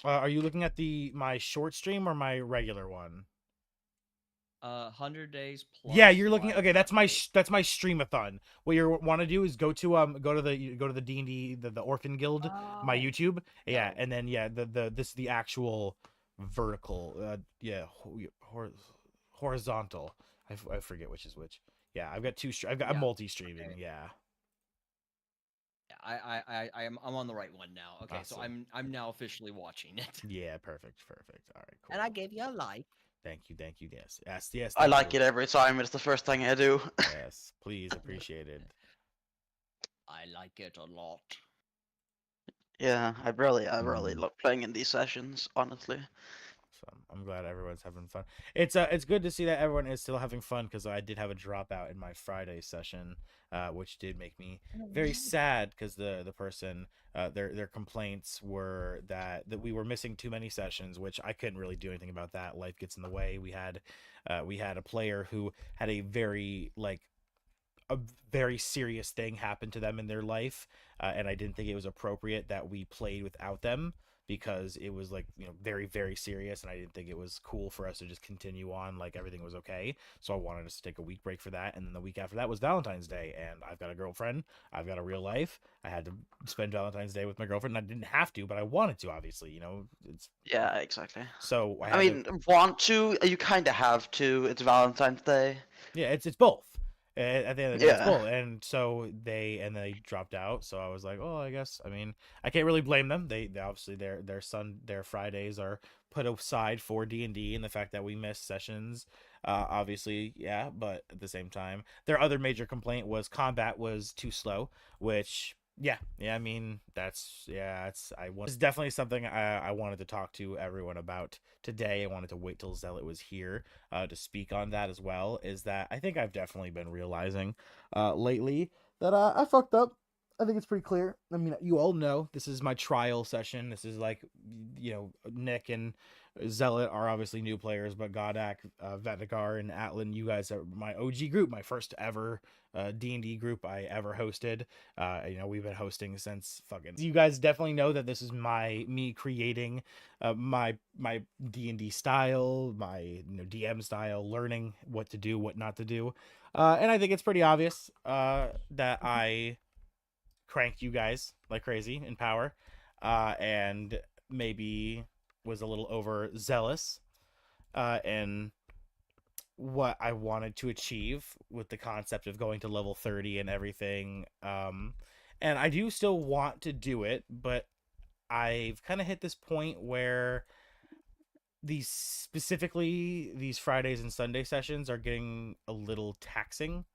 Are you looking at my short stream or my regular one? 100 days Yeah, plus you're looking. live Okay, that's my update. that's my streamathon. What you want to do is go to the D&D the Orphan Guild, my Oh. YouTube. Yeah, No. and then yeah, the this is the actual vertical. Hor- horizontal. I forget which is which. Yeah, I've got I've got a Yeah. multi-streaming. Okay. Yeah. Yeah, I'm on the right one now. Okay, so Awesome. I'm now officially watching it. Yeah, perfect, perfect. All right, And I cool. gave you a like. Thank you, thank you. Yes, yes, yes. I Thank like you. it every time. It's the first thing I do. Yes, please, appreciated. I like it a lot. Yeah, I really love playing in these sessions, honestly. So I'm glad everyone's having fun. It's good to see that everyone is still having fun because I did have a dropout in my Friday session, which did make me very sad because the person their complaints were that we were missing too many sessions, which I couldn't really do anything about that. Life gets in the way. We had a player who had a very serious thing happen to them in their life, and I didn't think it was appropriate that we played without them because it was like very very serious, and I didn't think it was cool for us to just continue on like everything was okay. So I wanted us to take a week break for that, and then the week after that was Valentine's Day, and I've got a girlfriend, I've got a real life. I had to spend Valentine's Day with my girlfriend, and I didn't have to, but I wanted to. Obviously, it's Yeah, exactly. so I I had to. mean, want to? You kind of have to. It's Valentine's Day. Yeah, it's both. At the end of the day, it's Yeah. both. And so they dropped out. So I was like, oh, I guess. I mean, I can't really blame them. They obviously their Fridays are put aside for D&D, and the fact that we missed sessions. Obviously, yeah. But at the same time, their other major complaint was combat was too slow, which yeah, I mean it's I want. It's definitely something I wanted to talk to everyone about today. I wanted to wait till Zealot was here to speak on that as well. Is that I think I've definitely been realizing lately that I fucked up. I think it's pretty clear. I mean, you all know this is my trial session. This is like, Nick and Zealot are obviously new players, but Godak, Vetigar, and Atlan, you guys are my OG group, my first ever D&D group I ever hosted. We've been hosting since fucking. You guys definitely know that this is me creating my D&D style, my DM style, learning what to do, what not to do. And I think it's pretty obvious that I cranked you guys like crazy in power, and maybe was a little overzealous in what I wanted to achieve with the concept of going to level 30 and everything. And I do still want to do it, but I've kind of hit this point where these Fridays and Sunday sessions are getting a little taxing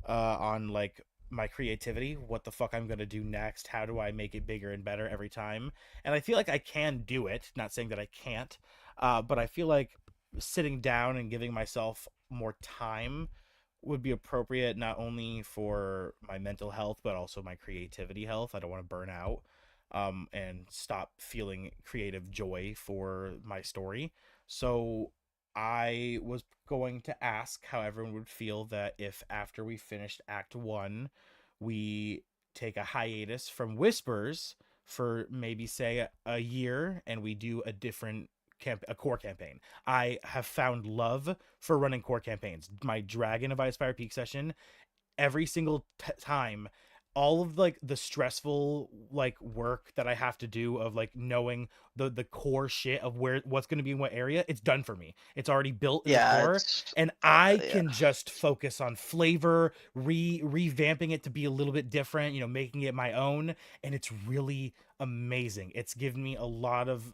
on like my creativity, what the fuck I'm gonna do next, how do I make it bigger and better every time. And I feel like I can do it, not saying that I can't, but I feel like sitting down and giving myself more time would be appropriate, not only for my mental health but also my creativity health. I don't want to burn out and stop feeling creative joy for my story. So I was going to ask how everyone would feel that if after we finished Act 1, we take a hiatus from Whispers for maybe say a year, and we do a core campaign. I have found love for running core campaigns. My Dragon of Icefire Peak session, every single time, all of like the stressful like work that I have to do of like knowing the core shit of what's going to be in what area, it's done for me. It's already built in the Yeah, core, it's and I yeah. can just focus on flavor, revamping it to be a little bit different, making it my own, and it's really amazing. It's given me a lot of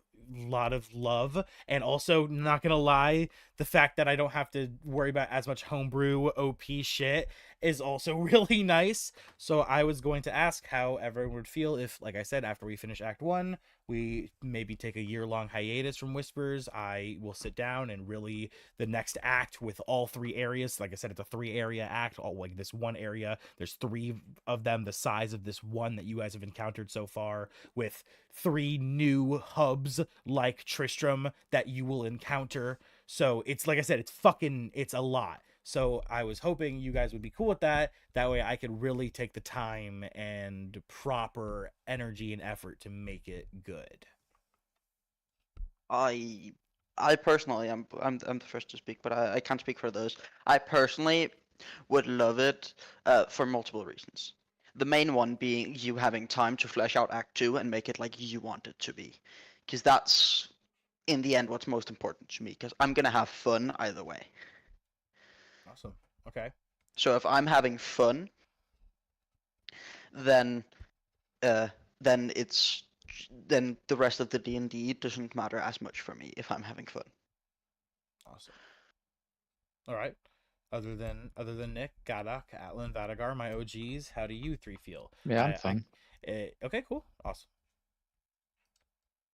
love, and also, not gonna lie, the fact that I don't have to worry about as much homebrew OP shit is also really nice. So I was going to ask how everyone would feel if, like I said, after we finish Act 1, we maybe take a year-long hiatus from Whispers. I will sit down and really the next act with all three areas. Like I said, it's a three-area act. All like this one area, there's three of them the size of this one that you guys have encountered so far, with three new hubs like Tristram that you will encounter. So it's like I said, it's a lot. So I was hoping you guys would be cool with that. That way I could really take the time and proper energy and effort to make it good. I personally, I'm the first to speak, but I can't speak for those. I personally would love it for multiple reasons. The main one being you having time to flesh out Act 2 and make it like you want it to be. Because that's, in the end, what's most important to me, because I'm going to have fun either way. Awesome. Okay. So if I'm having fun, then uh, then it's then the rest of the D&D doesn't matter as much for me if I'm having fun. Awesome. All right. Other than Nick, Gadak, Atlan, Vadagar, my OGs, how do you three feel? Yeah, I'm fine. Okay, cool, awesome.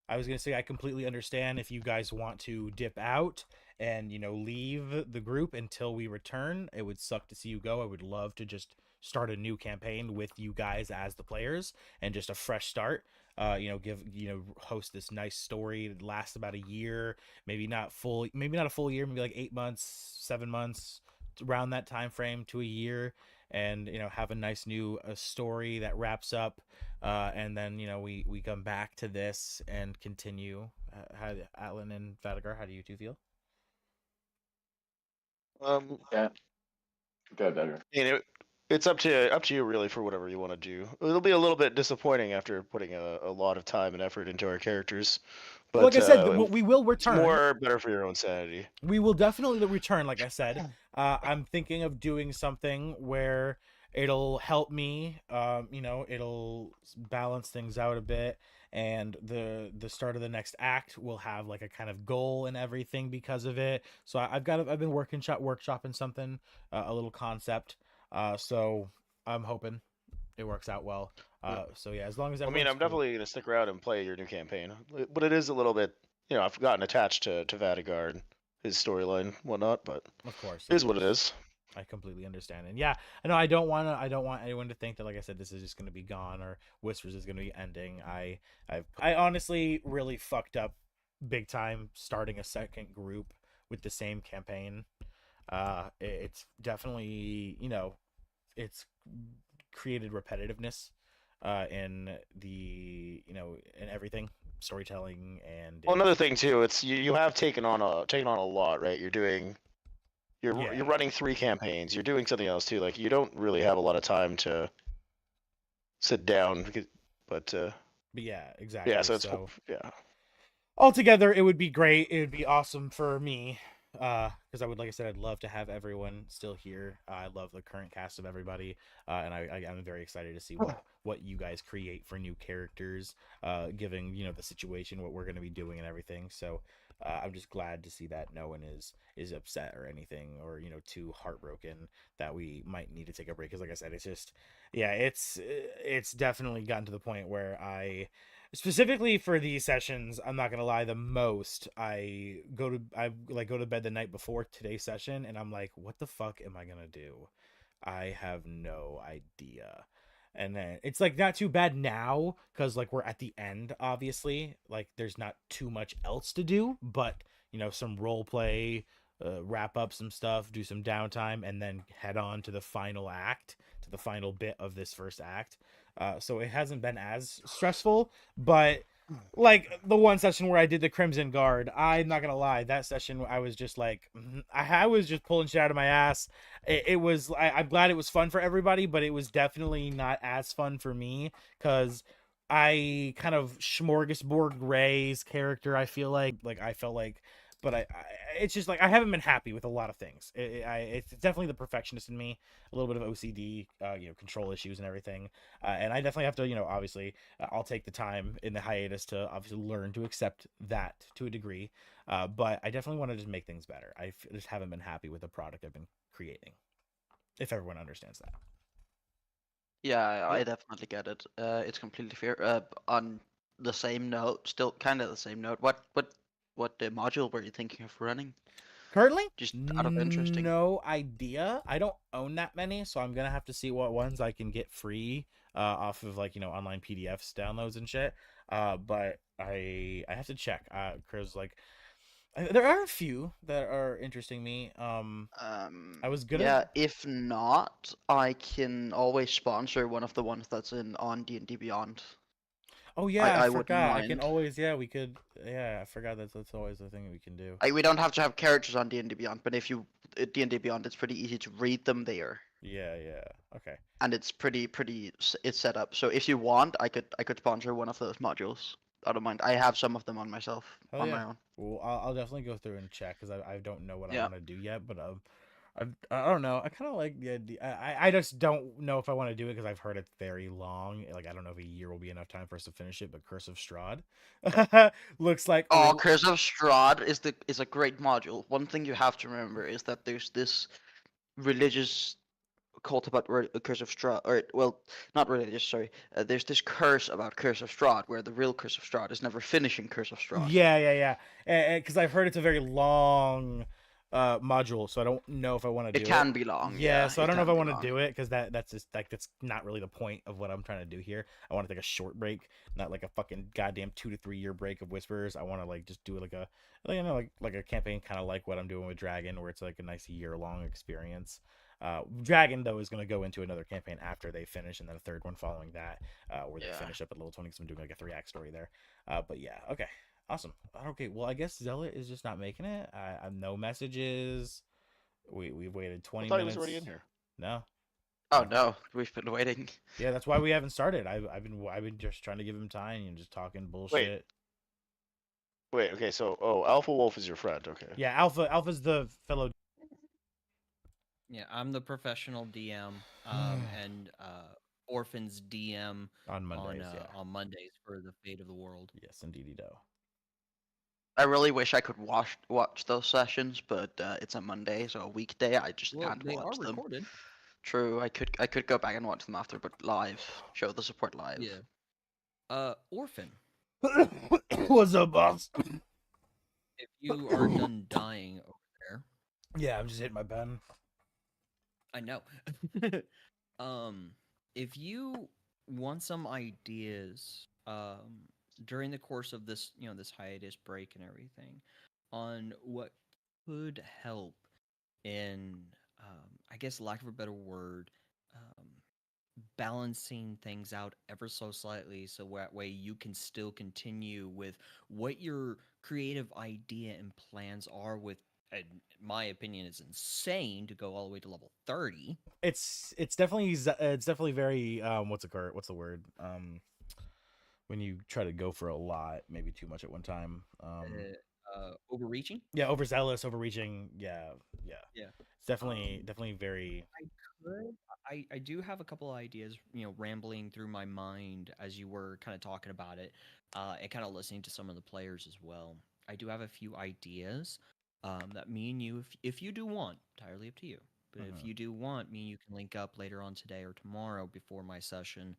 I was gonna say I completely understand if you guys want to dip out and leave the group until we return. It would suck to see you go. I would love to just start a new campaign with you guys as the players and just a fresh start. Host this nice story that lasts about a year, maybe not a full year, maybe like 8 months, 7 months, around that time frame to a year, and have a nice new story that wraps up, and then we come back to this and continue. How Atlan and Vadagar, how do you two feel? Yeah. Go better. It's up to you really for whatever you want to do. It'll be a little bit disappointing after putting a lot of time and effort into our characters, but Like I said, we will it's return. more better for your own sanity. We will definitely return. Like I said, I'm thinking of doing something where it'll help me. It'll balance things out a bit, and the start of the next act will have like a kind of goal and everything because of it. So I've been workshopping something, a little concept. So I'm hoping it works out well. So yeah, as long as that I mean, works, I'm cool. definitely gonna stick around and play your new campaign, but it is a little bit, I've gotten attached to Vadigard, his storyline, whatnot. But Of course, it is what it is. I completely understand. And yeah, I know I don't want anyone to think that, like I said, this is just going to be gone or Whispers is going to be ending. I honestly really fucked up big time starting a second group with the same campaign. It's definitely, it's created repetitiveness in the, in everything, storytelling and Well, another thing too, it's you have taken on a lot, right? You're running 3 campaigns. You're doing something else too. Like you don't really have a lot of time to sit down. But yeah, exactly. yeah, so it's So yeah. altogether, it would be great. It would be awesome for me, because like I said, I'd love to have everyone still here. I love the current cast of everybody, and I'm very excited to see what you guys create for new characters, given the situation, what we're going to be doing and everything. So I'm just glad to see that no one is upset or anything, or too heartbroken that we might need to take a break. Because like I said, it's just it's definitely gotten to the point where I, specifically for these sessions, I'm not gonna lie, the most I go to bed the night before today's session and I'm like, what the fuck am I gonna do? I have no idea. And then it's like not too bad now because like we're at the end, obviously, like there's not too much else to do, but some role play, wrap up some stuff, do some downtime, and then head on to the final act, to the final bit of this first act. So it hasn't been as stressful, but like the one session where I did the Crimson Guard, I'm not gonna lie, that session I was just like, I was just pulling shit out of my ass. I'm glad it was fun for everybody, but it was definitely not as fun for me because I kind of smorgasbord Ray's character. I feel like I felt like, but it's just like I haven't been happy with a lot of things. It's definitely the perfectionist in me, a little bit of OCD, control issues and everything, and I definitely have to, obviously, I'll take the time in the hiatus to obviously learn to accept that to a degree, but I definitely want to just make things better. Just haven't been happy with the product I've been creating. If everyone understands that. Yeah, I definitely get it. It's completely fair. On the same note, still kind of the same note. What module were you thinking of running? Currently, Just out of interest. no idea. I don't own that many, so I'm gonna have to see what ones I can get free off of like online PDFs downloads and shit. But I have to check because like there are a few that are interesting me. I was gonna. Yeah, if not, I can always sponsor one of the ones that's on D&D Beyond. Oh yeah, I I wouldn't forgot. I can mind. always we could I forgot that's always the thing we can do. Like, we don't have to have characters on D&D Beyond, but if you D&D Beyond, it's pretty easy to read them there, Yeah, okay. and it's it's set up. So if you want, I could sponsor one of those modules. I don't mind. I have some of them on myself Hell on yeah. my own. Well, I'll definitely go through and check because I don't know what I Yeah. want to do yet, but I don't know. I kind of like the idea. I just don't know if I want to do it because I've heard it's very long. Like I don't know if a year will be enough time for us to finish it. But Curse of Strahd looks like Oh, Curse of Strahd is a great module. One thing you have to remember is that there's this religious cult about Curse of Strahd, or well, not religious. Sorry, there's this curse about Curse of Strahd, where the real Curse of Strahd is never finishing Curse of Strahd. yeah. Because I've heard it's a very long module, so I don't know if I want to do It it. can be long. Yeah, so I it don't know if I can be want to long. do it because that's just like that's not really the point of what I'm trying to do here. I want to take a short break, not like a fucking goddamn 2 to 3 year break of Whispers. I want to like just do it like a like a campaign, kind of like what I'm doing with Dragon, where it's like a nice year long experience. Dragon though is going to go into another campaign after they finish, and then a third one following that, where they Yeah. finish up at level 20. Because I'm doing like a 3-act story there. But yeah, okay, awesome. Okay, well I guess Zealot is just not making it. I'm no messages. We've waited I 20 thought he minutes. was already in here. No. Oh no, we've been waiting. Yeah, that's why we haven't started. I've been just trying to give him time and just talking bullshit. Wait, okay, so Alpha Wolf is your friend, okay. Yeah, Alpha's the fellow. Yeah, I'm the professional DM, and Orphan's DM On Mondays, on Mondays for the Fate of the World. Yes, indeedy do. I really wish I could watch those sessions, but it's a Monday, so a weekday. I just Well, can't they are watch them. recorded. True, I could go back and watch them after, but live, show the support live. Yeah. Orphan, What's up, boss? if you are done dying over there, Yeah, I'm just hitting my pen. I know. If you want some ideas, during the course of this, this hiatus break and everything, on what could help in, I guess, lack of a better word, balancing things out ever so slightly, so that way you can still continue with what your creative idea and plans are. With, in my opinion, is insane to go all the way to level 30. It's definitely very what's the word when you try to go for a lot, maybe too much at one time. Overreaching. Yeah, overzealous, overreaching. Yeah. Yeah. It's definitely very. I do have a couple of ideas, rambling through my mind as you were kind of talking about it, and kind of listening to some of the players as well. I do have a few ideas, that me and you, if you do want, entirely up to you, but if you do want, me and you can link up later on today or tomorrow before my session,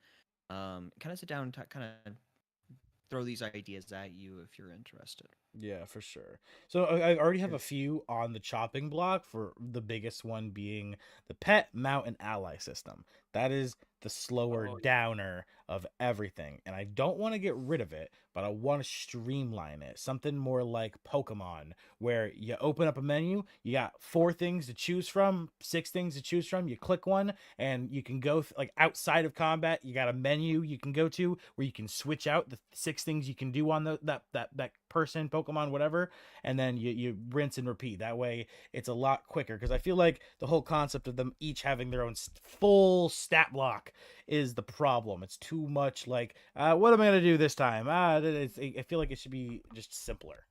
kind of sit down and kind of throw these ideas at you if you're interested. Yeah, for sure. So I already have a few on the chopping block, for the biggest one being the pet, mount, and ally system. That is the slower Oh, yeah. downer of everything. And I don't want to get rid of it, but I want to streamline it. Something more like Pokemon, where you open up a menu, you got 4 things to choose from, 6 things to choose from. You click one, and you can go like outside of combat. You got a menu you can go to where you can switch out the 6 things you can do on that person, Pokemon, whatever, and then you rinse and repeat. That way it's a lot quicker, because I feel like the whole concept of them each having their own full stat block is the problem. It's too much like, what am I going to do this time? I feel like it should be just simpler.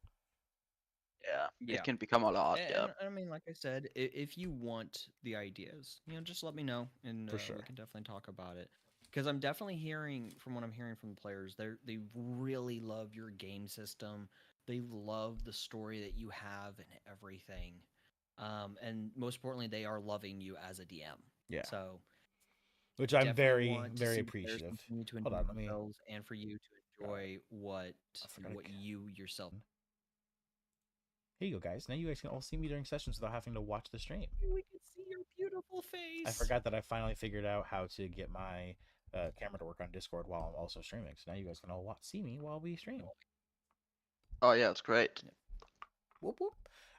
Yeah, it can become a lot. Yeah. And I mean, like I said, if you want the ideas, just let me know, and For sure. we can definitely talk about it. Because I'm definitely hearing from what I'm hearing from the players, they really love your game system. They love the story that you have and everything. And most importantly, they are loving you as a DM. Yeah. So Which I'm definitely very, want to very see the players appreciative. continue to Hold enjoy on, let me. themselves, and for you to enjoy what forgot to- you yourself. Here you go, guys. Now you guys can all see me during sessions without having to watch the stream. We can see your beautiful face. I forgot that I finally figured out how to get my camera to work on Discord while I'm also streaming. So now you guys can all see me while we stream. Oh yeah, it's great. Whoop whoop.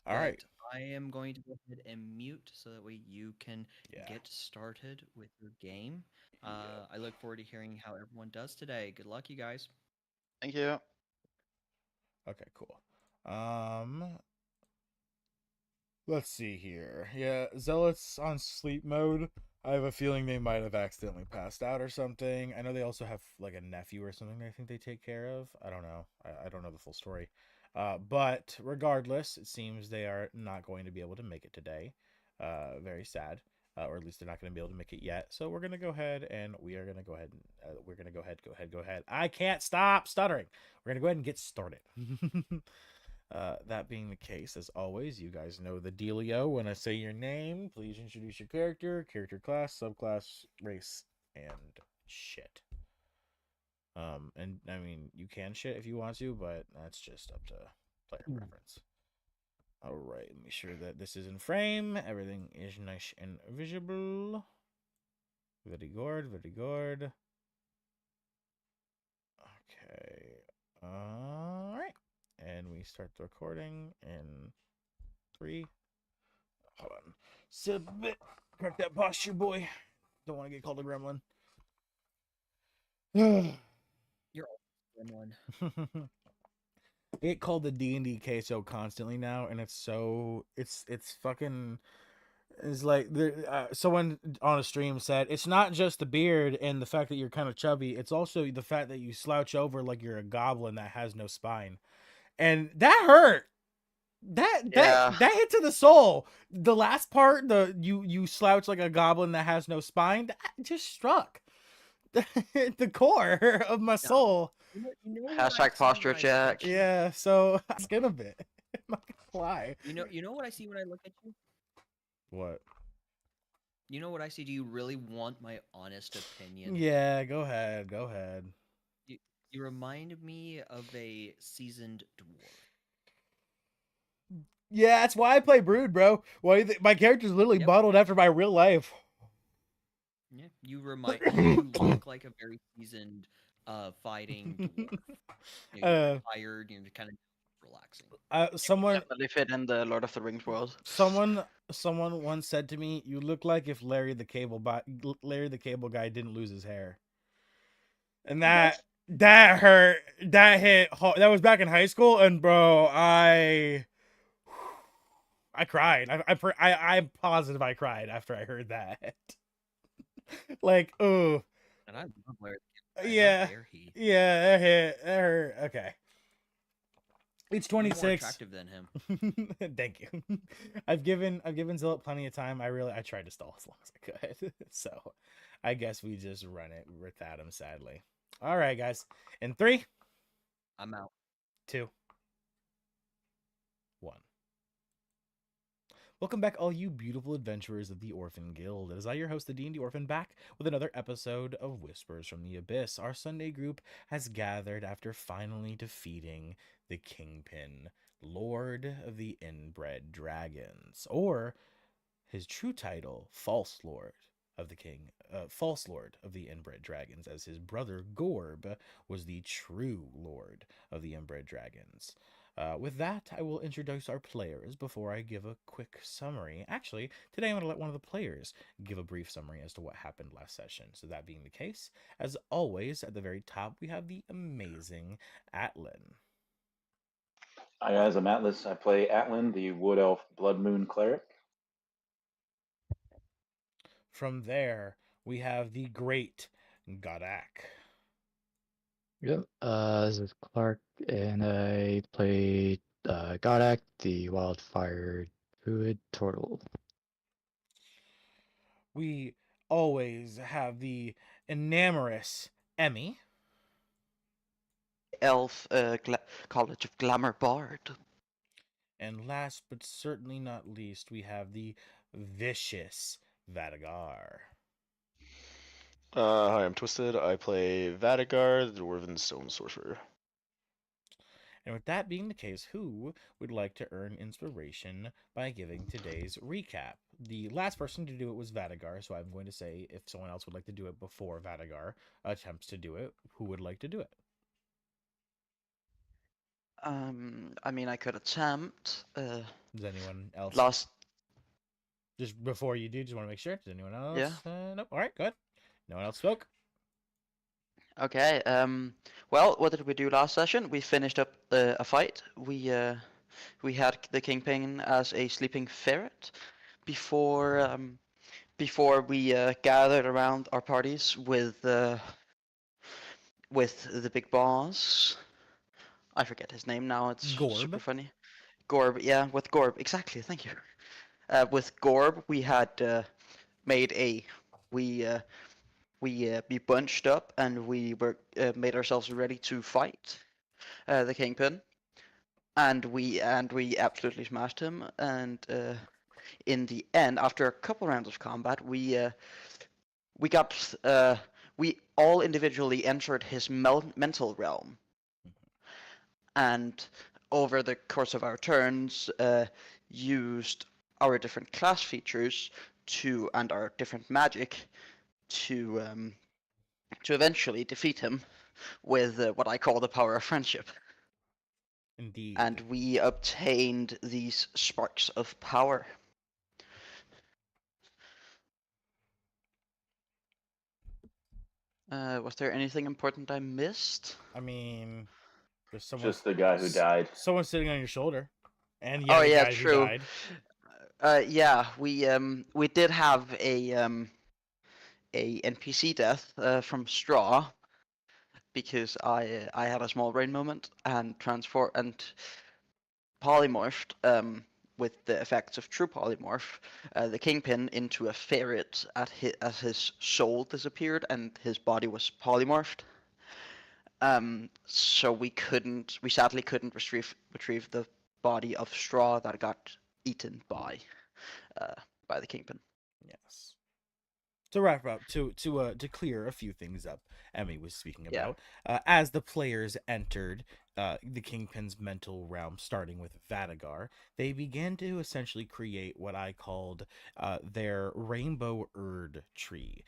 All right. I am going to go ahead and mute so that way you can Yeah. get started with your game. Yeah. I look forward to hearing how everyone does today. Good luck, you guys. Thank you. Okay, cool. Let's see here. Yeah, Zealots on sleep mode. I have a feeling they might have accidentally passed out or something. I know they also have like a nephew or something they think they take care of. I don't know. I don't know the full story. But regardless, it seems they are not going to be able to make it today. Very sad. Or at least they're not going to be able to make it yet. So we're going to go ahead and we are going to go ahead and we're going to go ahead. I can't stop stuttering. We're going to go ahead and get started. That being the case, as always, you guys know the dealio. When I say your name, please introduce your character class, subclass, race, and shit. And I mean, you can shit if you want to, but that's just up to player preference. All right, make sure that this is in frame. Everything is nice and visible. Very good, very good. Okay. All right. And we start the recording in 3. Hold on. Sit a bit. Correct that posture, boy. Don't want to get called a gremlin. You're gremlin. I get called the D&D queso constantly now, and it's fucking. It's like someone on a stream said it's not just the beard and the fact that you're kind of chubby. It's also the fact that you slouch over like you're a goblin that has no spine, and that hurt. Yeah. That hit to the soul. The last part, you slouch like a goblin that has no spine, that just struck the core of my soul. You know what I Hashtag see posture when I look at check. you? Yeah, so I skin a bit. I'm not gonna lie. You know what I see when I look at you? What? You know what I see? Do you really want my honest opinion? Yeah, go ahead. Go ahead. You remind me of a seasoned dwarf. Yeah, that's why I play Brood, bro. Why my character's literally Yep. modeled after my real life. Yeah, you look like a very seasoned fighting dwarf. You're tired, you're kind of relaxing. Someone Definitely fit in the Lord of the Rings world. someone once said to me, "You look like if Larry the Cable Guy didn't lose his hair." And that hurt. That hit. That was back in high school, and bro, I cried. I'm positive I cried after I heard that. Like, oh, And I love Larry the Cable Guy. yeah, How dare he? yeah, that hit. That hurt. Okay. It's You're more 26. attractive than him. Thank you. I've given Zillet plenty of time. I tried to stall as long as I could. So I guess we just run it without him, sadly. All right, guys. In 3, I'm out. 2, 1. Welcome back, all you beautiful adventurers of the Orphan Guild. It is I, your host, the D&D Orphan, back with another episode of Whispers from the Abyss. Our Sunday group has gathered after finally defeating the Kingpin, Lord of the Inbred Dragons, or his true title, False Lord of the Inbred Dragons, as his brother Gorb was the true Lord of the Inbred Dragons. With that, I will introduce our players before I give a quick summary. Actually, today I'm going to let one of the players give a brief summary as to what happened last session. So that being the case, as always, at the very top, we have the amazing Atlin. Hi guys, I'm Atlas. I play Atlin, the Wood Elf Blood Moon Cleric. From there, we have the great Godak. Yep. This is Clark, and I play Godak, the Wildfire Druid Turtle. We always have the enamorous Emmy. Elf College of Glamour Bard. And last but certainly not least, we have the vicious Vadagar. Hi, I'm Twisted. I play Vadagar, the Dwarven Stone Sorcerer. And with that being the case, who would like to earn inspiration by giving today's recap? The last person to do it was Vadagar, so I'm going to say if someone else would like to do it before Vadagar attempts to do it, who would like to do it? I mean, I could attempt. Does anyone else? Last. Just before you do, just want to make sure. Does anyone else? Yeah. Nope. All right, good. No one else spoke. Okay. Well, what did we do last session? We finished up a fight. We had the kingpin as a sleeping ferret before we gathered around our parties with the big boss. I forget his name now. It's super Gorb. funny. Gorb. Yeah, with Gorb. Exactly. Thank you. With Gorb, we had made a we we bunched up and we were made ourselves ready to fight the kingpin, and we absolutely smashed him. And in the end, after a couple rounds of combat, we got we all individually entered his mental realm, and over the course of our turns, used our different class features to and our different magic to eventually defeat him with what I call the power of friendship. Indeed. And we obtained these sparks of power. Was there anything important I missed? I mean, there's someone. Just the guy who died. Someone sitting on your shoulder, and Oh the yeah, guy who true. died. Yeah, we did have a NPC death from Straw because I had a small brain moment and transform and polymorphed with the effects of true polymorph the kingpin into a ferret as his soul disappeared and his body was polymorphed. So we sadly couldn't retrieve the body of Straw that got eaten uh, by the kingpin. Yes. To wrap up, to clear a few things up, Emmy was speaking Yeah. about. As the players entered the Kingpin's mental realm, starting with Vadagar, they began to essentially create what I called their Rainbow Erd tree.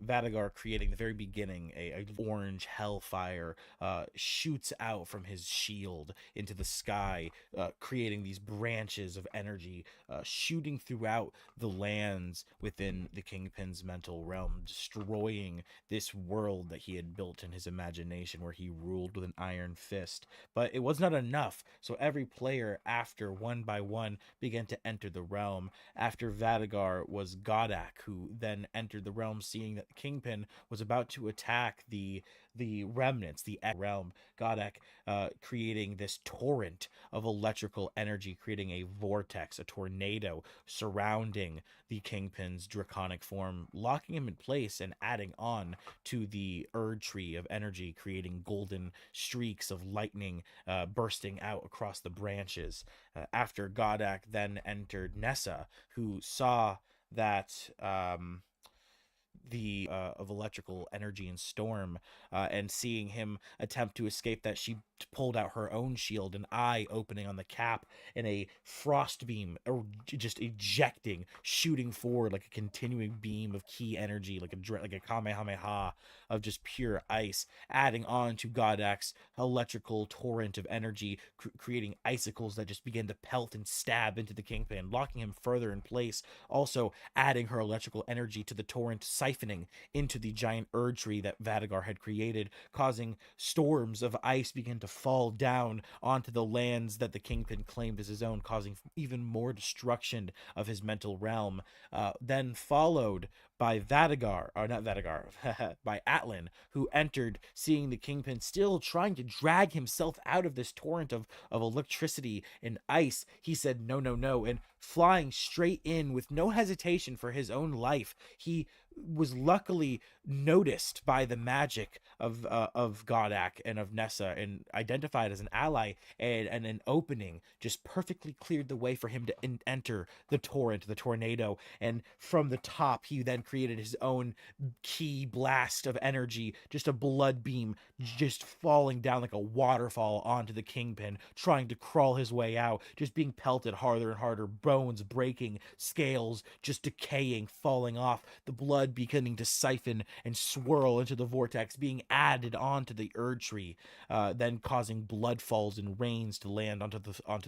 Vadagar, creating the very beginning, a orange hellfire shoots out from his shield into the sky, creating these branches of energy shooting throughout the lands within the Kingpin's mental realm, destroying this world that he had built in his imagination where he ruled with an iron fist. But it was not enough, so every player, after one by one, began to enter the realm. After Vadagar was Godak, who then entered the realm, seeing that the Kingpin was about to attack the remnants, the realm. Godak creating this torrent of electrical energy, creating a vortex, a tornado surrounding the Kingpin's draconic form, locking him in place and adding on to the Erd tree of energy, creating golden streaks of lightning bursting out across the branches. After Godak then entered Nessa, who saw that the of electrical energy and storm, and seeing him attempt to escape that, she pulled out her own shield, an eye opening on the cap, and a frost beam just ejecting, shooting forward like a continuing beam of key energy, like a kamehameha of just pure ice, adding on to Godak's electrical torrent of energy, creating icicles that just begin to pelt and stab into the Kingpin, locking him further in place, also adding her electrical energy to the torrent, siphoning into the giant Erd tree that Vadagar had created, causing storms of ice begin to fall down onto the lands that the Kingpin claimed as his own, causing even more destruction of his mental realm. Then followed by Vadagar, or not Vadagar, by Atlan, who entered, seeing the Kingpin still trying to drag himself out of this torrent of electricity and ice. He said, no, no, no, and flying straight in with no hesitation for his own life, he was luckily noticed by the magic of Godak and of Nessa and identified as an ally, and an opening just perfectly cleared the way for him to enter the torrent, the tornado, and from the top he then created his own key blast of energy, just a blood beam just falling down like a waterfall onto the Kingpin, trying to crawl his way out, just being pelted harder and harder, bones breaking, scales just decaying, falling off, the blood beginning to siphon and swirl into the vortex, being added onto the Erd tree, then causing bloodfalls and rains to land onto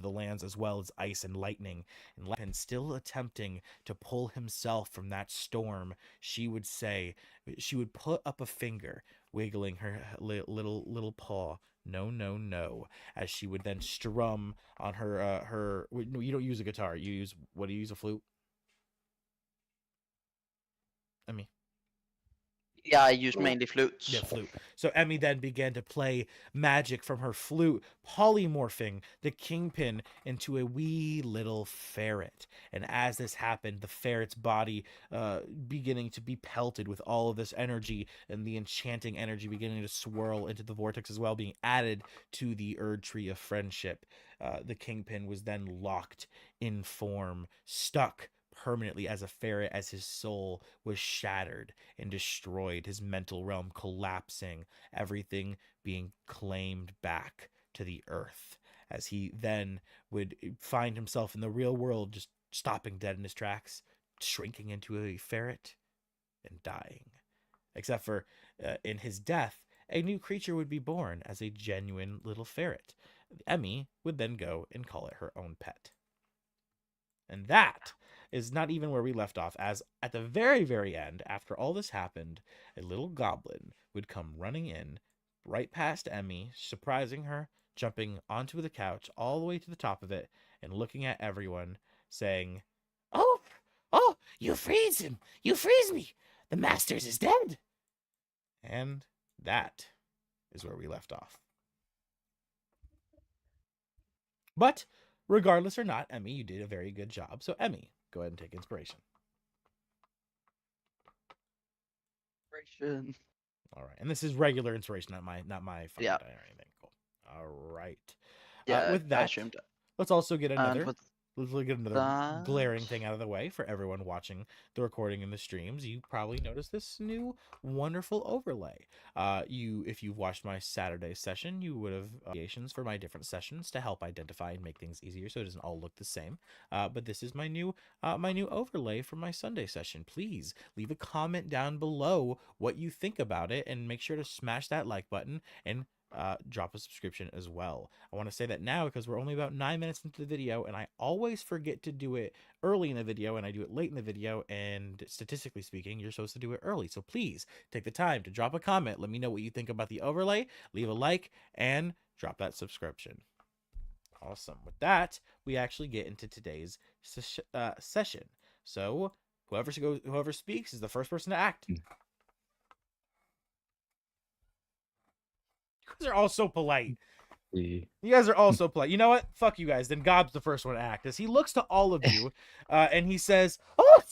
the lands, as well as ice and lightning. And still attempting to pull himself from that storm, she would put up a finger wiggling her little paw. No, no, no. As she would then strum on her. No, you don't use a guitar. You use what do you use? A flute? Emmy. Yeah, I use mainly Yeah, flutes. flute. So Emmy then began to play magic from her flute, polymorphing the kingpin into a wee little ferret. And as this happened, the ferret's body beginning to be pelted with all of this energy, and the enchanting energy beginning to swirl into the vortex as well, being added to the Erd Tree of Friendship. The kingpin was then locked in form, stuck permanently as a ferret, as his soul was shattered and destroyed, his mental realm collapsing, everything being claimed back to the earth, as he then would find himself in the real world just stopping dead in his tracks, shrinking into a ferret and dying. Except for in his death, a new creature would be born as a genuine little ferret. Emmy would then go and call it her own pet. And that is not even where we left off, as at the very, very end, after all this happened, a little goblin would come running in right past Emmy, surprising her, jumping onto the couch all the way to the top of it, and looking at everyone, saying, "Oh, oh, you freeze him! You freeze me! The Masters is dead!" And that is where we left off. But regardless or not, Emmy, you did a very good job. So Emmy, go ahead and take inspiration. All right, and this is regular inspiration, not my fucking Yeah. die or anything. Cool. All right. Yeah, With I that, assumed that. let's also get And another. with Let's look at another glaring that, thing out of the way for everyone watching the recording and the streams. You probably noticed this new wonderful overlay. If you've watched my Saturday session, you would have variations for my different sessions to help identify and make things easier, so it doesn't all look the same. But this is my new overlay for my Sunday session. Please leave a comment down below what you think about it, and make sure to smash that like button and drop a subscription as well. I want to say that now because we're only about 9 minutes into the video, and I always forget to do it early in the video, and I do it late in the video, and statistically speaking, you're supposed to do it early. So please take the time to drop a comment. Let me know what you think about the overlay, leave a like, and drop that subscription. Awesome. With that, we actually get into today's session. So whoever speaks is the first person to act. You guys are all so polite. You guys are all so polite. You know what? Fuck you guys. Then Gob's the first one to act, as he looks to all of you, and he says, "Oh,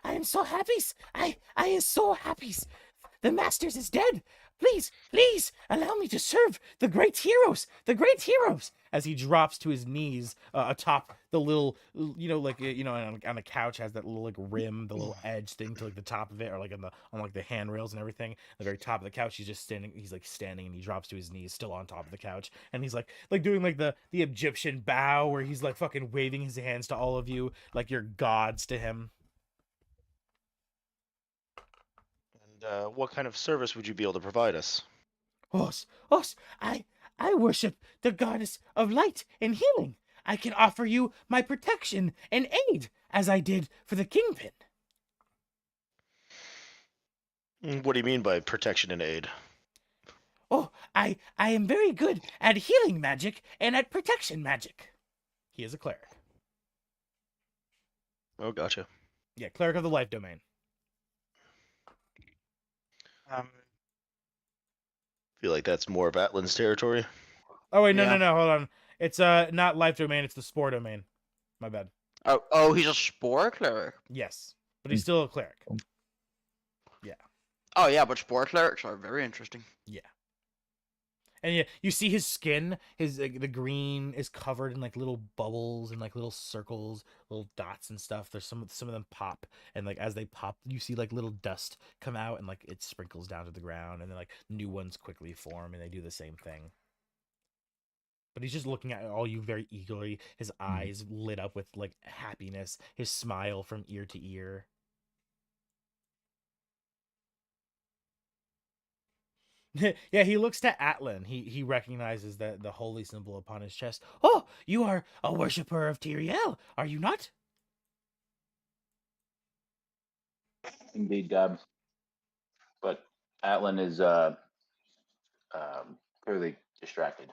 I am so happy. I am so happy. The Masters is dead. Please, please, allow me to serve the great heroes. The great heroes." As he drops to his knees atop the little, on a couch has that little like rim, the little edge thing to like the top of it, or like on like the handrails and everything. At the very top of the couch, he's just standing. He's like standing, and he drops to his knees, still on top of the couch, and he's like doing like the Egyptian bow, where he's like fucking waving his hands to all of you, like you're gods to him. And what kind of service would you be able to provide us? Os, I worship the goddess of light and healing. I can offer you my protection and aid, as I did for the kingpin. What do you mean by protection and aid? Oh, I am very good at healing magic and at protection magic. He is a cleric. Oh, gotcha. Yeah, cleric of the life domain. Feel like that's more of Atlan's territory. Oh wait, Yeah. no, hold on. It's not life domain, it's the spore domain. My bad. Oh, he's a spore cleric. Yes, but he's still a cleric. Oh yeah, but spore clerics are very interesting. Yeah. And yeah, you see his skin, the green is covered in like little bubbles and like little circles, little dots and stuff. There's some of them pop, and like as they pop, you see like little dust come out, and like it sprinkles down to the ground, and then like new ones quickly form, and they do the same thing. But he's just looking at all you very eagerly, his eyes lit up with like happiness, his smile from ear to ear. Yeah, he looks to Atlan. He recognizes the holy symbol upon his chest. "Oh, you are a worshipper of Tyrael, are you not?" Indeed, Gob. But Atlan is clearly distracted.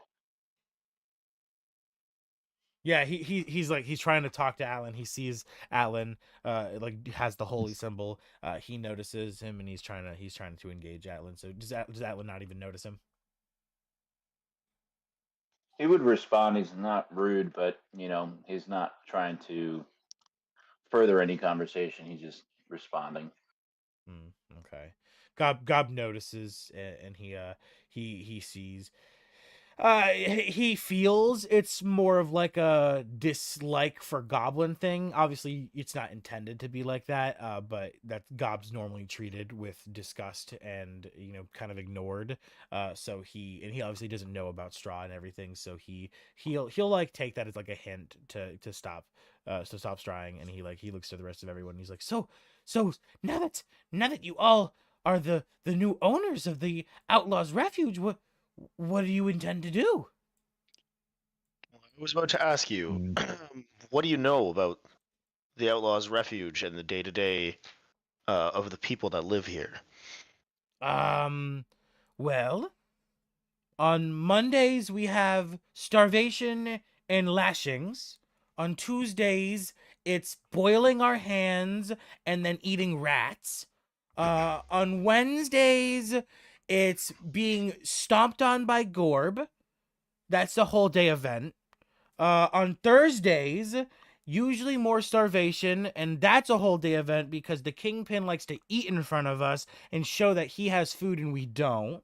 Yeah, he's trying to talk to Alan. He sees Alan like has the holy symbol. He notices him and he's trying to engage Alan. So does Alan not even notice him? He would respond. He's not rude, but he's not trying to further any conversation. He's just responding. Okay. Gob notices and he sees he feels it's more of like a dislike for goblin thing. Obviously it's not intended to be like that, but that Gob's normally treated with disgust and kind of ignored. So he obviously doesn't know about straw and everything, so he'll like take that as like a hint to stop strawing. And he looks to the rest of everyone and he's like, so now that you all are the new owners of the Outlaws Refuge, what do you intend to do? I was about to ask you, Mm, what do you know about the Outlaws Refuge and the day-to-day of the people that live here? Well, on Mondays we have starvation and lashings. On Tuesdays it's boiling our hands and then eating rats. On Wednesdays it's being stomped on by Gorb. That's the whole day event. On Thursdays, usually more starvation, and that's a whole day event because the Kingpin likes to eat in front of us and show that he has food and we don't.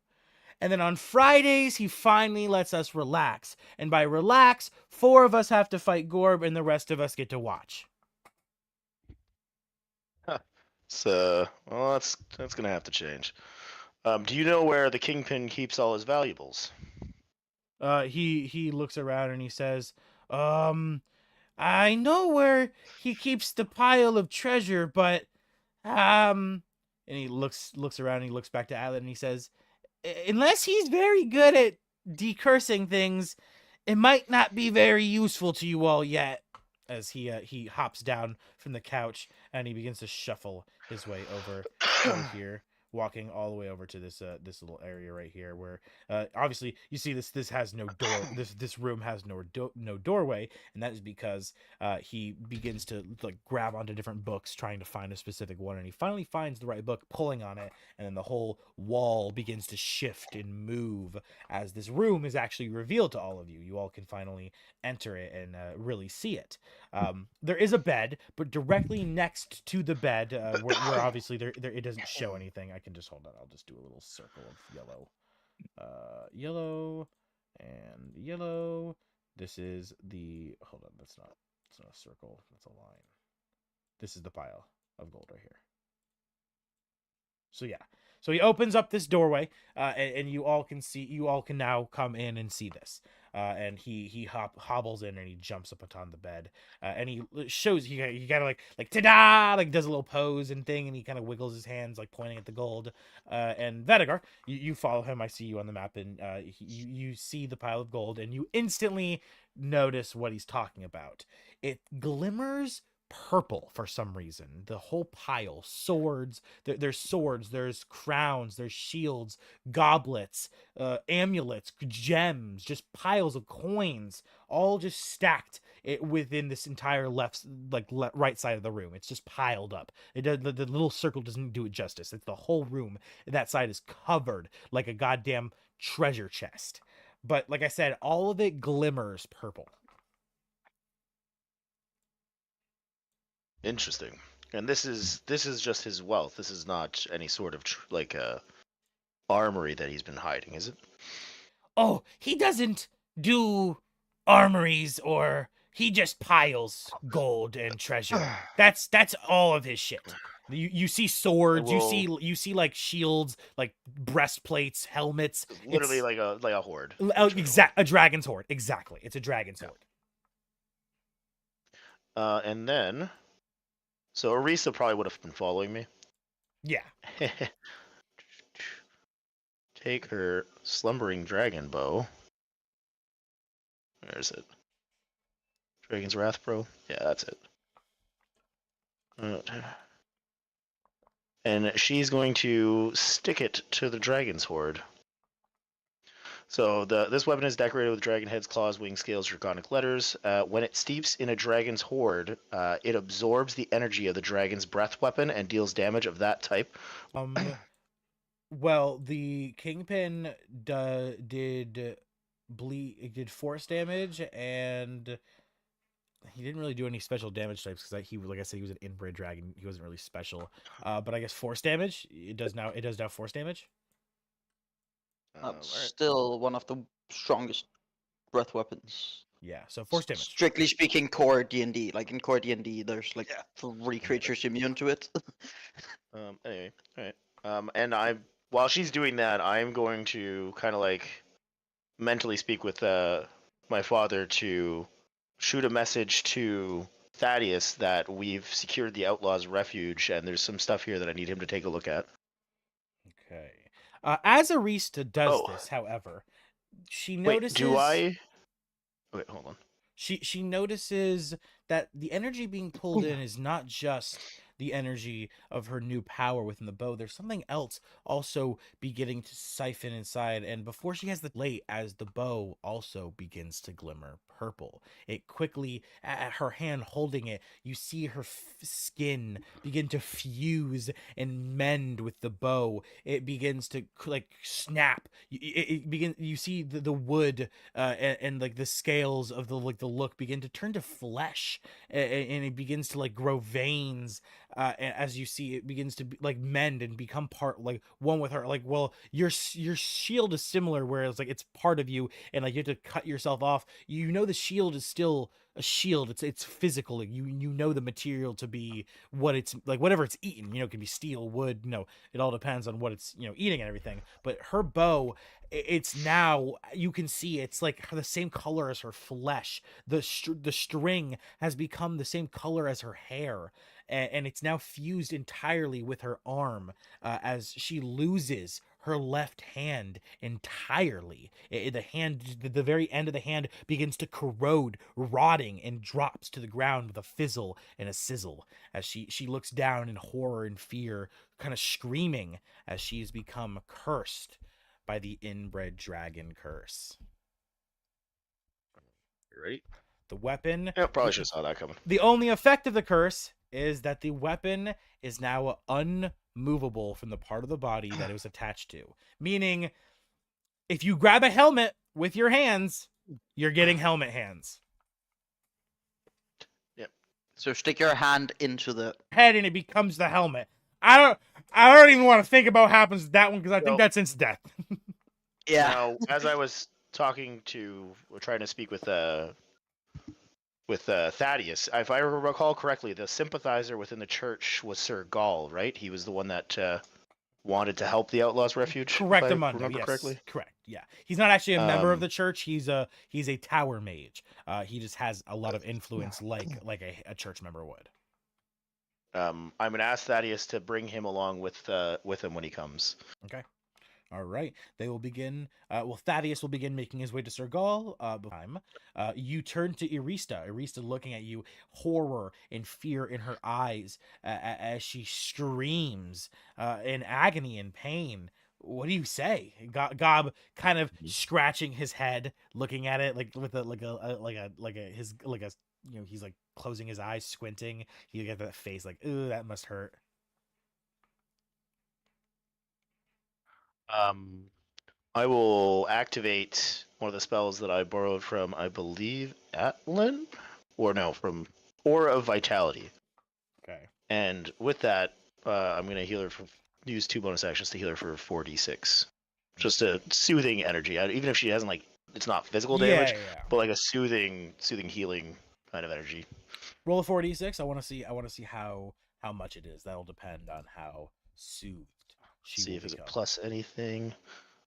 And then on Fridays, he finally lets us relax. And by relax, 4 of us have to fight Gorb and the rest of us get to watch. Huh. So, well, that's gonna have to change. Do you know where the Kingpin keeps all his valuables? He looks around and he says, I know where he keeps the pile of treasure, but and he looks around and he looks back to Alan and he says, unless he's very good at decursing things, it might not be very useful to you all yet. As he hops down from the couch and he begins to shuffle his way over here, walking all the way over to this little area right here, where obviously you see this has no door. This room has no doorway, and that is because he begins to like grab onto different books, trying to find a specific one, and he finally finds the right book, pulling on it, and then the whole wall begins to shift and move as this room is actually revealed to all of you. You all can finally enter it and really see it. There is a bed, but directly next to the bed, where obviously there it doesn't show anything. I can just hold on. I'll just do a little circle of yellow, yellow, and yellow. This is the hold on. That's not a circle. That's a line. This is the pile of gold right here. So yeah. So he opens up this doorway, and you all can now come in and see this. And he hobbles in and he jumps up on the bed, and he shows he kind of like ta-da, like does a little pose and thing, and he kind of wiggles his hands like pointing at the gold. And Vedagar, you follow him. I see you on the map, and you see the pile of gold, and you instantly notice what he's talking about. It glimmers purple for some reason. The whole pile, swords, there's swords, there's crowns, there's shields, goblets, amulets, gems, just piles of coins, all just stacked within this entire right side of the room. It's just piled up. It does, the little circle doesn't do it justice. It's the whole room. That side is covered like a goddamn treasure chest. But like I said, all of it glimmers purple. Interesting. And this is just his wealth. This is not any sort of like a armory that he's been hiding, is it? Oh, he doesn't do armories, or he just piles gold and treasure. That's all of his shit. You see swords, you see like shields, like breastplates, helmets. Literally It's like a horde. a dragon's horde. Exactly. It's a dragon's horde. And then, so Arisa probably would have been following me. Yeah. Take her slumbering dragon bow. Where is it? Dragon's Wrath, bro. Yeah, that's it. And and she's going to stick it to the dragon's hoard. So this weapon is decorated with dragon heads, claws, wings, scales, draconic letters. When it steeps in a dragon's hoard, it absorbs the energy of the dragon's breath weapon and deals damage of that type. Well, the Kingpin did force damage, and he didn't really do any special damage types because like I said, he was an inbred dragon. He wasn't really special. But I guess force damage. It does now force damage. All right. Still one of the strongest breath weapons. Yeah, so force damage. Strictly speaking, core D&D. Like in core D&D, there's like 3 creatures immune to it. Anyway, all right. And while she's doing that, I'm going to kind of like mentally speak with my father to shoot a message to Thaddeus that we've secured the Outlaw's refuge, and there's some stuff here that I need him to take a look at. Okay. As Arista does this, however, she notices. Wait, do I? Wait, hold on. She notices that the energy being pulled in is not just the energy of her new power within the bow. There's something else also beginning to siphon inside, and before she has the light, as the bow also begins to glimmer purple, it quickly, at her hand holding it, you see her skin begin to fuse and mend with the bow. It begins to like snap. You see the wood and like the scales of the look begin to turn to flesh, and it begins to like grow veins. And as you see, it begins to like mend and become part, like one with her. Like, well, your shield is similar, where it's like it's part of you, and like you have to cut yourself off. You know, the shield is still a shield. It's physical. You know the material to be what it's like, whatever it's eaten. You know, it can be steel, wood. It all depends on what it's eating and everything. But her bow, it's now, you can see it's like the same color as her flesh. The string has become the same color as her hair, and it's now fused entirely with her arm, as she loses her left hand entirely. The very end of the hand begins to corrode, rotting, and drops to the ground with a fizzle and a sizzle as she looks down in horror and fear, kind of screaming as she's become cursed by the inbred dragon curse. You ready? The weapon. Yeah, probably should have saw that coming. The only effect of the curse is that the weapon is now unmovable from the part of the body that it was attached to. Meaning, if you grab a helmet with your hands, you're getting helmet hands. Yep. So stick your hand into the head and it becomes the helmet. I don't even want to think about what happens to that one, because I think that's instant death. Yeah. Now, as I was trying to speak with Thaddeus, if I recall correctly, the sympathizer within the church was Sir Gall, right? He was the one that wanted to help the Outlaws Refuge. Correct, if I Amundo. remember Yes, correctly. correct. Yeah, he's not actually a member of the church. He's a tower mage. He just has a lot of influence, like a church member would. I'm gonna ask Thaddeus to bring him along with him when he comes. Okay. All right. They will begin. Thaddeus will begin making his way to Sir Gall. You turn to Arista. Arista looking at you, horror and fear in her eyes, as she screams in agony and pain. What do you say? Gob kind of scratching his head, looking at it like with he's like closing his eyes, squinting. He got that face like, ooh, that must hurt. I will activate one of the spells that I borrowed from, I believe, Atlan? From Aura of Vitality. Okay. And with that, I'm going to use 2 bonus actions to heal her for 4d6. Just a soothing energy. Even if she hasn't, it's not physical damage, but like a soothing healing kind of energy. Roll a 4d6. I want to see how much it is. That'll depend on how soothed she See will if it's a become. plus anything.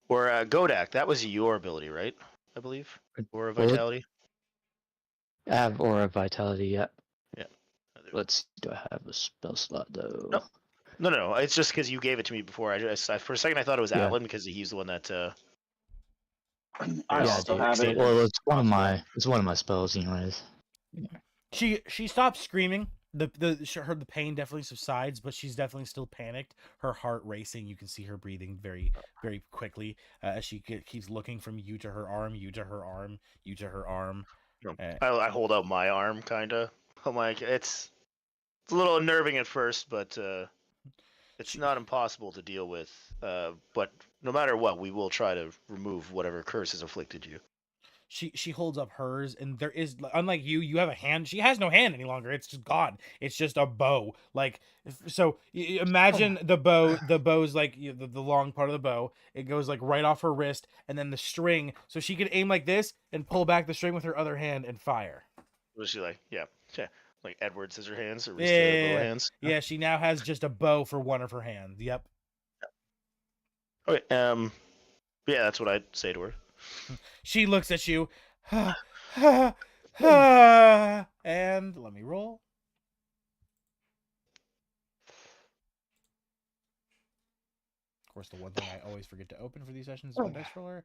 Or Godak, that was your ability, right? I believe. Aura Vitality. I have Aura Vitality, yeah. Yeah. Let's see, do I have a spell slot though? No. It's just because you gave it to me before. For a second I thought it was Atlan because he's the one that. I also have it. Well, it's one of my spells, anyways. She stops screaming The pain definitely subsides, but she's definitely still panicked. Her heart racing. You can see her breathing very very quickly as she keeps looking from you to her arm, you to her arm, you to her arm. I hold out my arm, kinda. I'm like, it's a little unnerving at first, but it's She, not impossible to deal with. But no matter what, we will try to remove whatever curse has afflicted you. she holds up hers, and there is, unlike you have a hand. She has no hand any longer. It's just gone. It's just a bow. Like, so imagine the bow's like the long part of the bow. It goes like right off her wrist, and then the string, so she could aim like this and pull back the string with her other hand and fire. Was she like, yeah, like Edward Scissorhands, or Rista Yeah, Bowhands? yeah. She now has just a bow for one of her hands. Yep. Okay. Yeah, that's what I'd say to her. She looks at you, and let me roll. Of course, the one thing I always forget to open for these sessions is my dice roller.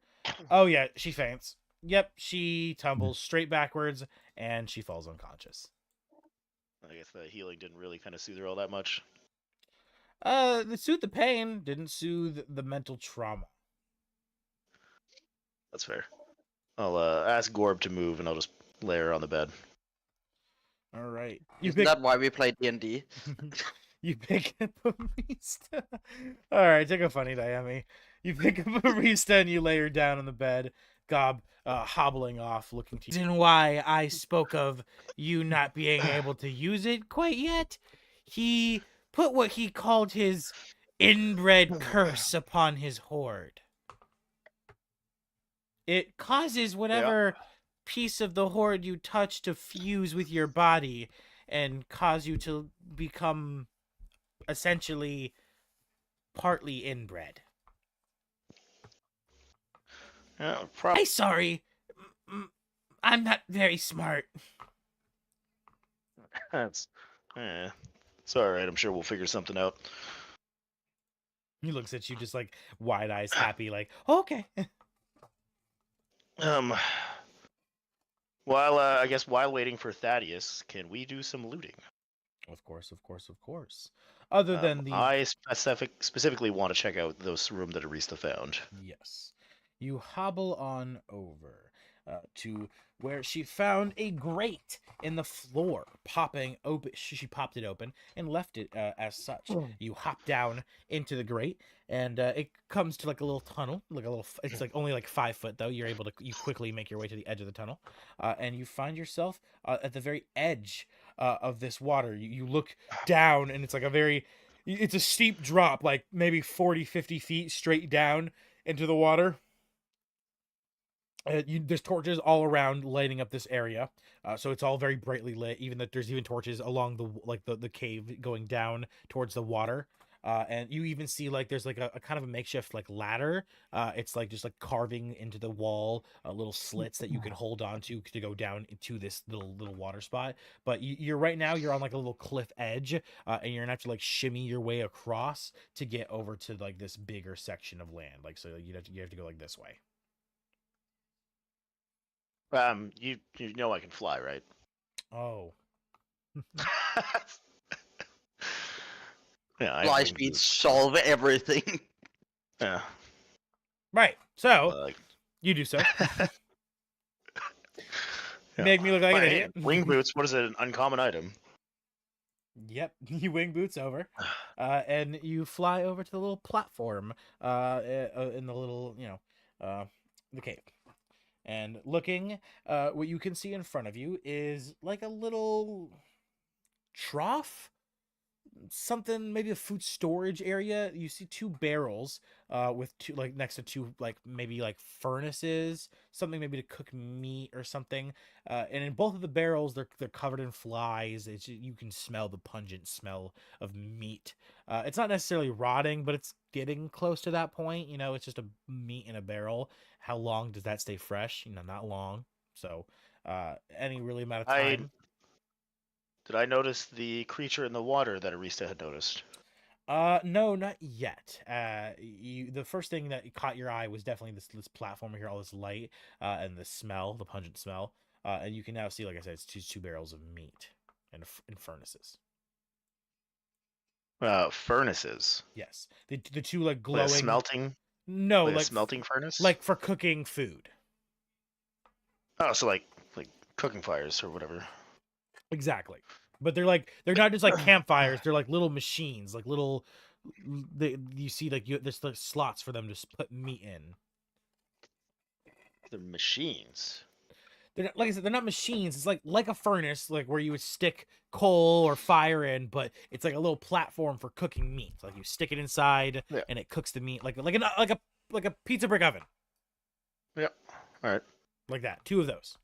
Oh yeah, she faints. Yep, she tumbles straight backwards and she falls unconscious. I guess the healing didn't really kind of soothe her all that much. It soothed the pain, didn't soothe the mental trauma. That's fair. I'll ask Gorb to move, and I'll just lay her on the bed. All right, Isn't that why we play D&D? You pick up a barista. All right, take a funny Diami. You pick up a barista and you lay her down on the bed. Gob hobbling off, looking to you. Reason why I spoke of you not being able to use it quite yet, he put what he called his inbred curse upon his horde. It causes whatever piece of the horde you touch to fuse with your body and cause you to become essentially partly inbred. Yeah, I'm sorry. I'm not very smart. That's it's all right. I'm sure we'll figure something out. He looks at you just like wide eyes, happy, like, oh, okay. While I guess while waiting for Thaddeus, can we do some looting? Of course, of course, of course. Other than the I specifically want to check out this room that Arista found. yes, you hobble on over to where she found a grate in the floor, popping open. She popped it open and left it as such. You hop down into the grate, and it comes to like a little tunnel, like a little. It's like only like 5 foot though. You're able to quickly make your way to the edge of the tunnel, and you find yourself at the very edge of this water. You look down, and it's like it's a steep drop, like maybe 40-50 feet straight down into the water. There's torches all around lighting up this area, so it's all very brightly lit. Even that there's even torches along the cave going down towards the water, and you even see like there's like a kind of a makeshift like ladder. It's like just like carving into the wall, little slits that you can hold on to go down into this little water spot. But you're right now you're on like a little cliff edge, and you're gonna have to like shimmy your way across to get over to like this bigger section of land. Like so you have to go like this way. You know I can fly, right? Oh. Yeah, I Fly have speed boots. solve everything. Yeah. Right. So Like, you do so. yeah. Make me look like an Hey, idiot. wing boots. What is it? An uncommon item. Yep. You wing boots over, and you fly over to the little platform, in the little, the cave. And looking, what you can see in front of you is like a little trough, something, maybe a food storage area. You see 2 barrels with 2 like next to 2 like maybe like furnaces, something maybe to cook meat or something, and in both of the barrels they're covered in flies. You can smell the pungent smell of meat. It's not necessarily rotting, but it's getting close to that point. It's just a meat in a barrel. How long does that stay fresh? Not long. So any really amount of time. Did I notice the creature in the water that Arista had noticed? No, not yet. The first thing that caught your eye was definitely this platform here, all this light, and the smell, the pungent smell. And you can now see, like I said, it's two barrels of meat. and furnaces. Furnaces. Yes, the two like Like a glowing. smelting, No, like a like smelting furnace. like for cooking food. Oh, so like cooking fires or whatever. Exactly. But they're not just like campfires. They're like little machines, like little. You see like there's like slots for them to put meat in. They're machines. They're not, like I said, they're not machines. It's like a furnace, like where you would stick coal or fire in, but it's like a little platform for cooking meat. Like you stick it inside, Yeah. and it cooks the meat like a pizza brick oven, Yep. All right. like that. Two of those.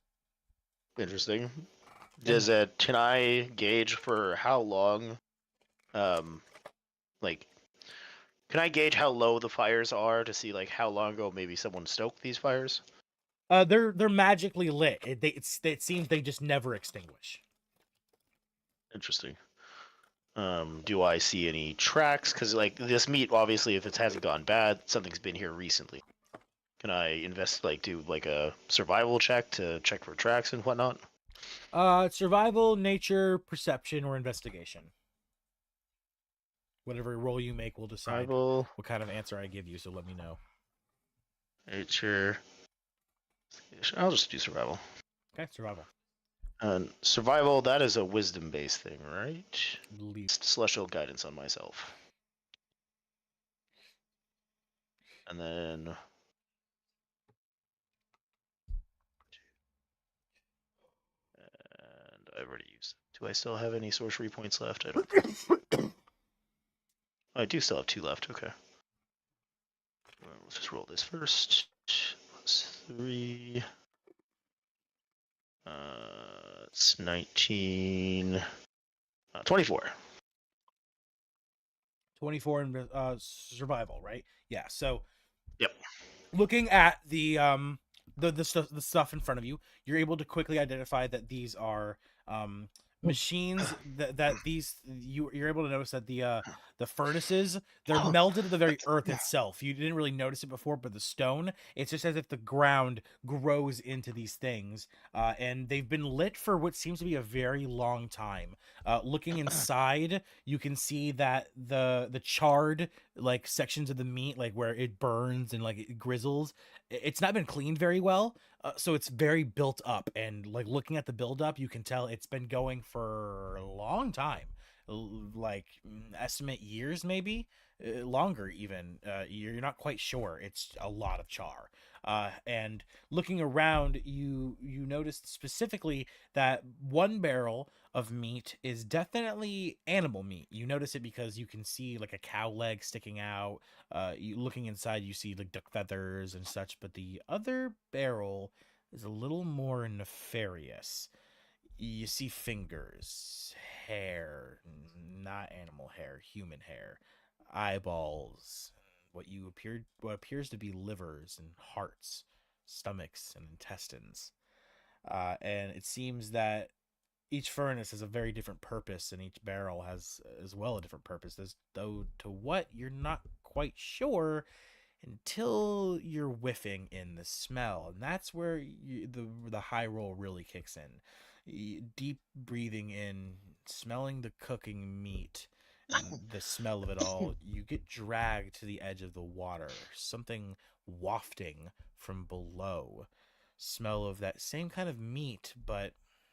Interesting. Does it? Can I gauge for how long? Like, can I gauge how low the fires are to see like how long ago maybe someone stoked these fires? They're magically lit. It seems they just never extinguish. Interesting. Do I see any tracks? Because like this meat, obviously, if it hasn't gone bad, something's been here recently. Can I do like a survival check to check for tracks and whatnot? Survival, nature, perception, or investigation. Whatever roll you make will decide Survival, what kind of answer I give you. So let me know. nature. I'll just do survival. Okay, survival. Survival, that is a wisdom-based thing, right? Believe. Celestial guidance on myself. And then... And I've already used it. Do I still have any sorcery points left? I don't think. Oh, I do still have 2 left, okay. Let's just roll this first. Plus 3. It's 19. 24. 24 in survival, right? Yeah. So Yep. looking at the stuff in front of you, you're able to quickly identify that these are machines that these you're able to notice that the furnaces, they're melted to the very earth itself. You didn't really notice it before, but the stone, it's just as if the ground grows into these things, and they've been lit for what seems to be a very long time. Looking inside, you can see that the charred like sections of the meat, like where it burns and like it grizzles, it's not been cleaned very well. So it's very built up, and like looking at the build up, you can tell it's been going for a long time, like estimate years, maybe longer even. You're not quite sure. It's a lot of char. And looking around, you noticed specifically that one barrel of meat is definitely animal meat. You notice it because you can see like a cow leg sticking out. You looking inside, you see like duck feathers and such, but the other barrel is a little more nefarious. You see fingers, hair, not animal hair, human hair, eyeballs, what appears to be livers and hearts, stomachs and intestines. And it seems that each furnace has a very different purpose, and each barrel has as well a different purpose. As though to what you're not quite sure until you're whiffing in the smell, and that's where the high roll really kicks in. Deep breathing in, smelling the cooking meat, and the smell of it all, you get dragged to the edge of the water. Something wafting from below. Smell of that same kind of meat, but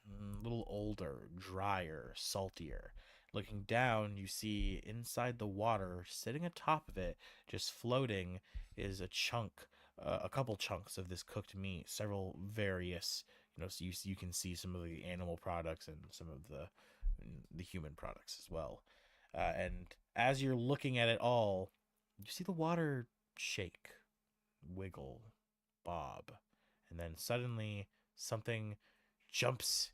a little older, drier, saltier. Looking down, you see inside the water, sitting atop of it, just floating, is a couple chunks of this cooked meat, several various, so you can see some of the animal products and some of the human products as well. And as you're looking at it all, you see the water shake, wiggle, bob, and then suddenly something jumps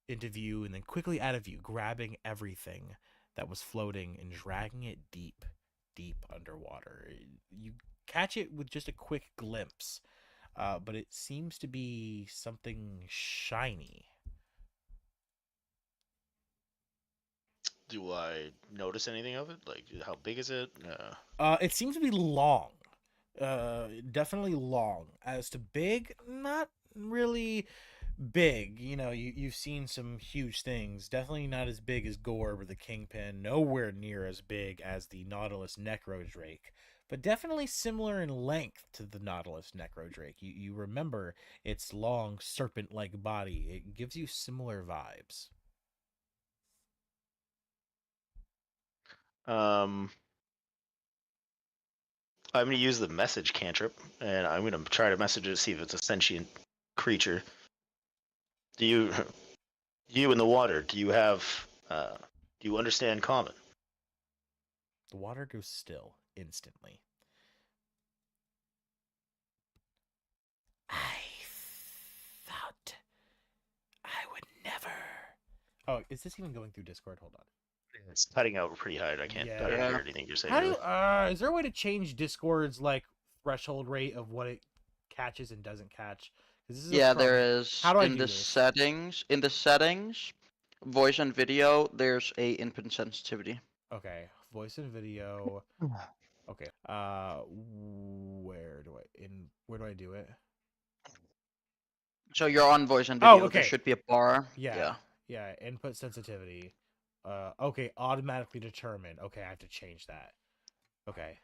into view and then quickly out of view, grabbing everything that was floating and dragging it deep, deep underwater. You catch it with just a quick glimpse, but it seems to be something shiny. Do I notice anything of it? Like, how big is it? It seems to be long. Definitely long. As to big, not really big. You know, you've seen some huge things. Definitely not as big as Gorb or the Kingpin. Nowhere near as big as the Nautilus Necrodrake, but definitely similar in length to the Nautilus Necrodrake. You remember its long serpent-like body. It gives you similar vibes. I'm going to use the message cantrip, and I'm going to try to message it to see if it's a sentient creature. Do you in the water, do you understand common? The water goes still instantly. I thought I would never. Oh, is this even going through Discord? Hold on. It's cutting out pretty hard. I don't Yeah. hear anything you're saying. How do Really. you, is there a way to change Discord's like threshold rate of what it catches and doesn't catch? 'Cause this is a Yeah, there problem. is How do I in do the this? settings. In the settings, voice and video, there's a input sensitivity. Okay, voice and video. Okay. Where do I do it? So you're on voice and Oh, video. There okay. should be a bar. Yeah. Yeah, input sensitivity. Okay, automatically determined. Okay, I have to change that. Okay.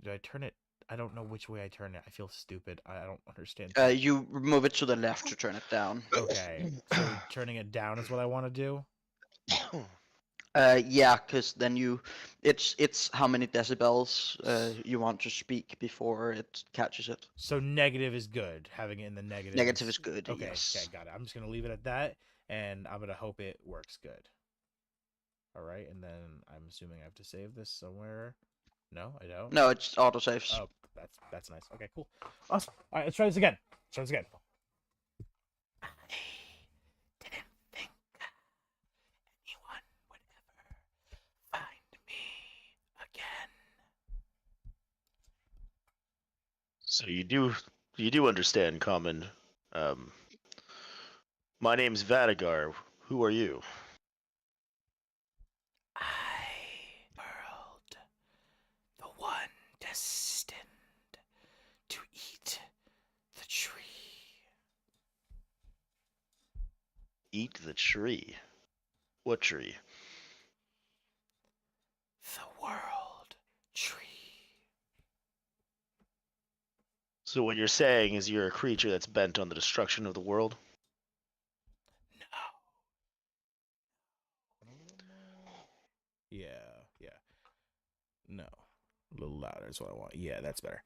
Do I turn it? I don't know which way I turn it. I feel stupid. I don't understand. You move it to the left to turn it down. Okay, so turning it down is what I want to do. Yeah, because then it's how many decibels you want to speak before it catches it. So negative is good. Having it in the negative. Negative is good. Okay, Yes. okay, got it. I'm just gonna leave it at that, and I'm gonna hope it works good. All right, and then I'm assuming I have to save this somewhere. No, I don't. No, it's autosaves. Oh, that's nice. Okay, cool. Awesome. All right, let's try this again. I didn't think anyone would ever find me again. So you do understand common. My name's Vadagar. Who are you? World, the one destined to eat the tree. Eat the tree. What tree? The world tree. So what you're saying is you're a creature that's bent on the destruction of the world? Yeah. No. A little louder is what I want. Yeah, that's better.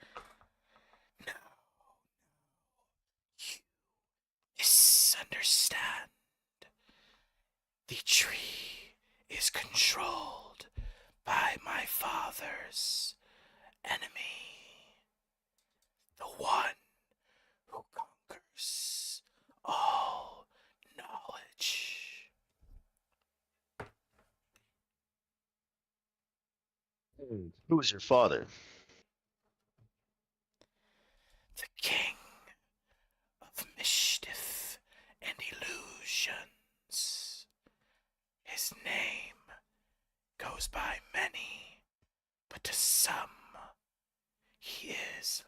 No. You misunderstand. The tree is controlled by my father's enemy. The one who conquers all knowledge. Who's your father? The king of mischief and illusions. His name goes by many, but to some, he is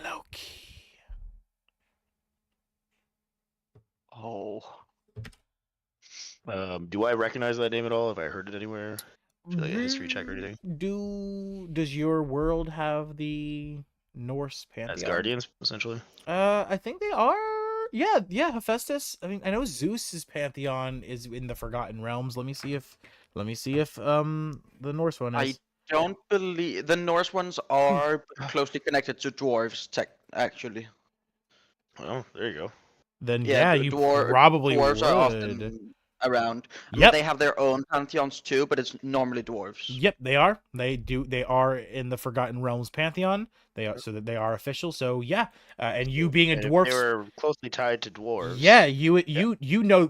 Loki. Oh. Do I recognize that name at all? Have I heard it anywhere? Feel like a history check or anything? Does your world have the Norse pantheon? As guardians, essentially. I think they are. Yeah, Hephaestus. I mean, I know Zeus's pantheon is in the Forgotten Realms. Let me see if the Norse one is. I don't believe the Norse ones are closely connected to dwarves. Actually. Well, there you go. Then yeah, you probably dwarves would. are often around. I mean, Yep. they have their own pantheons too, but it's normally dwarves. Yep, they are. They are in the Forgotten Realms pantheon. They are, so that they are official. So yeah, and you being a And dwarf, if they were closely tied to dwarves. yeah, you know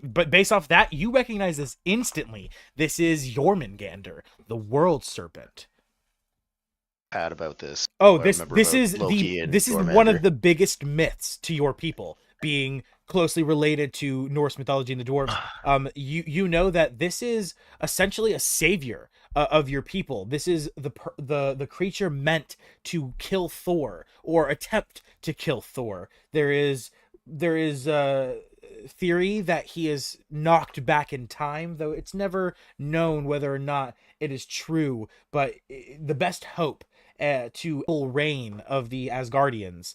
but based off that, you recognize this instantly. This is Jormungandr, the World Serpent. Had about this. Oh, I this remember this about is Loki and this is one Jormungandr. of the biggest myths to your people, being closely related to Norse mythology and the dwarves. You know that this is essentially a savior of your people. This is the creature meant to kill Thor or attempt to kill Thor. There is theory that he is knocked back in time, though it's never known whether or not it is true. But the best hope to full reign of the Asgardians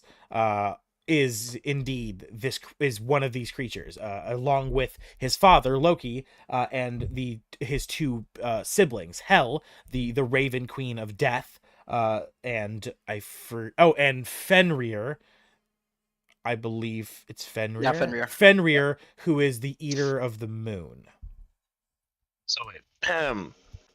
is indeed this is one of these creatures, along with his father Loki, and his two siblings, Hel, the Raven Queen of Death, and and Fenrir. I believe it's Fenrir. Yeah, Fenrir. Fenrir, who is the Eater of the Moon. So wait,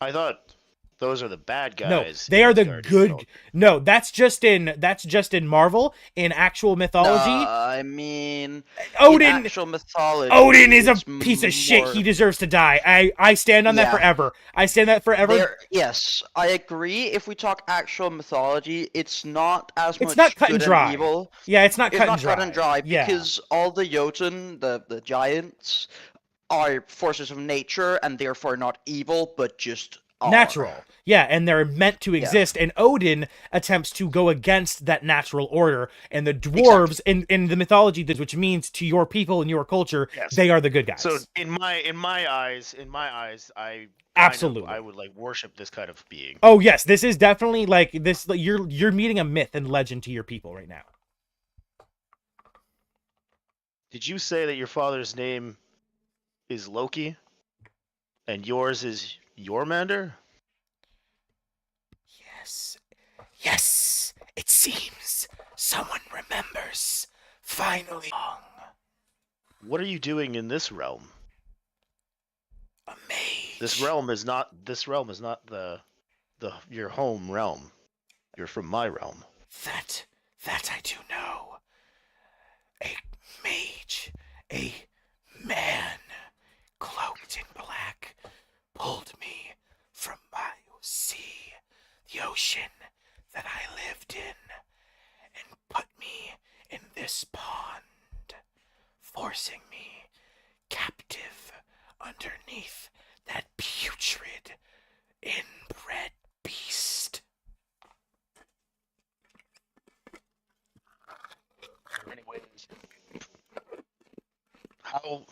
I thought those are the bad No, guys. they in are the Asgardian good. mythology. No, that's just in Marvel. In actual mythology, I mean, in Odin. actual mythology, Odin is a it's piece of shit. more- He deserves to die. I stand on that Yeah. forever. I stand that forever. Yes, I agree. If we talk actual mythology, it's not as It's much not cut and good dry. evil. Yeah, it's not It's cut not and dry. cut and dry Yeah. because all the Jotun, the giants, are forces of nature and therefore not evil, but just are. Natural. Yeah, and they're meant to Yeah. exist, and Odin attempts to go against that natural order, and the dwarves in the mythology, which means to your people and your culture, Yes. they are the good guys. So in my eyes, I Absolutely. I would like worship this kind of being. Oh yes, this is definitely like this. You're meeting a myth and legend to your people right now. Did you say that your father's name is Loki, and yours is Jormander? Yes. Yes. It seems someone remembers. Finally. What are you doing in this realm? A mage. This realm is not the your home realm. You're from my realm. That I do know. A mage, a man cloaked in black, pulled me from my sea, the ocean that I lived in, and put me in this pond, forcing me captive underneath that putrid, inbred beast. Anyways, how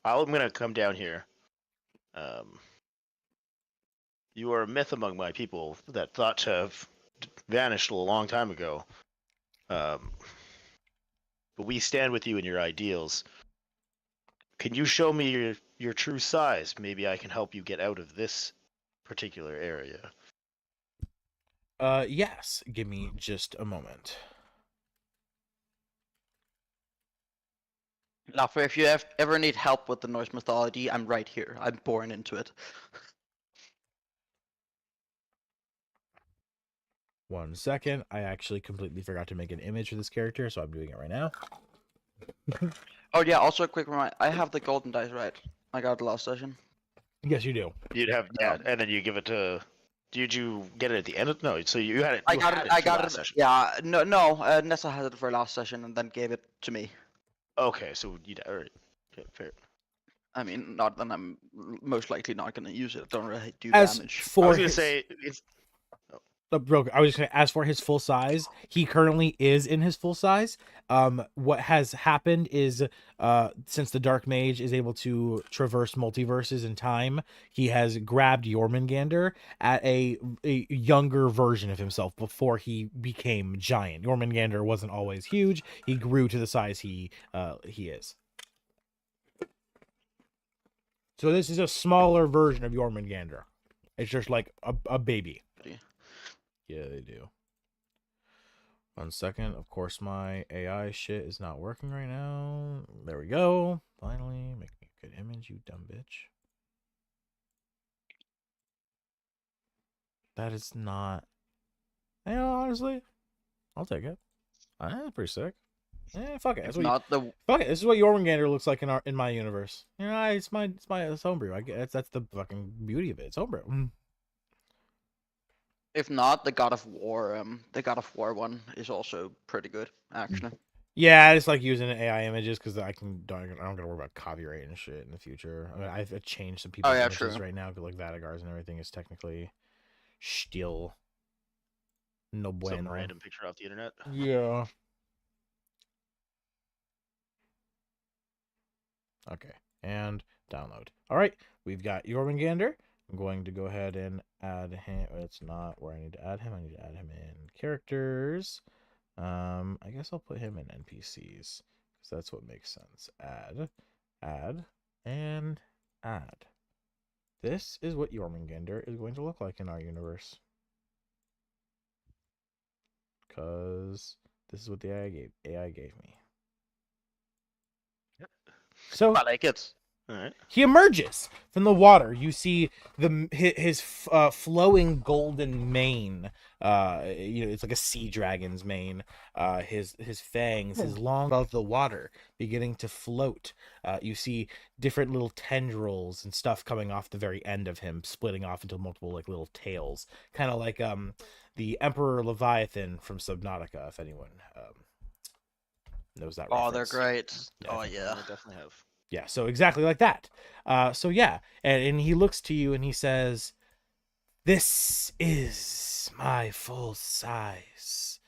I'm gonna come down here. You are a myth among my people that thought to have vanished a long time ago. But we stand with you in your ideals. Can you show me your true size? Maybe I can help you get out of this particular area. Yes. Give me just a moment. Laffer, if you ever need help with the Norse mythology, I'm right here. I'm born into it. 1 second. I actually completely forgot to make an image for this character, so I'm doing it right now. Oh yeah, also a quick reminder, I have the golden dice right. I got it last session. Yes, you do. You'd have and then you give it to. Did you get it at the end of no? So you had it. I You got had it. I for got last it. session. Yeah, no. Nessa had it for last session and then gave it to me. Okay, so you all right. Okay, fair. I mean, not that I'm most likely not gonna use it. I don't really do As damage. I for was gonna his, say it's I was just gonna, as for his full size, he currently is in his full size. What has happened is, since the Dark Mage is able to traverse multiverses in time, he has grabbed Jormungandr at a younger version of himself before he became giant. Jormungandr wasn't always huge; he grew to the size he is. So this is a smaller version of Jormungandr. It's just like a baby. Yeah, they do. 1 second. Of course, my AI shit is not working right now. There we go. Finally, make me a good image, you dumb bitch. That is not. You know, honestly, I'll take it. That's pretty sick. Fuck it. If That's what not the fuck it. This is what Jormungandr looks like in my universe. You know, it's homebrew. I guess that's the fucking beauty of it. It's homebrew. if not the God of War, the God of War one is also pretty good actually. Yeah, I just like using AI images because I don't gotta worry about copyright and shit in the future. I mean, I've changed some Oh people's yeah, images true. right now, 'cause, like Vadagars and everything is technically still no Some bueno. random picture off the internet. Yeah. Okay, and download. All right, we've got Jormungandr. I'm going to go ahead and add him. It's not where I need to add him. I need to add him in characters. I guess I'll put him in NPCs because that's what makes sense. Add, and add. This is what Jormungandr is going to look like in our universe. Because this is what the AI gave me. So I like it. All right. he emerges from the water. You see his flowing golden mane. It's like a sea dragon's mane. His fangs, his long above the water, beginning to float. You see different little tendrils and stuff coming off the very end of him, splitting off into multiple like little tails, kind of like the Emperor Leviathan from Subnautica. If anyone knows that Oh, they're reference. great. Oh yeah. I definitely have. Yeah, so exactly like that. So yeah, and he looks to you and he says, "This is my full size.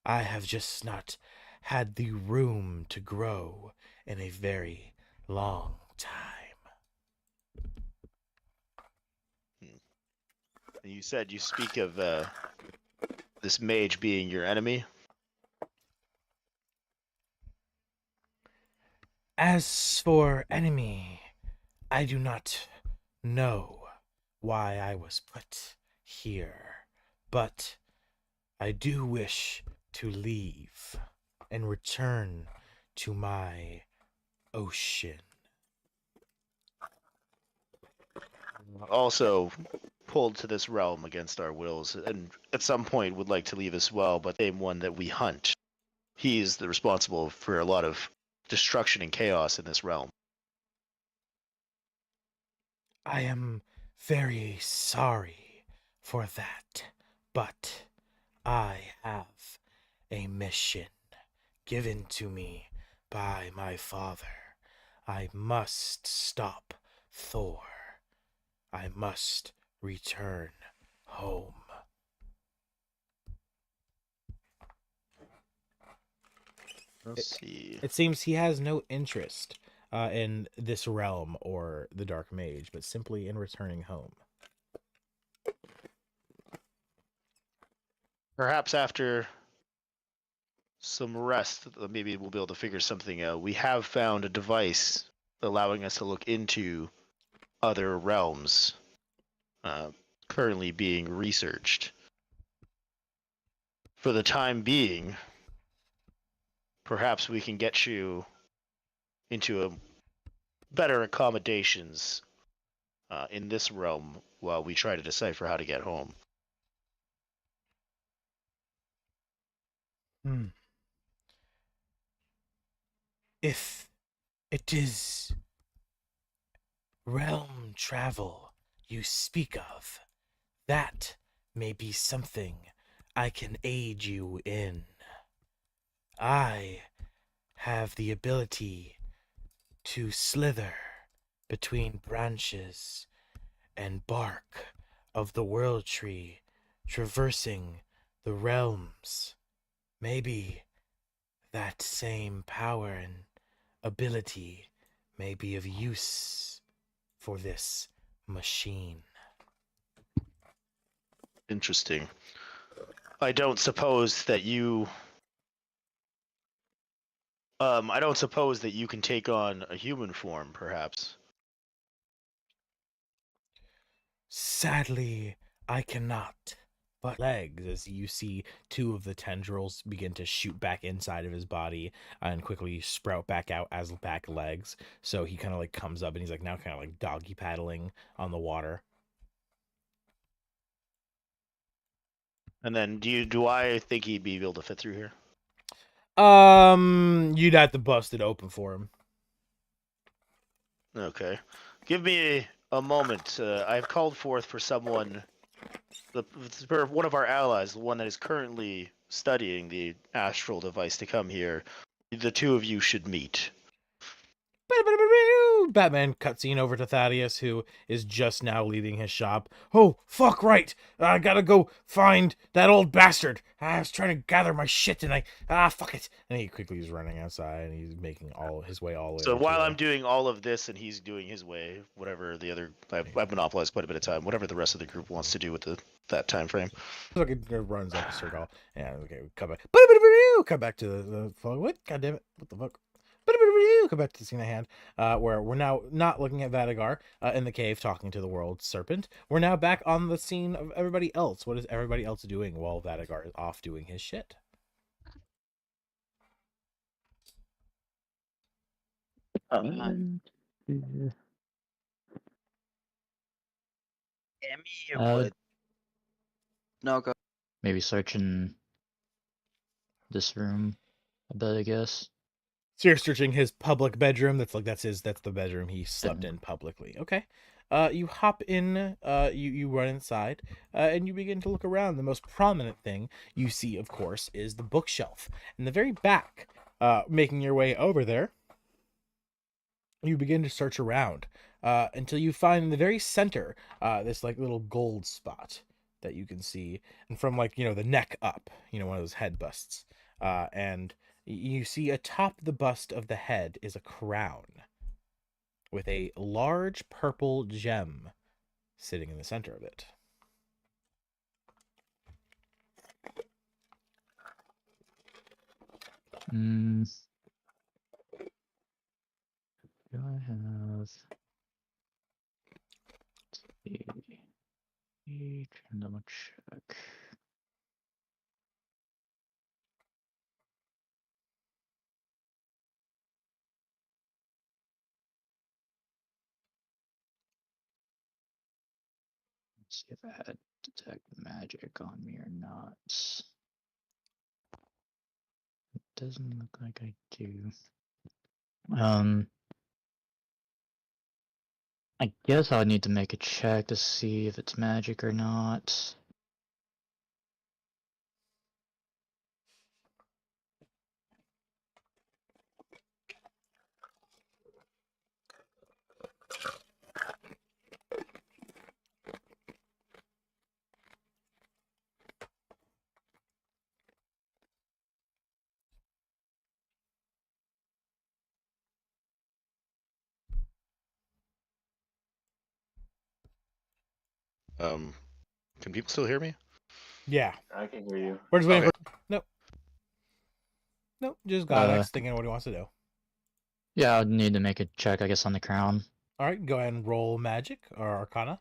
I have just not had the room to grow in a very long time." And you said you speak of this mage being your enemy. As for enemy, I do not know why I was put here, but I do wish to leave and return to my ocean. Also pulled to this realm against our wills, and at some point would like to leave as well, but the same one that we hunt. He's the responsible for a lot of destruction and chaos in this realm. I am very sorry for that, but I have a mission given to me by my father. I must stop Thor. I must return home. Let's see. It seems he has no interest in this realm or the Dark Mage, but simply in returning home. Perhaps after some rest, maybe we'll be able to figure something out. We have found a device allowing us to look into other realms currently being researched. For the time being, perhaps we can get you into a better accommodations in this realm while we try to decipher how to get home. If it is realm travel you speak of, that may be something I can aid you in. I have the ability to slither between branches and bark of the world tree, traversing the realms. Maybe that same power and ability may be of use for this machine. Interesting. I don't suppose that you can take on a human form, perhaps. Sadly, I cannot. But legs, as you see two of the tendrils begin to shoot back inside of his body and quickly sprout back out as back legs. So he kind of like comes up and he's like now kind of like doggy paddling on the water. And then do I think he'd be able to fit through here? You'd have to bust it open for him. Okay. Give me a moment. I've called forth for someone, for one of our allies, the one that is currently studying the astral device, to come here. The two of you should meet. Batman cutscene over to Thaddeus, who is just now leaving his shop. Oh, fuck right! I gotta go find that old bastard. I was trying to gather my shit and fuck it. And he quickly is running outside and he's making all his way all the way. So over while to I'm doing all of this and he's doing his way, whatever the other, I've monopolized quite a bit of time. Whatever the rest of the group wants to do with that time frame. Look, it runs up a circle. Yeah, okay, come back. Come back to the phone. What? God damn it! What the fuck? Come back to the scene at hand, where we're now not looking at Vadagar in the cave talking to the world serpent. We're now back on the scene of everybody else. What is everybody else doing while Vadagar is off doing his shit? Yeah. Emmy Uh, would. No, go. Maybe searching this room a bit, I guess. So you're searching his public bedroom. That's the bedroom he slept in publicly. Okay. You hop in, you run inside, and you begin to look around. The most prominent thing you see, of course, is the bookshelf. In the very back, making your way over there, you begin to search around until you find in the very center this like little gold spot that you can see, and from like the neck up, one of those head busts, and you see atop the bust of the head is a crown with a large purple gem sitting in the center of it. Do I have double check. Let's see if I had detect magic on me or not. It doesn't look like I do. I guess I'll need to make a check to see if it's magic or not. Can people still hear me? Yeah, I can hear you. we're just waiting Okay. for. Nope, just Godx thinking what he wants to do. Yeah, I'll need to make a check, I guess, on the crown. All right, go ahead and roll magic or Arcana.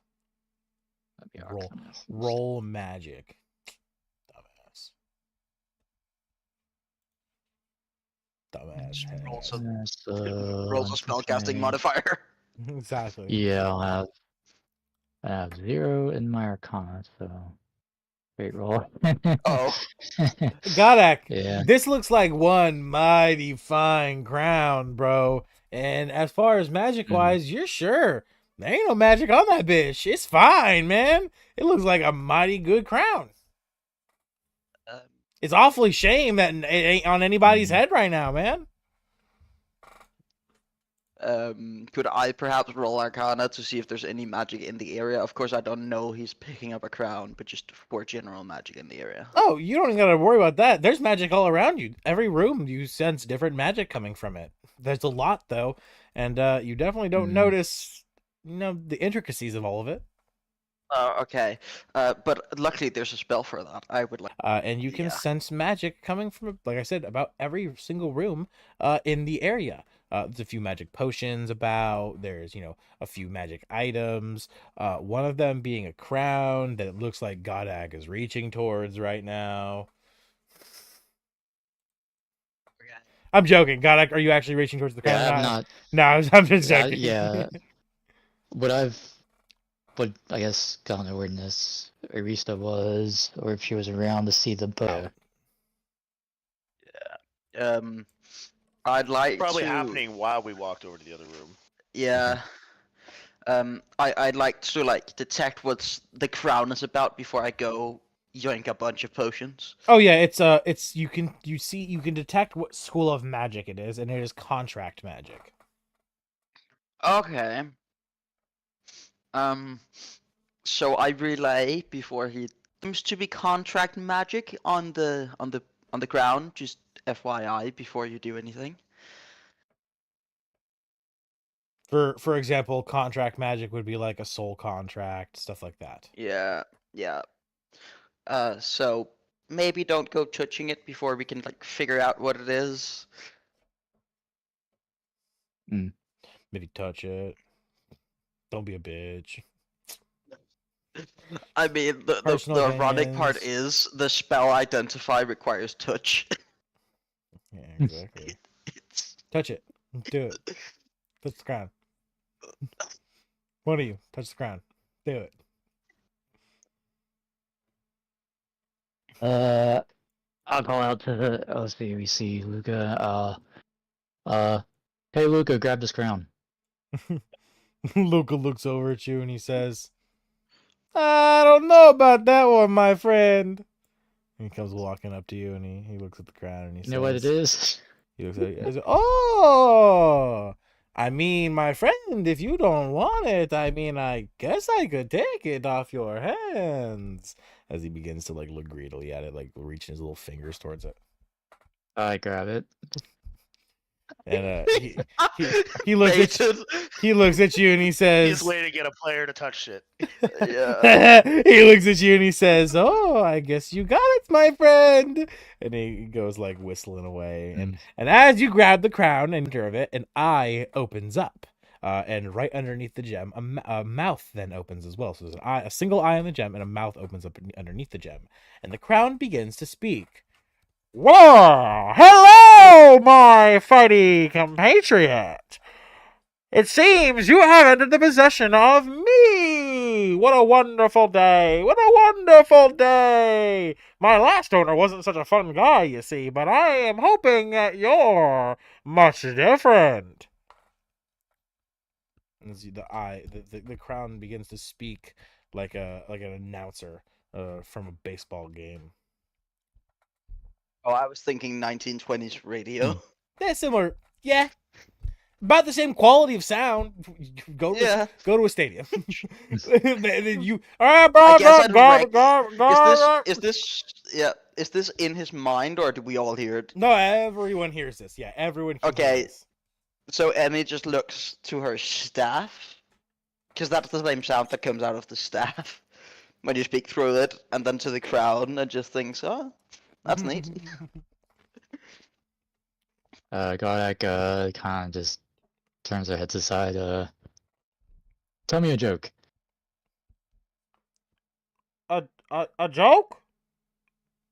That'd be Roll, Arcana. roll magic. Dumbass. Dumbass. head. Rolls a, Yes, rolls a spellcasting modifier. Exactly. Yeah, I have 0 in my Arcana, so great roll. Oh. Godek, Yeah. this looks like one mighty fine crown, bro. And as far as magic wise, you're sure there ain't no magic on that bitch. It's fine, man. It looks like a mighty good crown. It's awfully shame that it ain't on anybody's head right now, man. Could I perhaps roll Arcana to see if there's any magic in the area? Of course, I don't know he's picking up a crown, but just for general magic in the area. Oh, you don't even gotta worry about that. There's magic all around you. Every room you sense different magic coming from it. There's a lot though, and you definitely don't notice, the intricacies of all of it. Okay. But luckily there's a spell for that. I would like. And you can sense magic coming from, like I said, about every single room in the area. There's a few magic potions about. There's, a few magic items. One of them being a crown that it looks like Godag is reaching towards right now. I'm joking. Godak, are you actually reaching towards the crown? Yeah, I'm not. No, I'm just joking. Yeah. What I guess don't know where this Arista was, or if she was around to see the boat. I'd like Probably to. happening while we walked over to the other room. Yeah. I'd like to detect what the crown is about before I go yoink a bunch of potions? Oh yeah, it's you can detect what school of magic it is, and it is contract magic. Okay. So I relay before he seems to be contract magic on the ground. Just FYI before you do anything. For example, contract magic would be like a soul contract, stuff like that. Yeah, yeah. So maybe don't go touching it before we can like figure out what it is. Maybe touch it. Don't be a bitch. I mean, Personal the ironic part opinions. is the spell identify requires touch. Yeah, exactly. It's Touch it. Do it. Touch the ground. One of you, touch the ground. Do it. I'll call out to the. Oh, let's see. We see Luca. Hey Luca, grab this crown. Luca looks over at you and he says, I don't know about that one, my friend. And he comes walking up to you and he looks at the ground and he You know what it says, is? he looks at you and says, oh, I mean, my friend, if you don't want it, I mean, I guess I could take it off your hands. As he begins to like look greedily at it, like reaching his little fingers towards it. I grab it. And he looks at you, baited. he looks at you and he He's says, waiting to get a player to touch shit. Yeah. he looks at you and he says, "Oh, I guess you got it, my friend." And he goes like whistling away. And as you grab the crown and enter of it, an eye opens up. And right underneath the gem, a mouth then opens as well. So there's a single eye on the gem, and a mouth opens up underneath the gem. And the crown begins to speak. Well, hello, my fighty compatriot. It seems you have entered the possession of me. What a wonderful day. What a wonderful day. My last owner wasn't such a fun guy, you see, but I am hoping that you're much different. And the crown begins to speak like an announcer from a baseball game. Oh, I was thinking 1920s radio. Yeah, similar. Yeah, about the same quality of sound. Go to Yeah. go to a stadium. Then you I guess I'd rank. Is this yeah? Is this in his mind or do we all hear it? No, everyone hears this. Yeah, everyone can hear Okay. this. So Emmy just looks to her staff, because that's the same sound that comes out of the staff when you speak through it, and then to the crowd, and just thinks, oh, that's neat. Gardak kind of just turns her head to the side. Tell me a joke. A joke?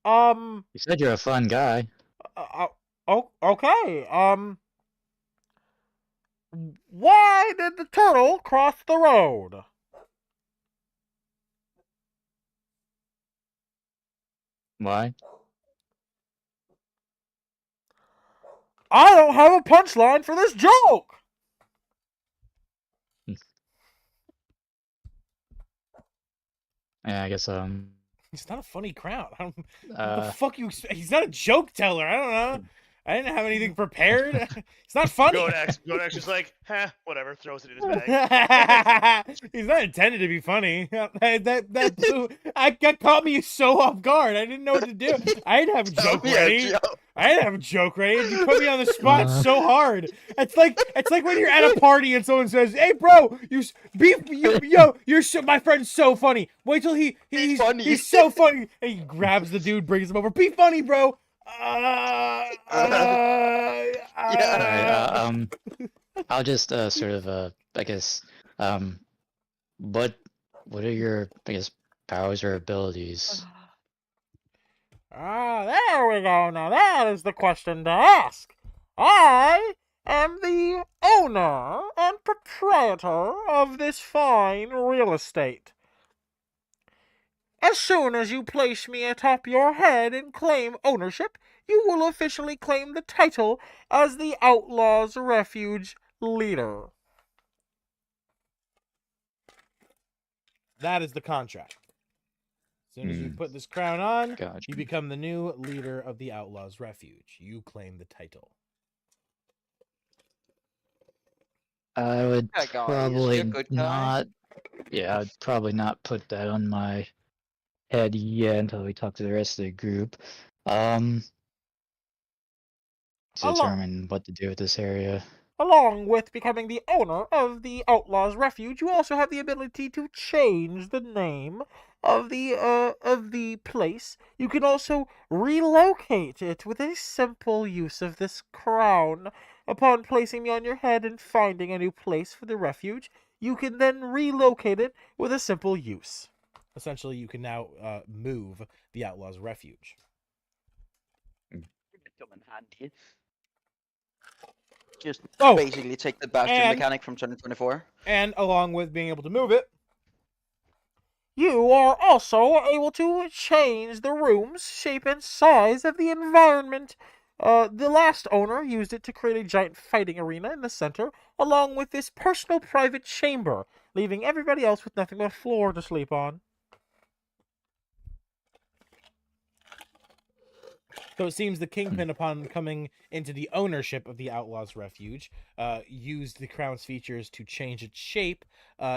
You said you're a fun guy. Oh, okay. Why did the turtle cross the road? Why? I don't have a punchline for this joke. Yeah, I guess He's not a funny crowd. I don't. What the uh fuck you? He's not a joke teller. I don't know. I didn't have anything prepared. It's not funny. Godax just like, whatever, throws it in his bag. He's not intended to be funny. That caught me so off guard. I didn't know what to do. I didn't have a Tell joke me a ready. joke. I didn't have a joke ready. You put me on the spot so hard. It's like when you're at a party and someone says, "Hey, bro, you're so my friend's so funny. Wait till he's funny." He's so funny." And he grabs the dude, brings him over. Be funny, bro. Alright, I'll just sort of I guess what are your I guess powers or abilities? There we go. Now that is the question to ask. I am the owner and proprietor of this fine real estate. As soon as you place me atop your head and claim ownership, you will officially claim the title as the Outlaws' Refuge leader. That is the contract. As soon as you put this crown on, Gotcha. you become the new leader of the Outlaws' Refuge. You claim the title. I would Yeah, guy, is he a probably good guy? not. Yeah, I'd probably not put that on my head yet until we talk to the rest of the group. To Along, determine what to do with this area. along with becoming the owner of the Outlaws' Refuge, you also have the ability to change the name of the place. You can also relocate it with a simple use of this crown. Upon placing me on your head and finding a new place for the refuge, you can then relocate it with a simple use. Essentially, you can now move the Outlaws' Refuge. Come in handy. Just Oh, basically take the Bastion and mechanic from 2024. and along with being able to move it, you are also able to change the room's shape and size of the environment. The last owner used it to create a giant fighting arena in the center, along with this personal private chamber, leaving everybody else with nothing but a floor to sleep on. So it seems the Kingpin, upon coming into the ownership of the Outlaws' Refuge, used the crown's features to change its shape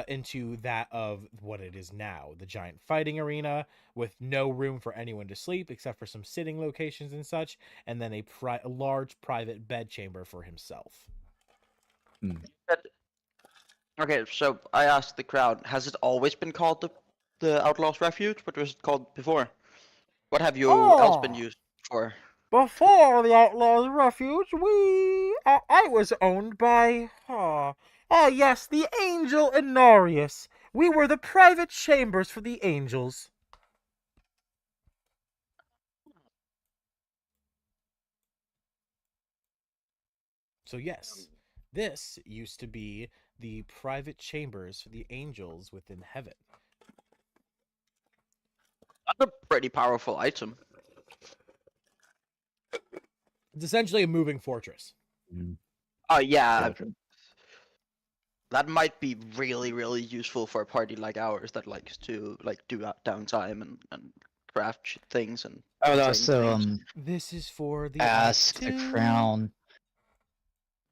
into that of what it is now, the giant fighting arena with no room for anyone to sleep except for some sitting locations and such, and then a large private bedchamber for himself. Okay, so I asked the crowd, has it always been called the Outlaws Refuge? What was it called before? What have you else been Oh, used for? before the Outlaws' Refuge, I was owned by, yes, the Angel Inarius. We were the private chambers for the angels. So yes, this used to be the private chambers for the angels within heaven. That's a pretty powerful item. It's essentially a moving fortress. Oh yeah, Gotcha. that might be really, really useful for a party like ours that likes to do downtime and craft things and I would train also things. This is for the ask Act the 2. crown,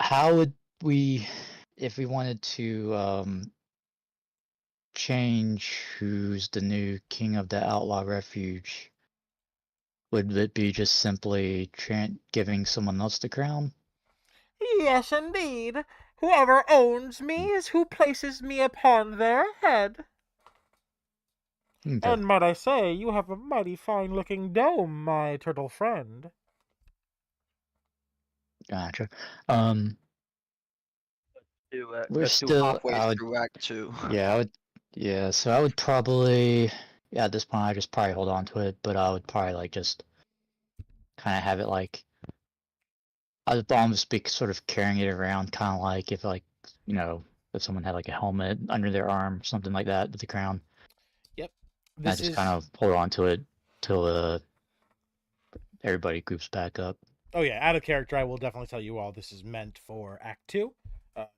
how would we, if we wanted to change who's the new king of the outlaw refuge, would it be just simply giving someone else the crown? Yes, indeed. Whoever owns me is who places me upon their head. Okay. And might I say, you have a mighty fine-looking dome, my turtle friend. Gotcha. We're Get to still. halfway I would. through Act 2. Yeah, I would. Yeah, so I would probably. Yeah, at this point, I just probably hold on to it, but I would probably like just kind of have it like. I would almost be sort of carrying it around, kind of like if if someone had like a helmet under their arm, something like that with the crown. Yep. I This just is kind of hold on to it till everybody groups back up. Oh yeah, out of character, I will definitely tell you all this is meant for Act 2.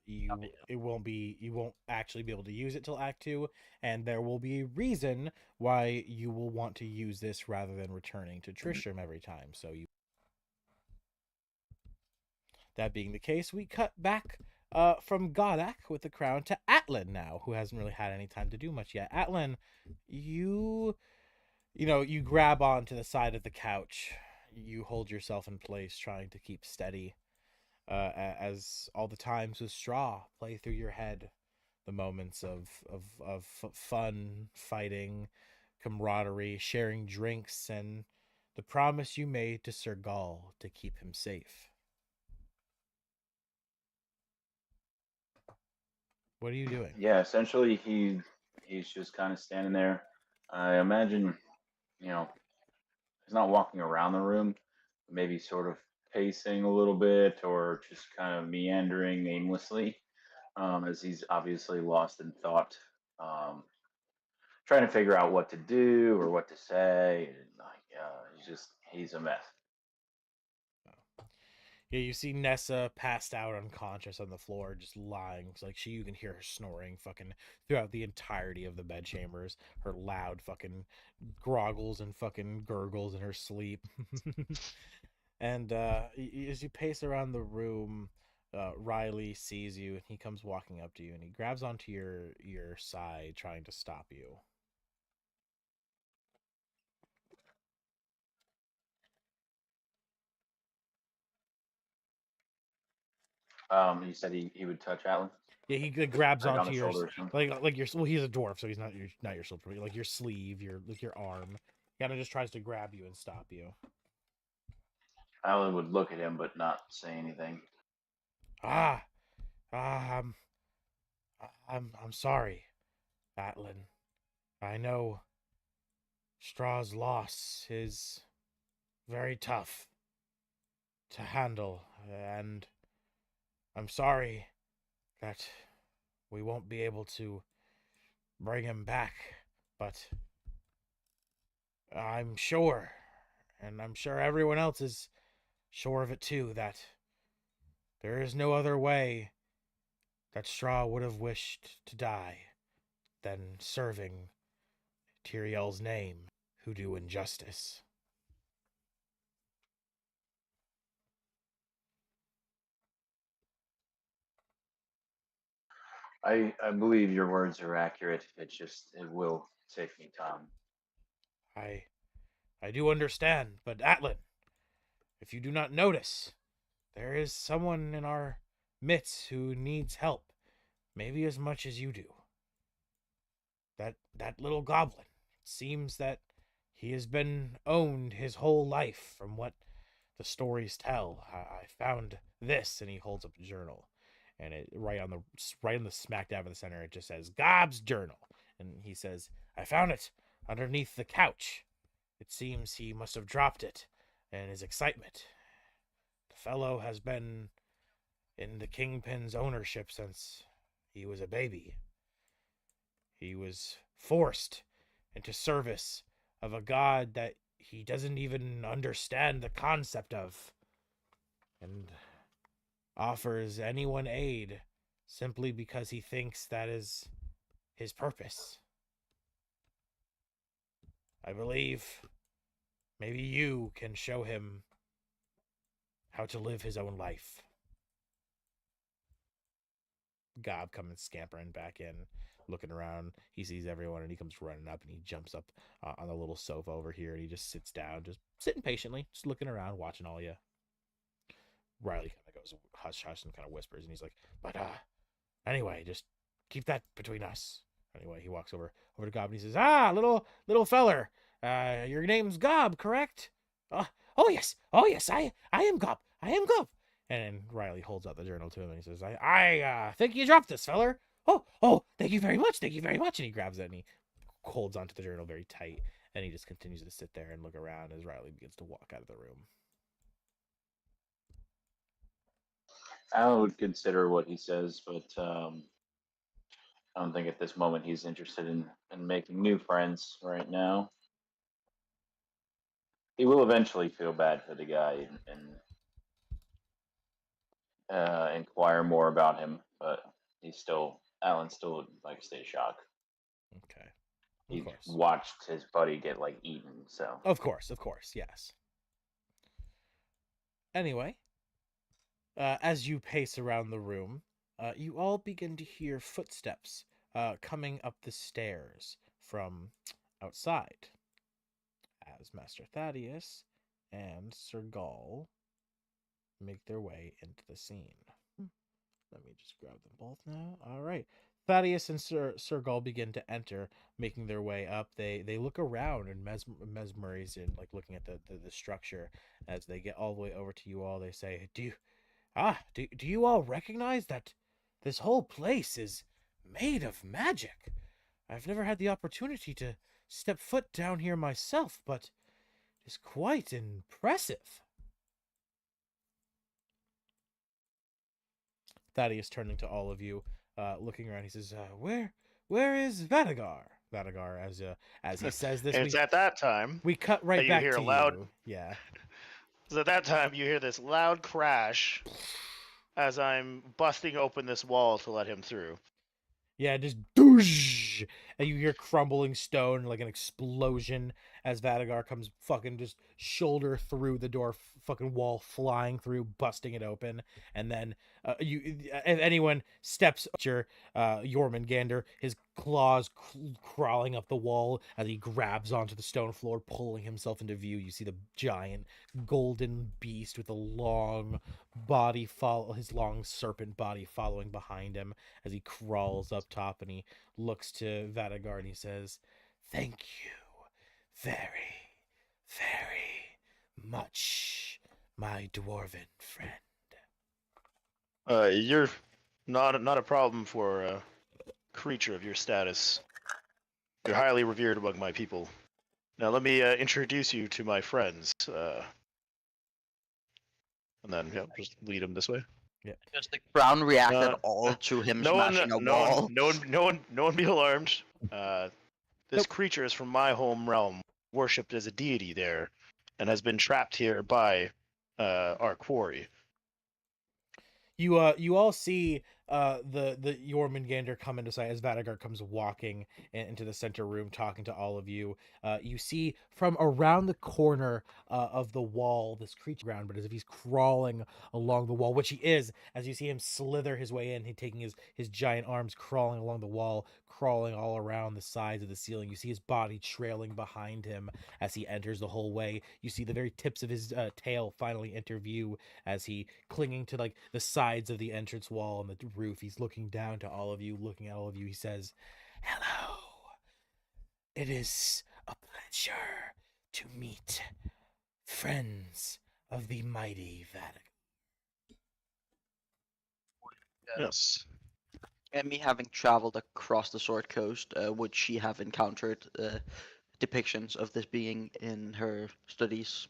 You won't actually be able to use it till Act 2, and there will be a reason why you will want to use this rather than returning to Tristram every time. So you that being the case, we cut back from Godak with the crown to Atlan now, who hasn't really had any time to do much yet. Atlan, you grab onto the side of the couch. You hold yourself in place, trying to keep steady. As all the times with straw play through your head, the moments of fun, fighting, camaraderie, sharing drinks, and the promise you made to Sir Gaul to keep him safe. What are you doing? Yeah, essentially he's just kind of standing there. I imagine, you know, he's not walking around the room, maybe sort of pacing a little bit or just kind of meandering aimlessly, as he's obviously lost in thought, um, trying to figure out what to do or what to say. And, like, he's a mess. Yeah, you see Nessa passed out unconscious on the floor, just lying. It's like you can hear her snoring fucking throughout the entirety of the bedchambers. Her loud fucking groggles and fucking gurgles in her sleep. And as you pace around the room, Riley sees you and he comes walking up to you and he grabs onto your side, trying to stop you. You said he would touch Atlan Yeah, he grabs right on onto the your shoulder or something. like your well, he's a dwarf, so he's not your shoulder, like your sleeve, your arm. He kind of just tries to grab you and stop you. Atlan would look at him but not say anything. Ah, um, I'm sorry, Atlan. I know Straw's loss is very tough to handle, and I'm sorry that we won't be able to bring him back, but I'm sure, and I'm sure everyone else is sure of it too, that there is no other way that Straw would have wished to die than serving Tyriel's name, who do injustice. I believe your words are accurate. It will take me time. I I do understand, but Atlan, if you do not notice, there is someone in our midst who needs help, maybe as much as you do. That little goblin. It seems that he has been owned his whole life from what the stories tell. I found this, and he holds up a journal, and it right in the smack dab in the center, it just says Gob's journal, and he says, "I found it underneath the couch. It seems he must have dropped it in his excitement. The fellow has been in the Kingpin's ownership since he was a baby. He was forced into service of a god that he doesn't even understand the concept of, and offers anyone aid simply because he thinks that is his purpose. I believe maybe you can show him how to live his own life." Gob comes scampering back in, looking around. He sees everyone and he comes running up and he jumps up on the little sofa over here and he just sits down, just sitting patiently, just looking around, watching all you. Riley kind of goes hush hush and kind of whispers and he's like, "But anyway, just keep that between us." Anyway, he walks over to Gob and he says, "Ah, little feller, your name's Gob, correct?" Oh yes, I am Gob, I am Gob." And Riley holds out the journal to him and he says, I think you dropped this, feller. Oh, thank you very much, thank you very much." And he grabs it and he holds onto the journal very tight. And he just continues to sit there and look around as Riley begins to walk out of the room. Alan would consider what he says, but I don't think at this moment he's interested in making new friends right now. He will eventually feel bad for the guy and inquire more about him, but Alan still would like to stay shocked. Okay. Of He course. watched his buddy get like eaten, so Of course, yes. Anyway, as you pace around the room, you all begin to hear footsteps coming up the stairs from outside as Master Thaddeus and Sir Gaul make their way into the scene. Let me just grab them both now. All right. Thaddeus and Sir Gaul begin to enter, making their way up. They look around and mesmerized in like looking at the structure. As they get all the way over to you all, they say, do you all recognize that this whole place is made of magic? I've never had the opportunity to step foot down here myself, but it's quite impressive." Thaddeus turning to all of you, looking around, he says, where is Vadagar?" Vadagar, as he says this, And it's at that time we cut right that you back hear to a loud you. Yeah. So at that time, you hear this loud crash as I'm busting open this wall to let him through. Yeah, just doosh, and you hear crumbling stone like an explosion as Vadagar comes fucking just shoulder through the door, fucking wall flying through, busting it open, and then if anyone steps your Jormungandr, his claws crawling up the wall as he grabs onto the stone floor, pulling himself into view. You see the giant golden beast with a long body his long serpent body following behind him as he crawls up top, and he looks to Vadagar and he says, "Thank you very, very much, my dwarven friend." You're not a problem for a creature of your status. You're highly revered among my people. Now let me introduce you to my friends, and then just lead him this way. Just the crown reacted Uh, all to him No one, smashing a no one, wall. no one be alarmed. This Nope. creature is from my home realm, worshipped as a deity there, and has been trapped here by our quarry. You all see the Jormungandr come into sight as Vadagar comes walking into the center room, talking to all of you. You see from around the corner of the wall this creature ground, but as if he's crawling along the wall, which he is, as you see him slither his way in, he taking his giant arms crawling along the wall, crawling all around the sides of the ceiling. You see his body trailing behind him as he enters the whole way. You see the very tips of his tail finally enter view as he clinging to like the sides of the entrance wall and the roof. He's looking down to all of you, looking at all of you. He says, "Hello. It is a pleasure to meet friends of the mighty Vatican." Yes. And me having traveled across the Sword Coast, would she have encountered depictions of this being in her studies?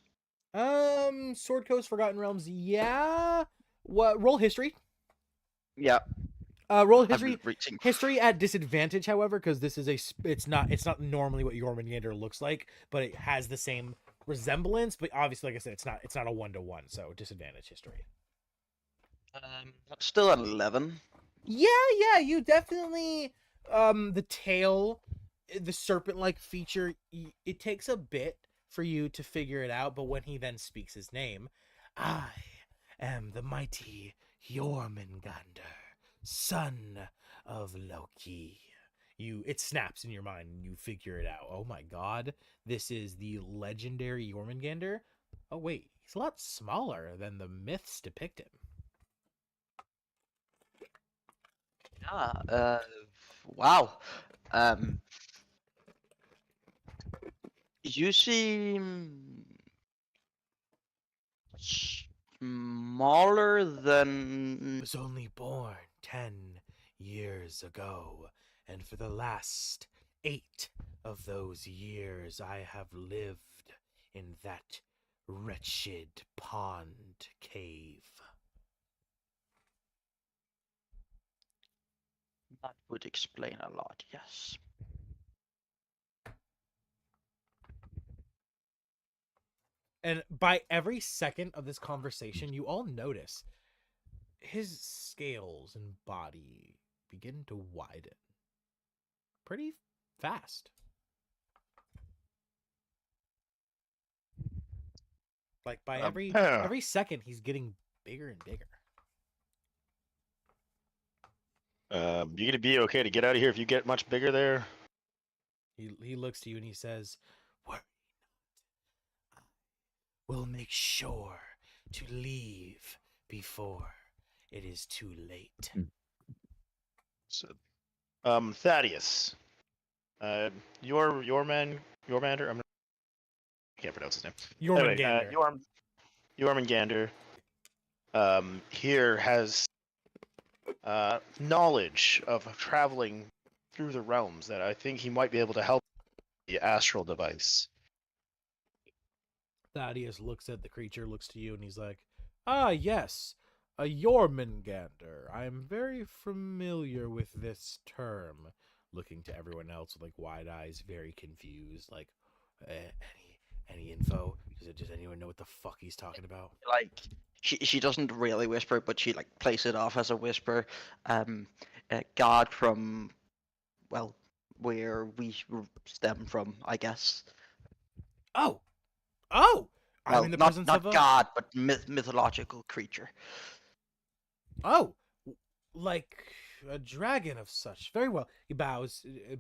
Sword Coast, Forgotten Realms. Yeah. What? Roll history. Yeah, Roll I'm history. reaching. History at disadvantage, however, because this is it's not normally what Jormungandr looks like, but it has the same resemblance. But obviously, like I said, it's not a 1-to-1, so disadvantage history. Still at 11. Yeah, you definitely the tail, the serpent-like feature. It takes a bit for you to figure it out, but when he then speaks his name, I am the mighty Jormungandr, son of Loki. It snaps in your mind and you figure it out. Oh my god, this is the legendary Jormungandr. Oh wait, he's a lot smaller than the myths depict him. Yeah. Wow. Um. You seem smaller than. Was only born 10 years ago, and for the last 8 of those years I have lived in that wretched pond cave. That would explain a lot. Yes. And by every second of this conversation, you all notice his scales and body begin to widen pretty fast. Like by every second, he's getting bigger and bigger. You gonna be okay to get out of here if you get much bigger there? He looks to you and he says, "Worry not. I will make sure to leave before it is too late." So, Thaddeus, Jormander. I can't pronounce his name. Anyway, Jormungandr. Jormungandr, here has knowledge of traveling through the realms that I think he might be able to help the astral device. Thaddeus looks at the creature, looks to you, and he's like, "Ah, yes, a Jormungandr. I'm very familiar with this term." Looking to everyone else with like wide eyes, very confused, like, Any info? Does anyone know what the fuck he's talking about? Like she doesn't really whisper, but she like plays it off as a whisper. God from, well, where we stem from, I guess. Oh, oh! I'm Well, in the not presence of not a God, but mythological creature. oh, like a dragon of such. Very well. He bows to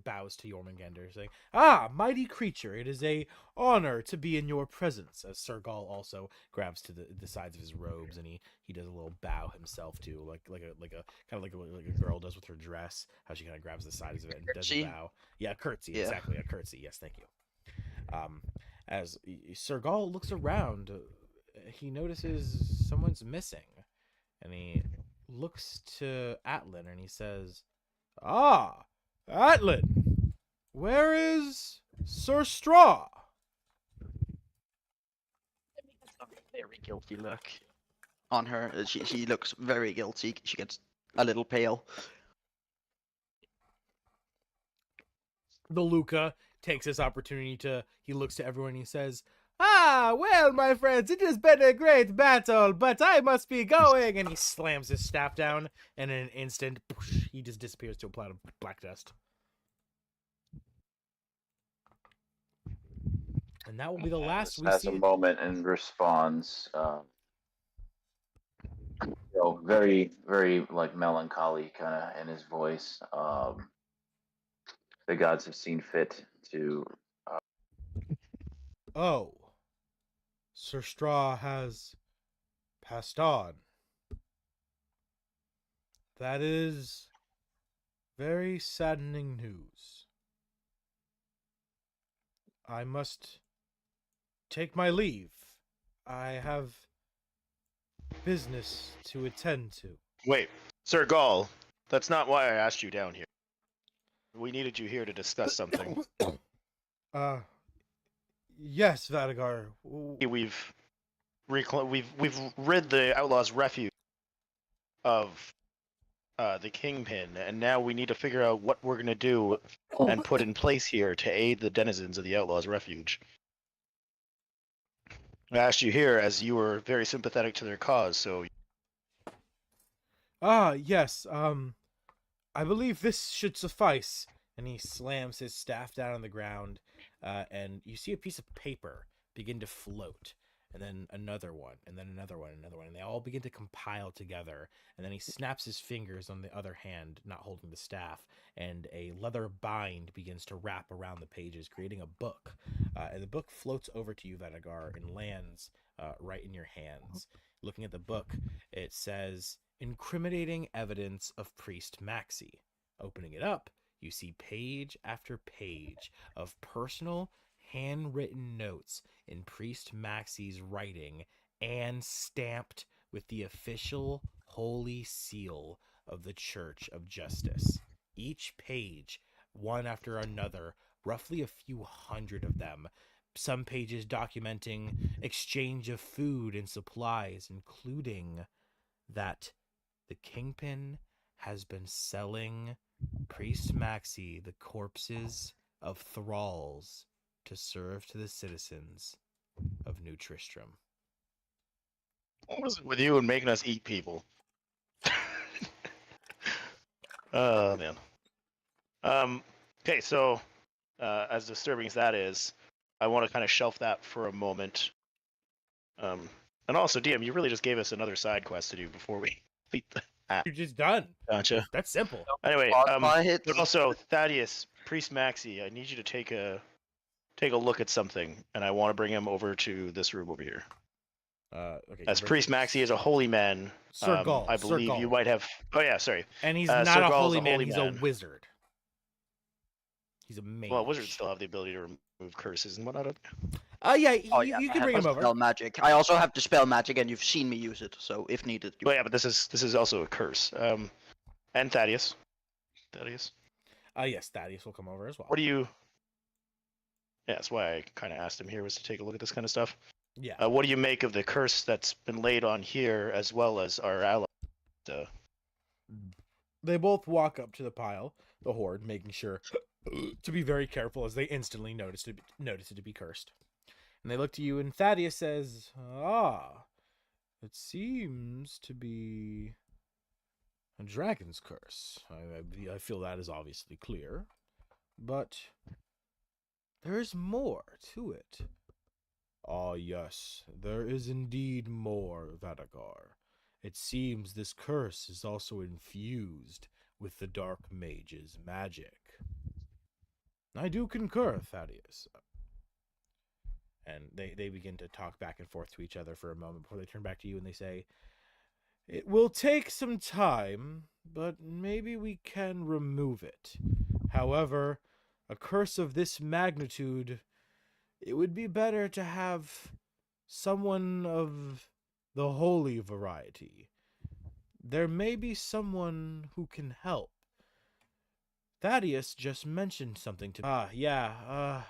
Jormungandr, saying, "Ah, mighty creature, it is a honor to be in your presence." As Sir Gaul also grabs to the sides of his robes, and he does a little bow himself too, like a kind of like a girl does with her dress, how she kind of grabs the sides of it and does a Curtsy? bow. Yeah, a curtsy, Yeah. exactly, a curtsy. Yes, thank you. Um, as Sir Gaul looks around, he notices someone's missing, and he looks to Atlan and he says, "Ah, Atlan, where is Sir Straw?" Very guilty look on her. She looks very guilty. She gets a little pale. The Luca takes this opportunity he looks to everyone and he says, "Ah, well, my friends, it has been a great battle, but I must be going." And he slams his staff down, and in an instant, he just disappears to a cloud of black dust. And that will be the last we has see. a moment and responds, very, very like melancholy kind of in his voice. The gods have seen fit to. Oh, Sir Straw has passed on. That is very saddening news. I must take my leave. I have business to attend to. Wait, Sir Gaul, that's not why I asked you down here. We needed you here to discuss something. Yes, Vadagar. We've rid the outlaws' refuge of the Kingpin, and now we need to figure out what we're gonna do and put in place here to aid the denizens of the outlaws' refuge. I asked you here as you were very sympathetic to their cause, so Yes. I believe this should suffice. And he slams his staff down on the ground, and you see a piece of paper begin to float, and then another one, and then another one, another one, and they all begin to compile together. And then he snaps his fingers on the other hand, not holding the staff, and a leather bind begins to wrap around the pages, creating a book. And the book floats over to you, Venegar, and lands right in your hands. Looking at the book, it says, "Incriminating evidence of Priest Maxi." Opening it up, you see page after page of personal handwritten notes in Priest Maxi's writing and stamped with the official holy seal of the Church of Justice. Each page, one after another, roughly a few hundred of them. Some pages documenting exchange of food and supplies, including that the Kingpin has been selling Priest Maxi the corpses of thralls to serve to the citizens of New Tristram. what was it with you and making us eat people? Oh man. Okay, so as disturbing as that is, I want to kind of shelf that for a moment. And also, DM, you really just gave us another side quest to do before we beat the app. You're just done. Gotcha. That's simple. Anyway, Hits. but also Thaddeus, Priest Maxi, I need you to take a look at something, and I want to bring him over to this room over here. Okay. As Priest Maxi is a holy man, Sir Gaul. I believe you might have. Oh yeah, sorry. And he's Sir not a Gaul's holy man. He's man. a wizard. He's a mage. Well, wizards still have the ability to remove curses and whatnot. Yeah, Oh, you I can have bring him over. dispel magic. I also have dispel magic, and you've seen me use it. So if needed, you... Well, yeah, but this is also a curse. And Thaddeus. Yes, Thaddeus will come over as well. What do you? Yeah, that's why I kind of asked him here was to take a look at this kind of stuff. Yeah. What do you make of the curse that's been laid on here as well as our ally? They both walk up to the pile, the horde, making sure to be very careful as they instantly notice it to be cursed. And they look to you, and Thaddeus says, "Ah, it seems to be a dragon's curse. I feel that is obviously clear. But there is more to it." "Ah, yes, there is indeed more, Vadagar. It seems this curse is also infused with the Dark Mage's magic." "I do concur, Thaddeus." And they begin to talk back and forth to each other for a moment before they turn back to you and they say, "It will take some time, but maybe we can remove it. However, a curse of this magnitude, it would be better to have someone of the holy variety. There may be someone who can help. Thaddeus just mentioned something to me.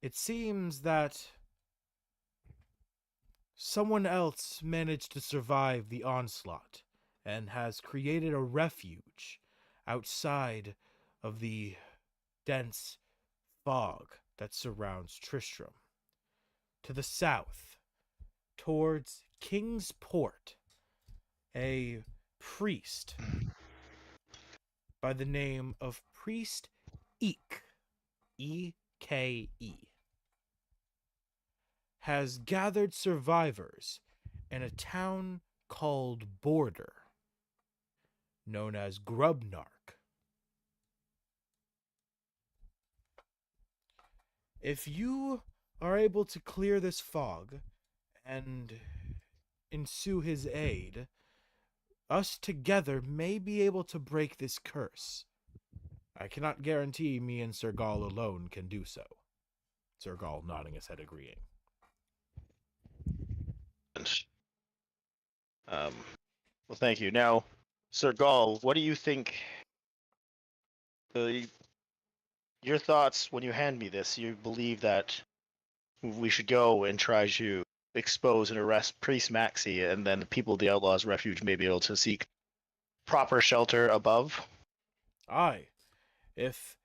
It seems that someone else managed to survive the onslaught and has created a refuge outside of the dense fog that surrounds Tristram. To the south, towards King's Port, a priest by the name of Priest Eke, E-K-E, has gathered survivors in a town called Border, known as Grubnark. If you are able to clear this fog and ensue his aid, us together may be able to break this curse. I cannot guarantee me and Sir Gaul alone can do so." Sir Gaul nodding his head, agreeing. Well, thank you. Now, Sir Gaul, what do you think? Your thoughts when you hand me this? You believe that we should go and try to expose and arrest Priest Maxi, and then the people of the Outlaws' Refuge may be able to seek proper shelter above? Aye, if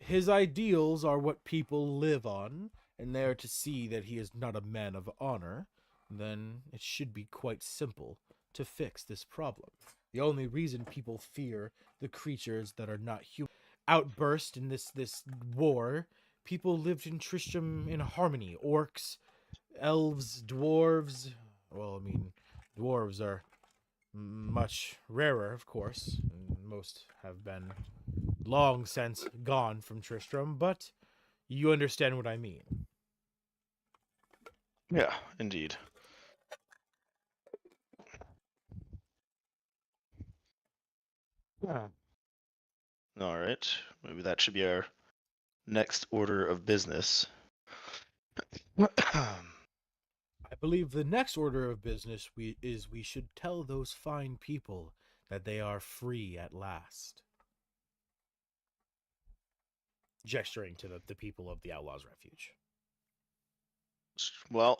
his ideals are what people live on, and they are to see that he is not a man of honor, then it should be quite simple to fix this problem. The only reason people fear the creatures that are not human outburst in this war, people lived in Tristram in harmony. Orcs, elves, dwarves. Well, I mean, dwarves are much rarer, of course, and most have been long since gone from Tristram, but you understand what I mean. Yeah, indeed. Yeah. All right. Maybe that should be our next order of business. I believe the next order of business we should tell those fine people that they are free at last. Gesturing to the people of the Outlaws' Refuge. Well,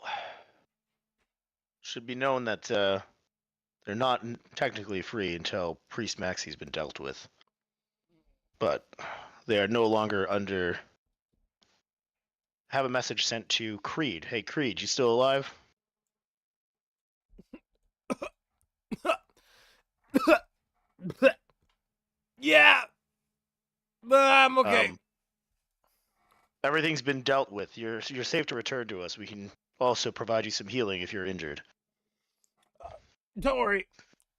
should be known that they're not technically free until Priest Maxi's been dealt with. But they are no longer under. Have a message sent to Creed. Hey, Creed, you still alive? Yeah, I'm okay. Everything's been dealt with. You're safe to return to us. We can also provide you some healing if you're injured. Don't worry,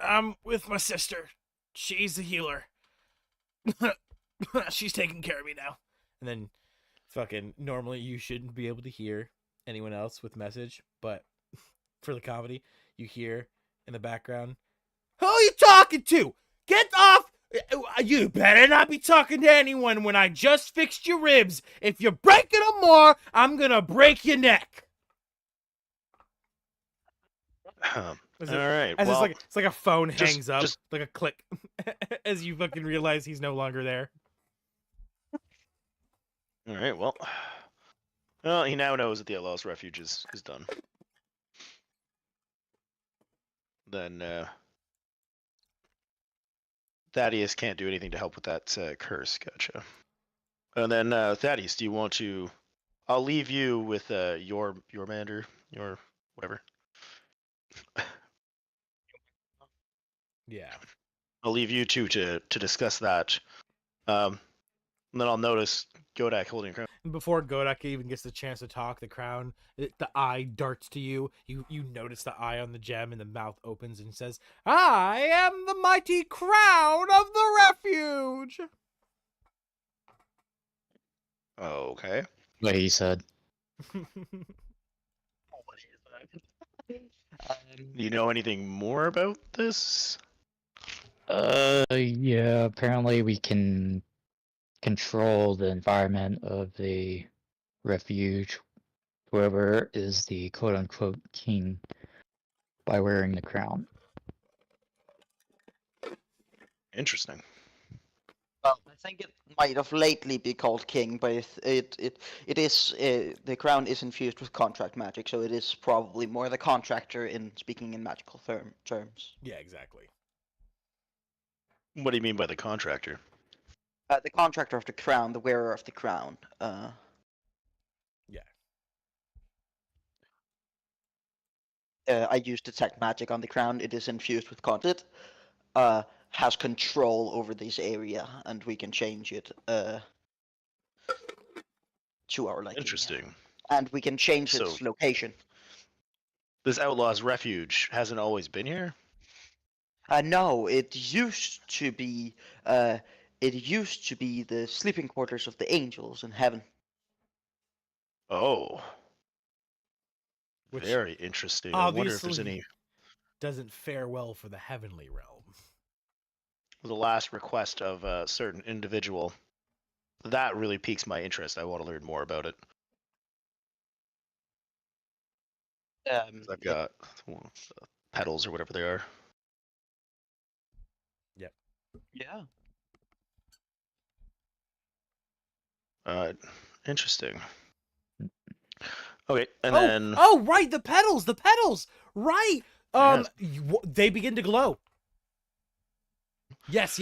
I'm with my sister. She's a healer. She's taking care of me now. And then, fucking, normally you shouldn't be able to hear anyone else with message, but for the comedy, you hear in the background, "Who are you talking to? Get off! You better not be talking to anyone when I just fixed your ribs. If you're breaking them more, I'm gonna break your neck." All right. As Well, it's like a phone just- hangs up, just- like a click, as you fucking realize he's no longer there. all right. Well, he now knows that the Outlaws' Refuge is done. Then Thaddeus can't do anything to help with that curse. Gotcha. And then Thaddeus, do you want to I'll leave you with your mander, your whatever. Yeah. I'll leave you two to discuss that. And then I'll notice Godak holding a crown. And before Godak even gets the chance to talk, the crown, the eye darts to you. You notice the eye on the gem, and the mouth opens and says, "I am the mighty crown of the refuge." Okay. What he said. Do you know anything more about this? Yeah, apparently we can control the environment of the refuge, whoever is the quote-unquote king, by wearing the crown. Interesting. Well, I think it might have lately be called king, but it is the crown is infused with contract magic, so it is probably more the contractor in speaking in magical terms. Yeah, exactly. What do you mean by the contractor? The contractor of the crown, the wearer of the crown. Yeah. I use detect magic on the crown. It is infused with content. Has control over this area, and we can change it to our liking. Interesting. And we can change So- its location. This outlaw's refuge hasn't always been here? No, it used to be. It used to be the sleeping quarters of the angels in heaven. Oh. Which Very interesting. I wonder if there's obviously any. doesn't fare well for the heavenly realm. The last request of a certain individual. That really piques my interest. I want to learn more about it. I've got petals or whatever they are. Yeah. Interesting. Okay, and oh, then oh, right, the petals, right. Yes. They begin to glow. Yes,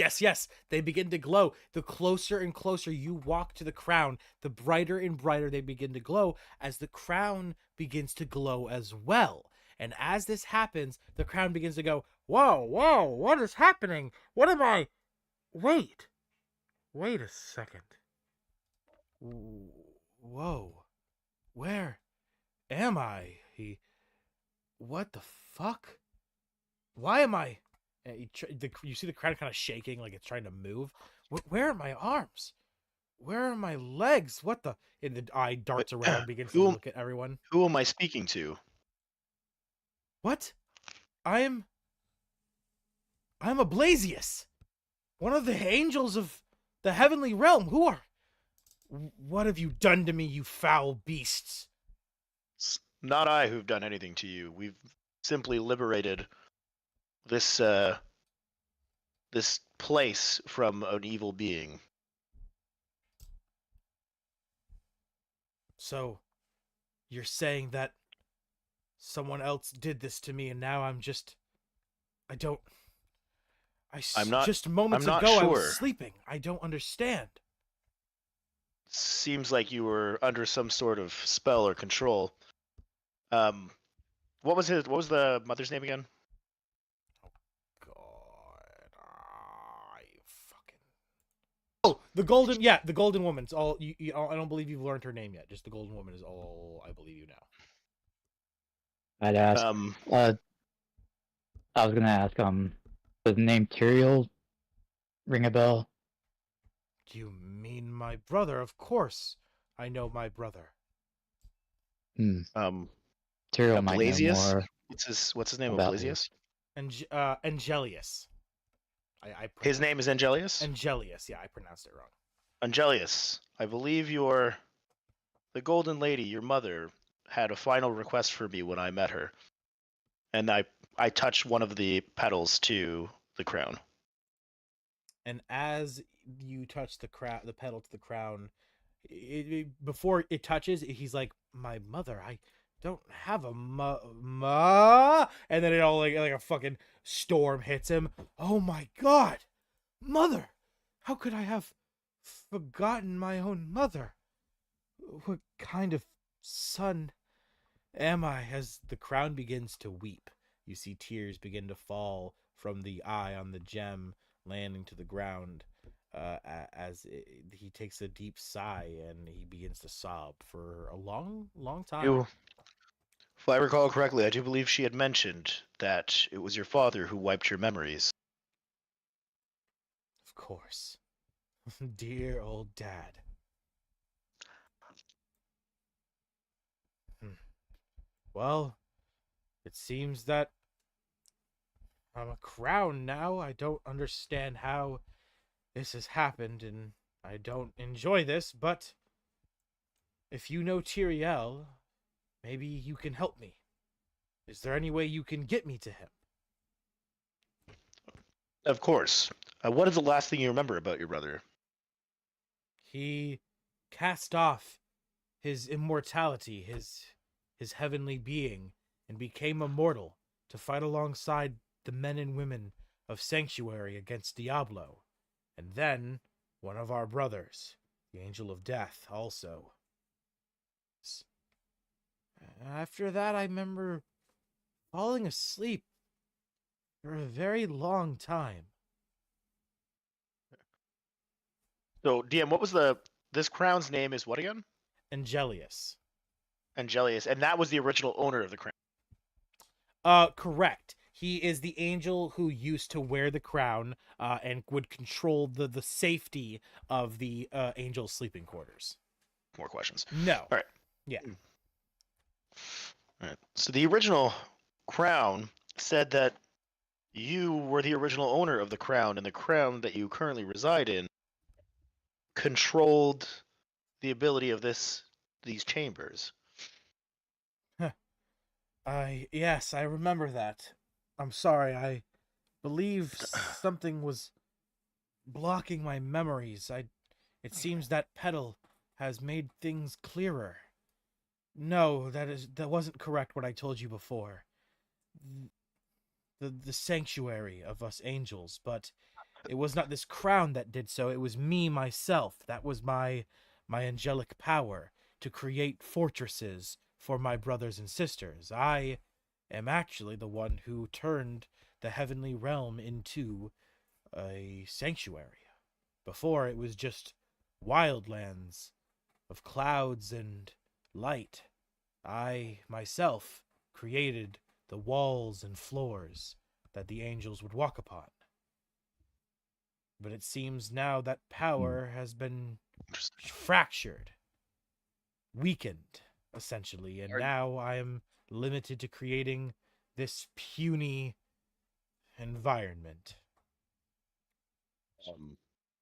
they begin to glow. The closer and closer you walk to the crown, the brighter and brighter they begin to glow, as the crown begins to glow as well. And as this happens, the crown begins to go, whoa, what is happening? What am I? Wait a second. Whoa, where am I? What the fuck? Why am I? You see the crown kind of shaking, like it's trying to move. Where are my arms? Where are my legs? What the? And the eye darts around, begins to look at everyone. who am I speaking to? What? I'm Ablazius, one of the angels of the heavenly realm. What have you done to me, you foul beasts? It's not I who've done anything to you. We've simply liberated this this place from an evil being. So, you're saying that someone else did this to me, and now I'm not- just moments I'm not ago I sure. was sleeping. I don't understand. Seems like you were under some sort of spell or control. What was the mother's name again? God, I fucking. Oh, the golden woman's all. I don't believe you've learned her name yet. Just the golden woman is all I believe you now. I'd ask. I was gonna ask. Does the name Tyrael ring a bell? You mean my brother? Of course, I know my brother. Tyrael might know Ablazius? more. What's his name? about Ablazius? Angelius. His name is Angelius? Angelius. Yeah, I pronounced it wrong. Angelius, I believe the Golden Lady, your mother, had a final request for me when I met her. And I touched one of the petals to the crown. And as you touch the petal to the crown, before it touches, he's like, "My mother, I don't have a ma," and then it all like a fucking storm hits him. Oh my god, mother! How could I have forgotten my own mother? What kind of son am I? As the crown begins to weep, you see tears begin to fall from the eye on the gem, landing to the ground. He takes a deep sigh and he begins to sob for a long, long time. If I recall correctly, I do believe she had mentioned that it was your father who wiped your memories. Of course. Dear old dad. Well, it seems that I'm a crown now. I don't understand how this has happened, and I don't enjoy this, but if you know Tyrael, maybe you can help me. Is there any way you can get me to him? Of course. What is the last thing you remember about your brother? He cast off his immortality, his heavenly being, and became immortal to fight alongside the men and women of Sanctuary against Diablo. And then one of our brothers, the Angel of Death, also. After that, I remember falling asleep for a very long time. So, DM, what was this crown's name is what again? Angelius. Angelius, and that was the original owner of the crown. Correct. He is the angel who used to wear the crown, and would control the safety of the angel's sleeping quarters. More questions. No. All right. Yeah. All right. So the original crown said that you were the original owner of the crown, and the crown that you currently reside in controlled the ability of these chambers. Yes, I remember that. I'm sorry, I believe something was blocking my memories. It seems that petal has made things clearer. No, that wasn't correct what I told you before. The sanctuary of us angels, but it was not this crown that did so. It was me myself. That was my angelic power to create fortresses for my brothers and sisters. I am actually the one who turned the heavenly realm into a sanctuary. Before it was just wildlands of clouds and light. I myself created the walls and floors that the angels would walk upon. But it seems now that power has been fractured, weakened, essentially, and now I am limited to creating this puny environment.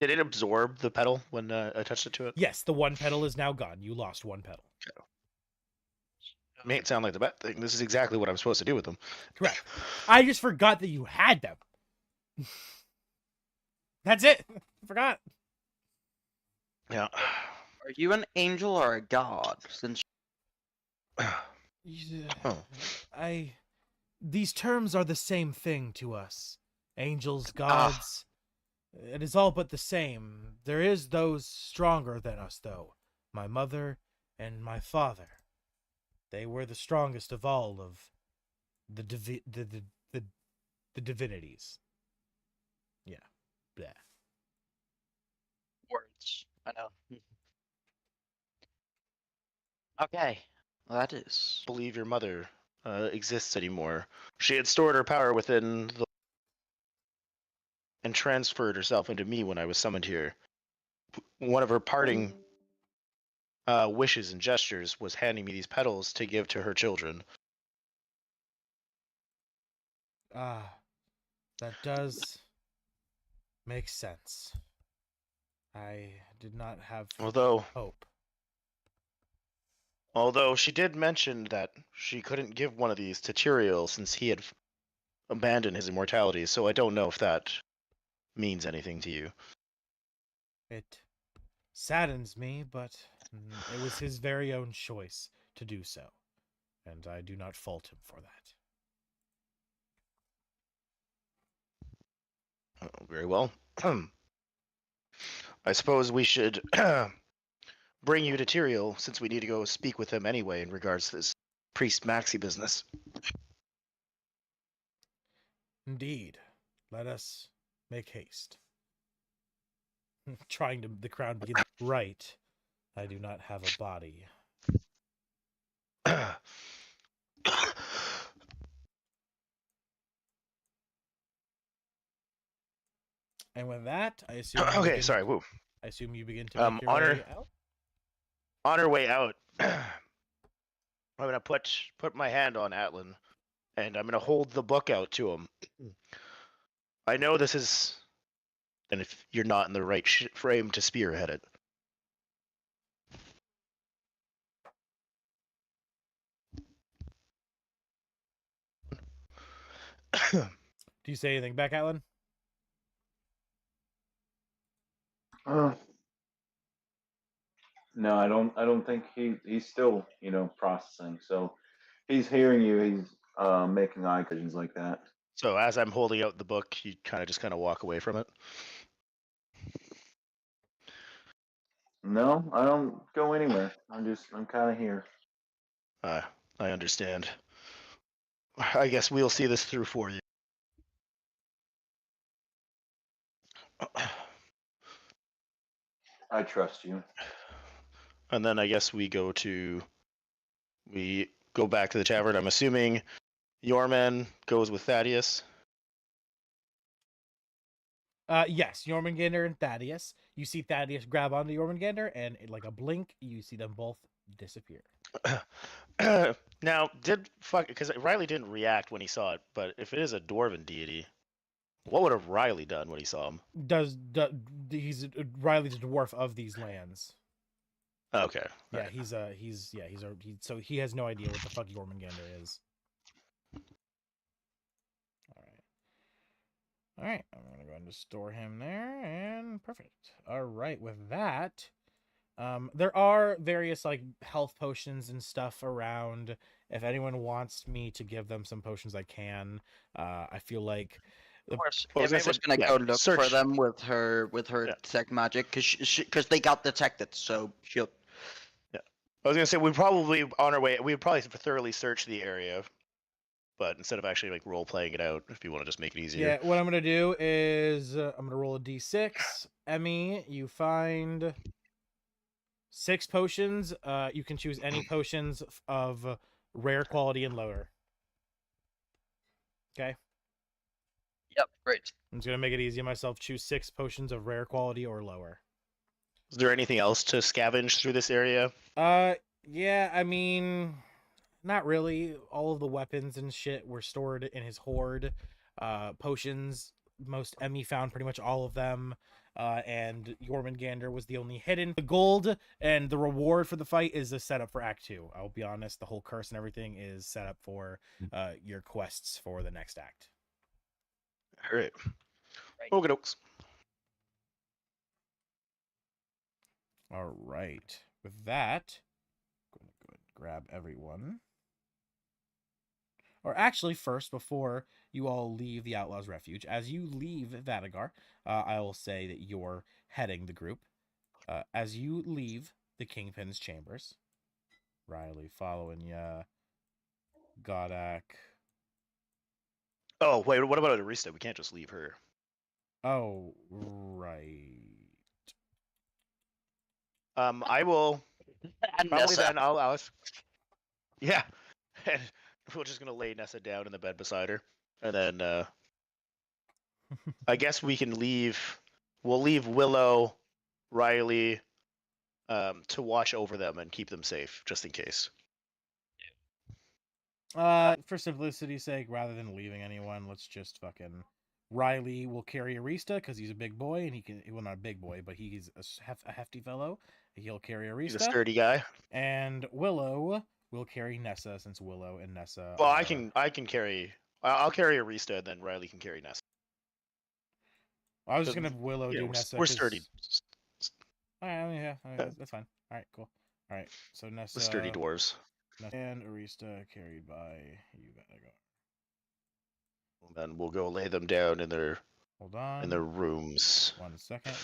Did it absorb the petal when I touched it to it? Yes, the one petal is now gone. You lost one petal. May it sound like the bad thing. This is exactly what I'm supposed to do with them. Correct. I just forgot that you had them. That's it. I forgot. Yeah. Are you an angel or a god? Since These terms are the same thing to us. Angels, gods. It is all but the same. There is those stronger than us, though. My mother and my father. They were the strongest of all of the divinities. Yeah. Blah. words, I know. Okay, well, that is. Believe your mother exists anymore. She had stored her power within the and transferred herself into me when I was summoned here. One of her parting wishes and gestures was handing me these petals to give to her children. That does make sense. I did not have hope. Although she did mention that she couldn't give one of these to Tyrael since he had abandoned his immortality, so I don't know if that means anything to you. It saddens me, but it was his very own choice to do so, and I do not fault him for that. Oh, very well. I suppose we should bring you to Tyrael since we need to go speak with him anyway in regards to this priest Maxi business. Indeed. Let us make haste. Trying to the crown begins. Right. I do not have a body. And with that, I assume. Okay, sorry. Woo. I assume you begin to make your on way out. our way out, I'm gonna put my hand on Atlan, and I'm gonna hold the book out to him. I know this is, and if you're not in the right frame to spearhead it. Do you say anything back, Alan? No, I don't. I don't think he's still processing. So he's hearing you. He's making eye contact like that. So as I'm holding out the book, you kind of walk away from it. No, I don't go anywhere. I'm kind of here. I understand. I guess we'll see this through for you. I trust you. And then I guess we go back to the tavern. I'm assuming Yorman goes with Thaddeus. Yes, Jormungandr and Thaddeus. You see Thaddeus grab onto Jormungandr, and like a blink, you see them both disappear. Now, because Riley didn't react when he saw it, but if it is a dwarven deity, what would have Riley done when he saw him? He's Riley's a dwarf of these lands. Okay. Yeah, so he has no idea what the fuck Jormungandr is. All right, I'm gonna go ahead and store him there, and perfect. All right, with that, there are various like health potions and stuff around. If anyone wants me to give them some potions, I can. I feel like Of course, Well, I was Emma gonna was say, gonna yeah, go look for search. them with her Yeah. tech magic because they got detected. So she'll. Yeah, I was gonna say we'd probably on our way. We'd probably thoroughly search the area, but instead of actually like role playing it out, if you want to just make it easier. yeah, what I'm gonna do is I'm gonna roll a d6. Emmy, you find 6 potions. You can choose any potions of rare quality and lower. Okay. Yep, great. I'm just gonna make it easy on myself. Choose 6 potions of rare quality or lower. Is there anything else to scavenge through this area? Yeah, I mean, not really. All of the weapons and shit were stored in his hoard. Potions, most Emmy found pretty much all of them. And Jormungandr was the only hidden. The gold and the reward for the fight is a setup for Act 2. I'll be honest, the whole curse and everything is set up for your quests for the next act. All right. Right. Okay, dokes. All right. With that, I'm going to go ahead and grab everyone. Or actually, first, before you all leave the Outlaws' Refuge, as you leave Vadagar, I will say that you're heading the group. As you leave the Kingpin's chambers, Riley following ya, Godak. Oh wait, what about Arista? We can't just leave her. Oh, right. I will And probably Nessa. then I'll yeah, and we're just gonna lay Nessa down in the bed beside her, and then I guess we can leave. We'll leave Willow, Riley, to watch over them and keep them safe, just in case. For simplicity's sake, rather than leaving anyone, let's just fucking. Riley will carry Arista because he's a big boy and he can. Well, not a big boy, but he's a hefty fellow. He'll carry Arista. He's a sturdy guy. And Willow will carry Nessa since Willow and Nessa. Well, I can carry. I'll carry Arista, and then Riley can carry Nessa. I was just gonna have Willow do Nessa. We're sturdy. All right, I mean, yeah, that's fine. All right, cool. All right, so Nessa. The sturdy dwarves. And Arista carried by you. Then we'll go lay them down in their Hold on. in their rooms. 1 second.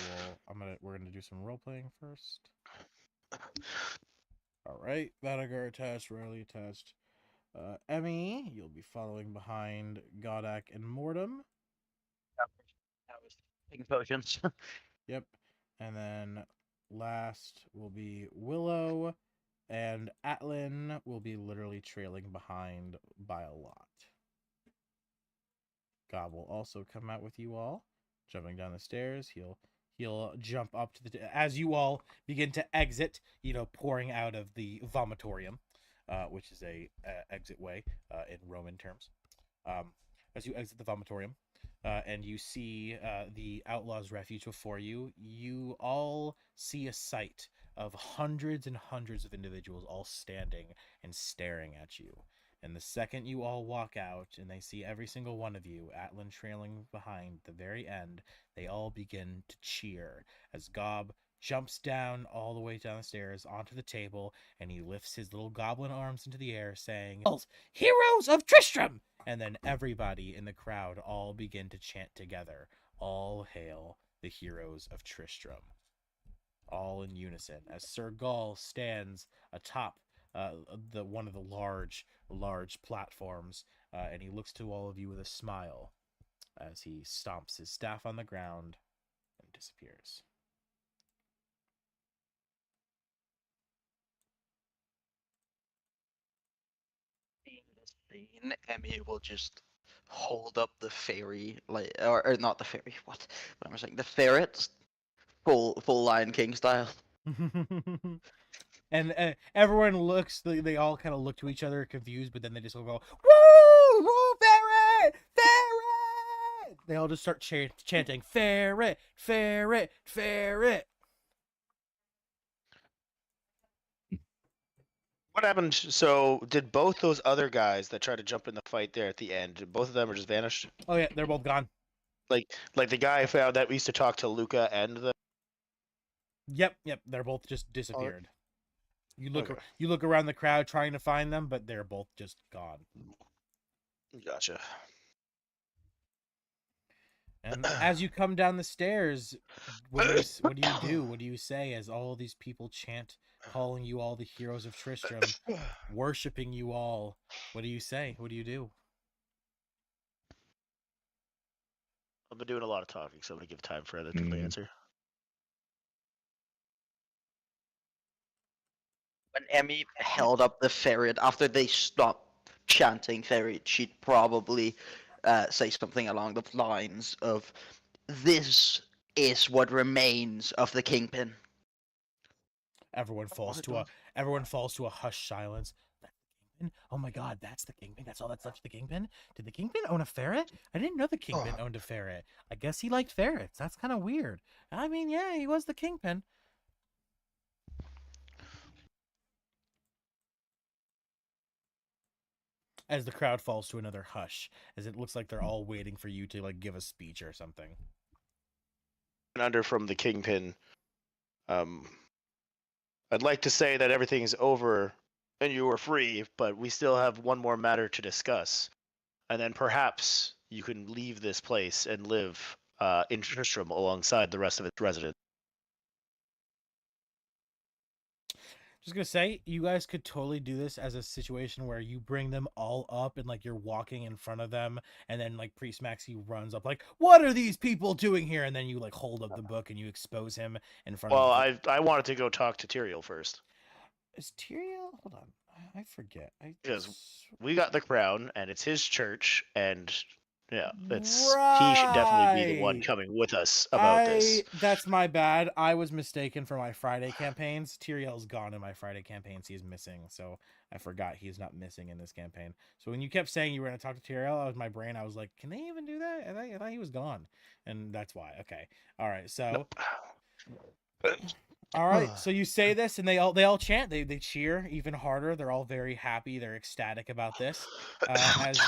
We're gonna do some role playing first. All right, Vanagar attached, Riley attached. Emmy, you'll be following behind Godak and Mortem. I was taking potions. Yep. And then last will be Willow, and Atlin will be literally trailing behind by a lot. Gob will also come out with you all, jumping down the stairs. He'll jump up to the as you all begin to exit. Pouring out of the vomitorium, which is a exit way in Roman terms. As you exit the vomitorium, and you see the Outlaw's Refuge before you, you all see a sight of hundreds and hundreds of individuals all standing and staring at you. And the second you all walk out and they see every single one of you, Atlin trailing behind the very end, they all begin to cheer as Gob jumps down all the way down the stairs onto the table, and he lifts his little goblin arms into the air saying, "Heroes of Tristram!" And then everybody in the crowd all begin to chant together, "All hail the heroes of Tristram." All in unison, as Sir Gaul stands atop one of the large platforms, and he looks to all of you with a smile as he stomps his staff on the ground and disappears. In this scene, Emmy will just hold up the fairy, like, or not the fairy. What am I saying? The ferret, full Lion King style. And everyone looks, they all kind of look to each other confused, but then they just all go, "Woo! Woo, ferret! Ferret!" They all just start chanting, "Ferret! Ferret! Ferret!" What happened? So, did both those other guys that tried to jump in the fight there at the end, did both of them are just vanished? Oh yeah, they're both gone. Like the guy I found that we used to talk to Luca and the. Yep, they're both just disappeared. Okay. You look around the crowd trying to find them, but they're both just gone. Gotcha. And as you come down the stairs, what do you do? What do you say as all these people chant, calling you all the heroes of Tristram, worshiping you all? What do you say? What do you do? I've been doing a lot of talking, so I'm gonna give time for other people to answer. When Emmy held up the ferret after they stopped chanting ferret, she'd probably say something along the lines of, "This is what remains of the kingpin." Everyone falls to a hushed silence. Oh my God, that's the kingpin. That's all that's left of the kingpin. Did the kingpin own a ferret? I didn't know the kingpin owned a ferret. I guess he liked ferrets. That's kind of weird. I mean, yeah, he was the kingpin. As the crowd falls to another hush, as it looks like they're all waiting for you to give a speech or something. And under from the kingpin, I'd like to say that everything's over and you are free, but we still have one more matter to discuss. And then perhaps you can leave this place and live in Tristram alongside the rest of its residents. Just gonna say, you guys could totally do this as a situation where you bring them all up and you're walking in front of them, and then Priest Maxi runs up "What are these people doing here?" And then you hold up the book and you expose him in front Well, of. I wanted to go talk to Tyrael first. Is Tyrael? Hold on, I forget. Because we got the crown, and it's his church, and yeah, he should definitely be the one coming with us about this. That's my bad. I was mistaken for my Friday campaigns. Tyrael's gone in my Friday campaigns. He's missing, so I forgot he's not missing in this campaign. So when you kept saying you were going to talk to Tyrael, I was like, can they even do that? I thought he was gone, and that's why. Okay, all right. So, all right. So you say this, and they all chant. They cheer even harder. They're all very happy. They're ecstatic about this. As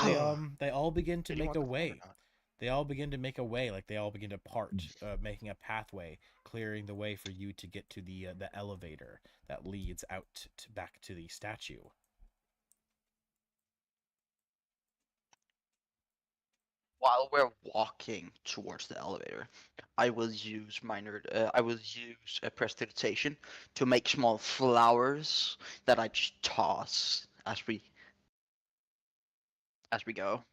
they all begin to make a way. They all begin to make a way, they all begin to part, making a pathway, clearing the way for you to get to the elevator that leads out back to the statue. while we're walking towards the elevator, I will use prestidigitation to make small flowers that I just toss as we go.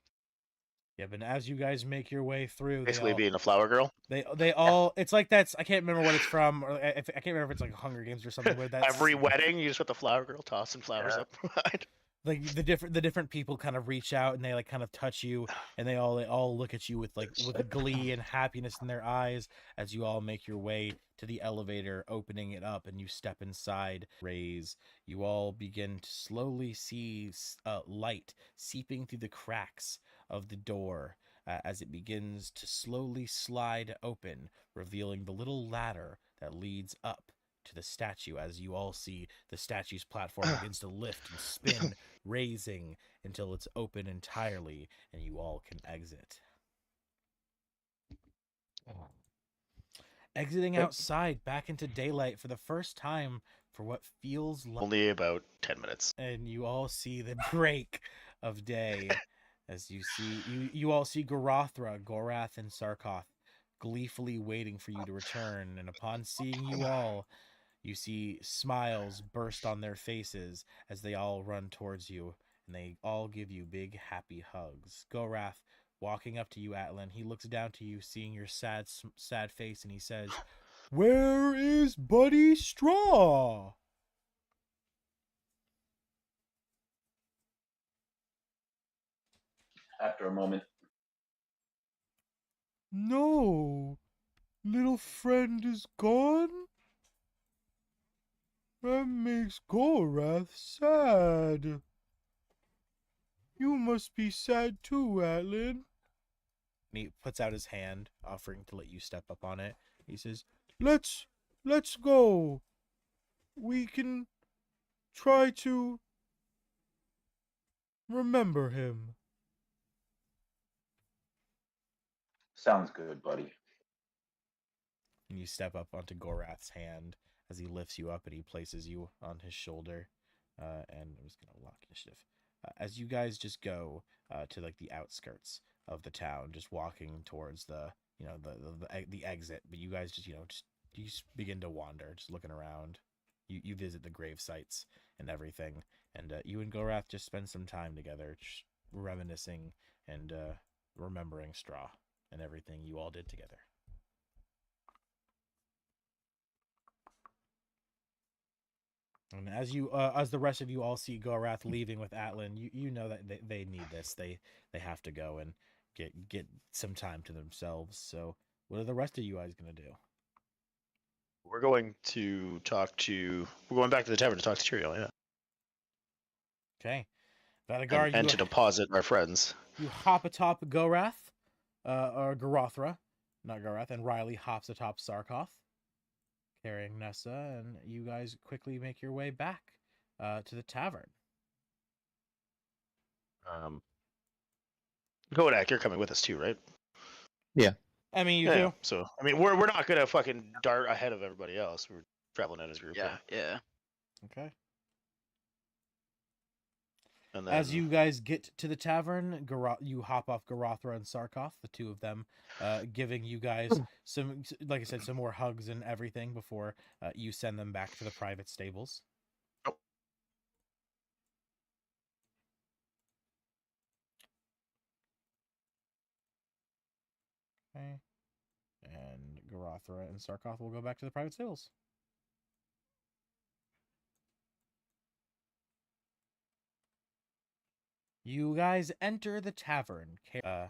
Yeah, but as you guys make your way through, Basically, being a flower girl. they all it's like that's I can't remember what it's from, or I can't remember if it's like Hunger Games or something. But that's Every wedding, you just put the flower girl tossing flowers Yeah. up. like the different people kind of reach out and they like kind of touch you, and they all look at you with glee and happiness in their eyes as you all make your way to the elevator, opening it up, and you step inside. Rays, you all begin to slowly see light seeping through the cracks of the door as it begins to slowly slide open, revealing the little ladder that leads up to the statue. As you all see, the statue's platform begins to lift and spin, raising until it's open entirely and you all can exit. Exiting outside back into daylight for the first time for what feels like Only about 10 minutes. and you all see the break of day as you all see Gorothra, Gorath, and Sarkoth gleefully waiting for you to return, and upon seeing you all, you see smiles burst on their faces as they all run towards you, and they all give you big happy hugs. Gorath walking up to you, Atlan, he looks down to you, seeing your sad face, and he says, "Where is Buddy Straw?" After a moment, "No, little friend is gone? That makes Gorath sad. You must be sad too, Atlan." And he puts out his hand, offering to let you step up on it. He says, Let's go. We can try to remember him." sounds good, buddy. And you step up onto Gorath's hand as he lifts you up and he places you on his shoulder. And I'm just gonna lock initiative. As you guys just go to like the outskirts of the town, just walking towards the the exit, but you guys just you just begin to wander, just looking around. You visit the grave sites and everything, and you and Gorath just spend some time together, just reminiscing and remembering Straw and everything you all did together. And as the rest of you all see Gorath leaving with Atlan, you know that they need this. They have to go and get some time to themselves. So, what are the rest of you guys gonna do? We're going back to the tavern to talk to Tyrael, yeah. Okay, Vadagar, And to deposit our friends. you hop atop Gorath, or Gorothra, not Gorath, and Riley hops atop Sarkoth, carrying Nessa, and you guys quickly make your way back to the tavern. Kodak, you're coming with us too, right? I mean, you Yeah. do. So, I mean, we're not gonna fucking dart ahead of everybody else. We're traveling in as a group. Yeah. Okay. And then, As you guys get to the tavern, you hop off Gorothra and Sarkoth, the two of them, giving you guys some, like I said, some more hugs and everything before you send them back to the private stables. Oh. Okay. And Gorothra and Sarkoth will go back to the private stables. You guys enter the tavern. I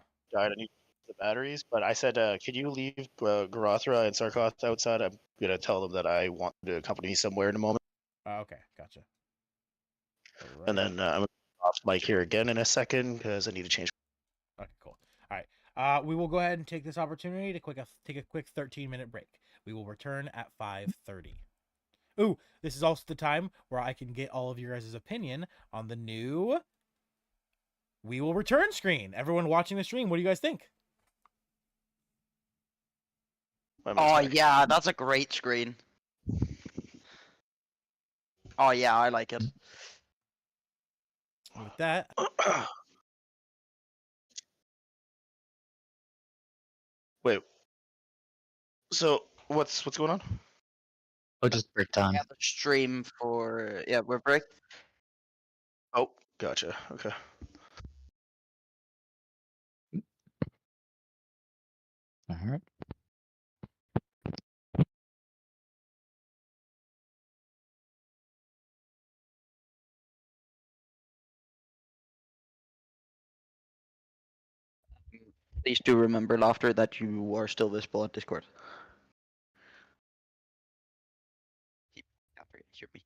need the batteries, but I said, can you leave Gorothra and Sarkoth outside? I'm gonna tell them that I want to accompany me somewhere in a moment. Okay, gotcha. And then I'm gonna off mic here again in a second because I need to change. Okay, cool. All right. We will go ahead and take this opportunity to take a quick 13-minute break. We will return at 5:30. Ooh, this is also the time where I can get all of your guys' opinion on the new We Will Return screen. Everyone watching the stream, what do you guys think? Oh yeah, that's a great screen. Oh yeah, I like it. With that, Wait. So what's going on? Oh, just break time. have a stream for we're break. Oh, gotcha. Okay. Alright. Please do remember, Laughter, that you are still visible on Discord. Hear me.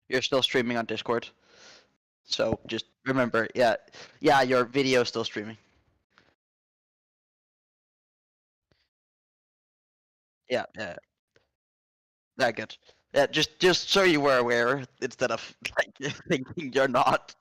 You're still streaming on Discord, so just remember, your video is still streaming. Yeah, that good. Yeah, just so you were aware, instead of like thinking you're not.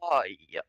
Oh yeah.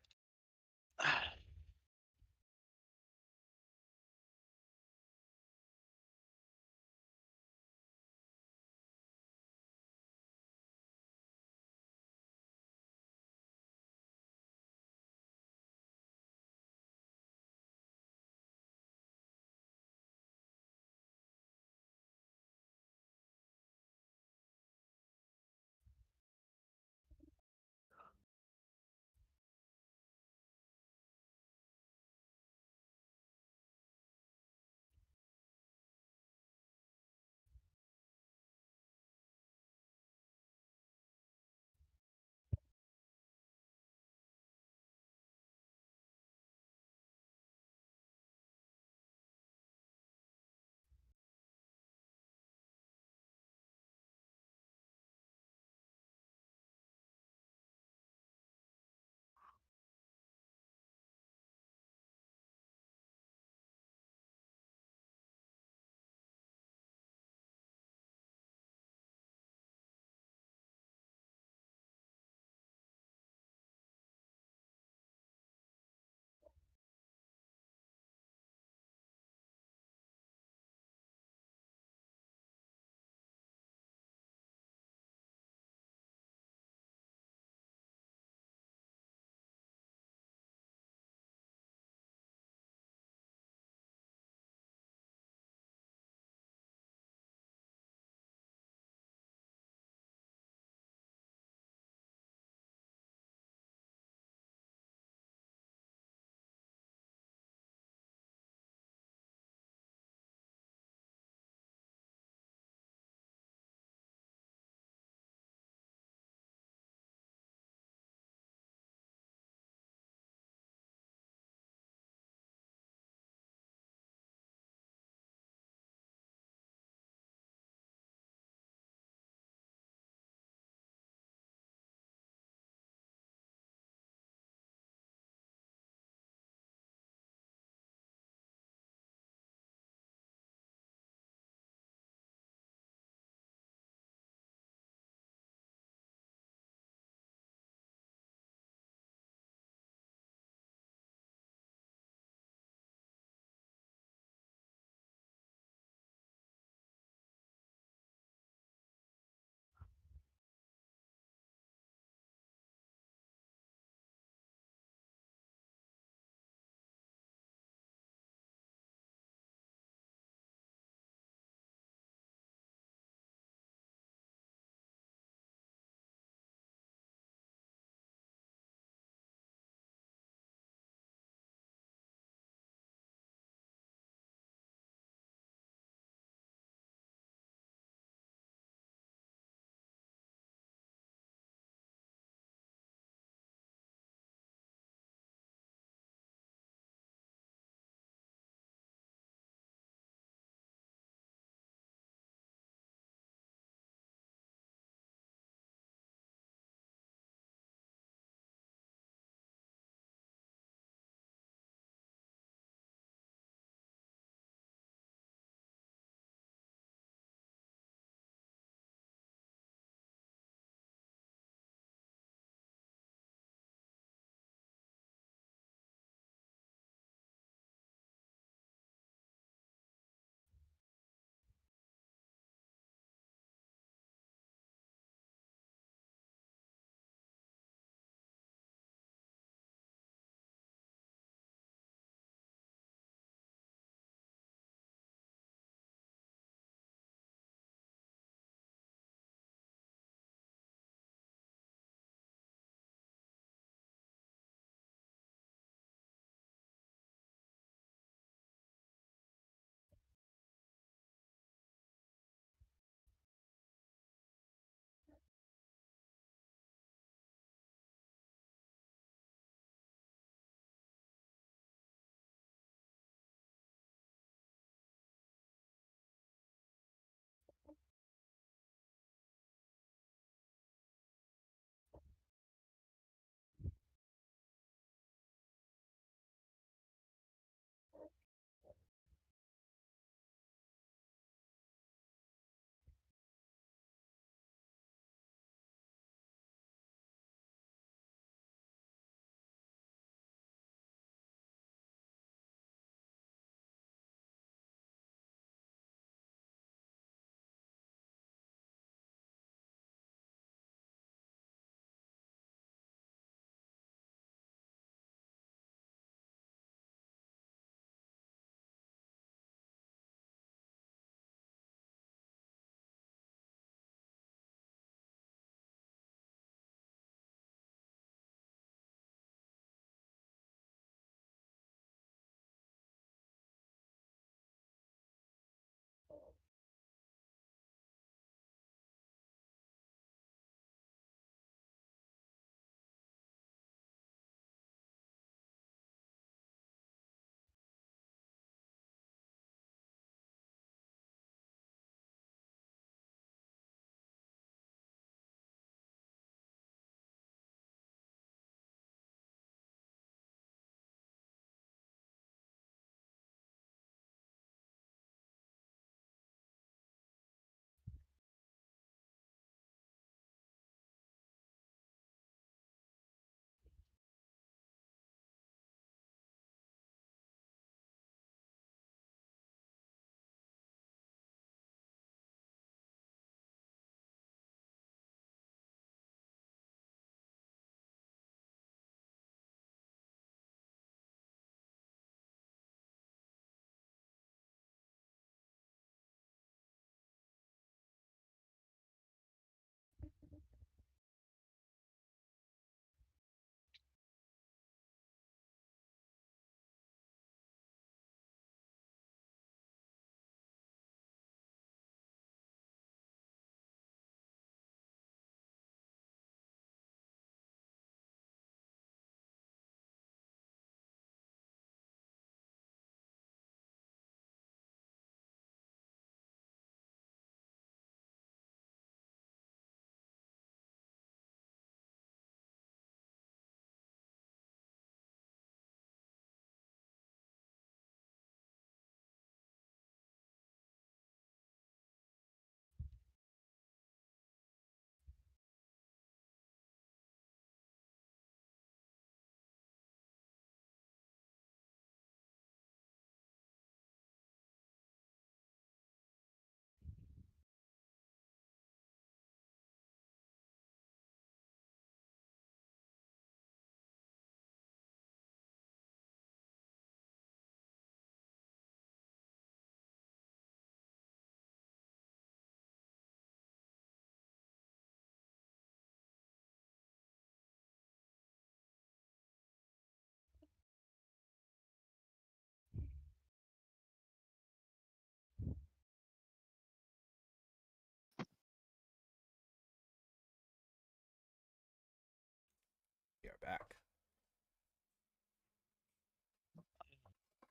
back.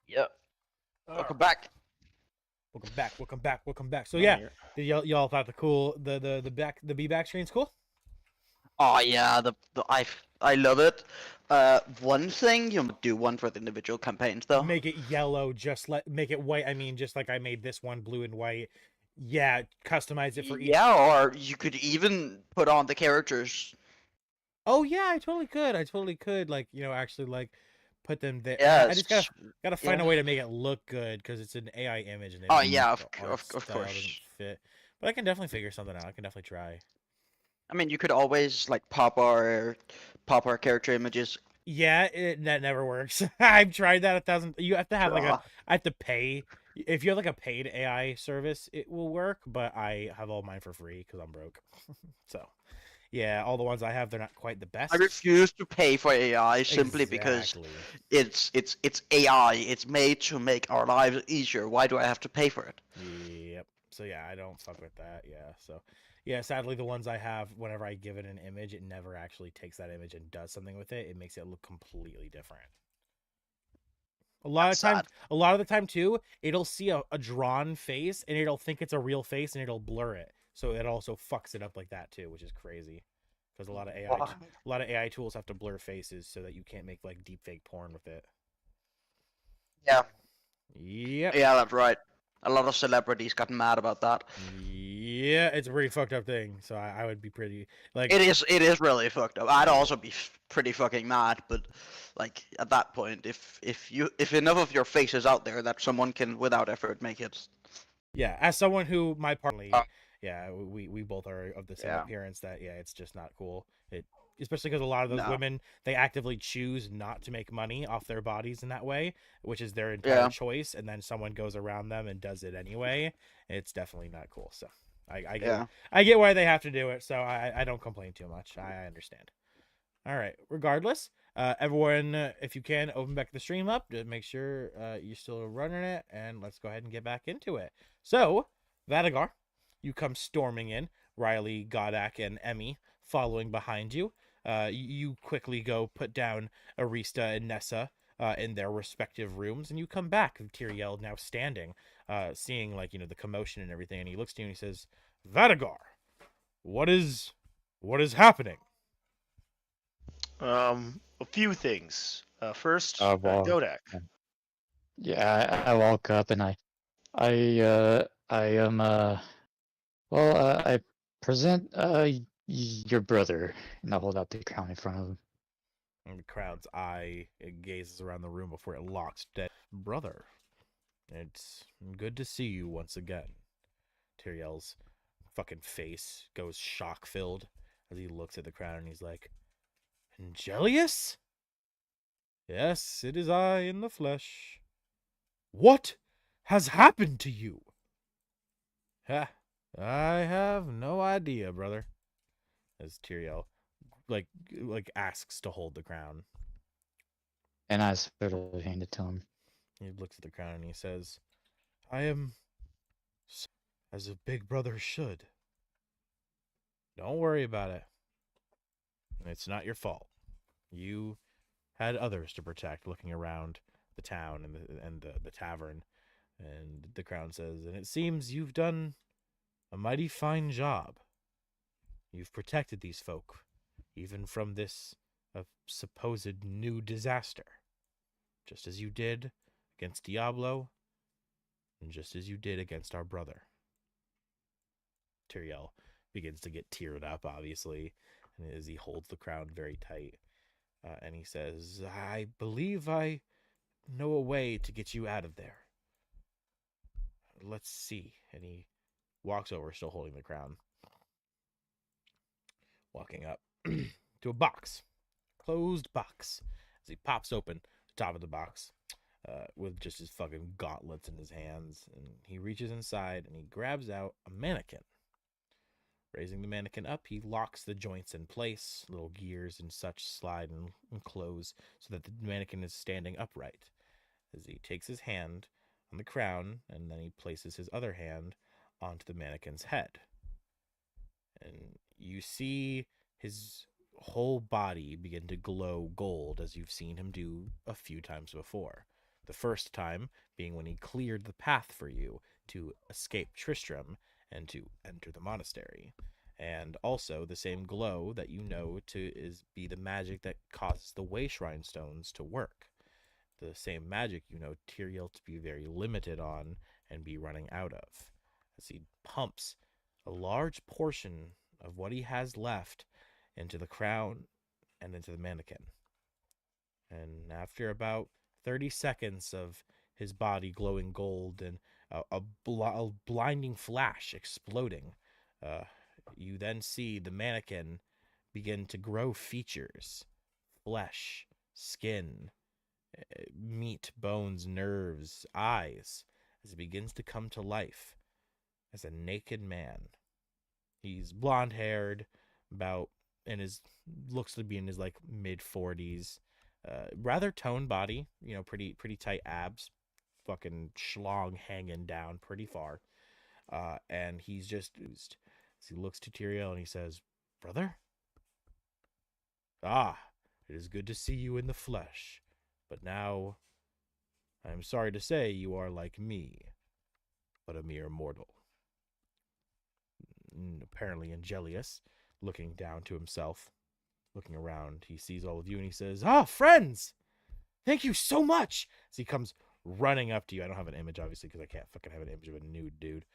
Yep. Welcome back. Welcome back. Welcome back. Welcome back. So I'm yeah, here. y'all thought the B back screen's cool. Oh yeah, I love it. One thing you do one for the individual campaigns though. Make it yellow. Make it white. I mean, just like I made this one blue and white. Yeah, customize it for each. Yeah, or you could even put on the characters. Oh yeah, I totally could. I totally could. Like actually like put them there. Yeah, I just gotta find yeah. a way to make it look good because it's an AI image and Oh the yeah, art of style doesn't course. fit. But I can definitely figure something out. I can definitely try. I mean, you could always like pop our character images. Yeah, that never works. I've tried that 1,000. You have to have like a. Ah, I have to pay. If you have like a paid AI service, it will work. But I have all mine for free because I'm broke. So, yeah, all the ones I have, they're not quite the best. I refuse to pay for AI simply because Exactly. it's AI. It's made to make our lives easier. Why do I have to pay for it? Yep. So yeah, I don't fuck with that. Yeah. So yeah, sadly the ones I have, whenever I give it an image, it never actually takes that image and does something with it. It makes it look completely different. That's sad. A lot of the time too, it'll see a drawn face and it'll think it's a real face and it'll blur it. So it also fucks it up like that too, which is crazy. Because a lot of AI tools have to blur faces so that you can't make like deep fake porn with it. Yeah, Yep. yeah, that's right. A lot of celebrities got mad about that. Yeah, it's a pretty fucked up thing. So I would be pretty like It is really fucked up. I'd also be pretty fucking mad, but like at that point, if enough of your face is out there that someone can without effort make it. yeah, as someone who my partner, Uh, yeah, we both are of the same Yeah. appearance that yeah, it's just not cool. It especially because a lot of those No. women they actively choose not to make money off their bodies in that way, which is their entire Yeah. choice, and then someone goes around them and does it anyway. It's definitely not cool. So I get Yeah. I get why they have to do it. So I don't complain too much. I understand. All right. Regardless, everyone, if you can, open back the stream up to make sure you're still running it, and let's go ahead and get back into it. So, Vadagar, you come storming in. Riley, Godak, and Emmy following behind you. You quickly go put down Arista and Nessa in their respective rooms, and you come back. Tyrael now standing, seeing the commotion and everything, and he looks to you and he says, "Vadagar, what is happening?" A few things. First, Well, Godak. yeah, I woke up and I am I present your brother, and I hold out the crown in front of him. And the crowd's eye it gazes around the room before it locks dead. Brother, it's good to see you once again. Tyrael's fucking face goes shock filled as he looks at the crown and he's like, Angelius? Yes, it is I in the flesh. What has happened to you? Ha, I have no idea, brother. As Tyrael like asks to hold the crown. And I sort of hand it to him. He looks at the crown and he says, I am as a big brother should. Don't worry about it. It's not your fault. You had others to protect looking around the town and the tavern. And the crown says, and it seems you've done a mighty fine job. You've protected these folk, even from this supposed new disaster. Just as you did against Diablo, and just as you did against our brother. Tyrael begins to get teared up, obviously, and as he holds the crown very tight. And he says, I believe I know a way to get you out of there. Let's see. And he walks over, still holding the crown. Walking up to a box. Closed box. As he pops open the top of the box with just his fucking gauntlets in his hands. And he reaches inside and he grabs out a mannequin. Raising the mannequin up, he locks the joints in place. Little gears and such slide and close so that the mannequin is standing upright. As he takes his hand on the crown, and then he places his other hand onto the mannequin's head. And you see his whole body begin to glow gold as you've seen him do a few times before. The first time being when he cleared the path for you to escape Tristram and to enter the monastery. And also the same glow that you know to be the magic that causes the way shrine stones to work. The same magic you know Tyrael to be very limited on and be running out of. As he pumps a large portion of what he has left into the crown and into the mannequin. And after about 30 seconds of his body glowing gold and a blinding flash exploding, you then see the mannequin begin to grow features, flesh, skin, meat, bones, nerves, eyes, as it begins to come to life as a naked man. He's blonde haired, about in his looks to be in his like mid 40s, rather toned body, you know, pretty tight abs, fucking schlong hanging down pretty far, and he's just oozed. As he looks to Tyrael and he says, "Brother, it is good to see you in the flesh, but now I am sorry to say you are like me, but a mere mortal." Apparently Angelius, looking down to himself, looking around, he sees all of you and he says, friends! Thank you so much! As he comes running up to you. I don't have an image, obviously, because I can't fucking have an image of a nude dude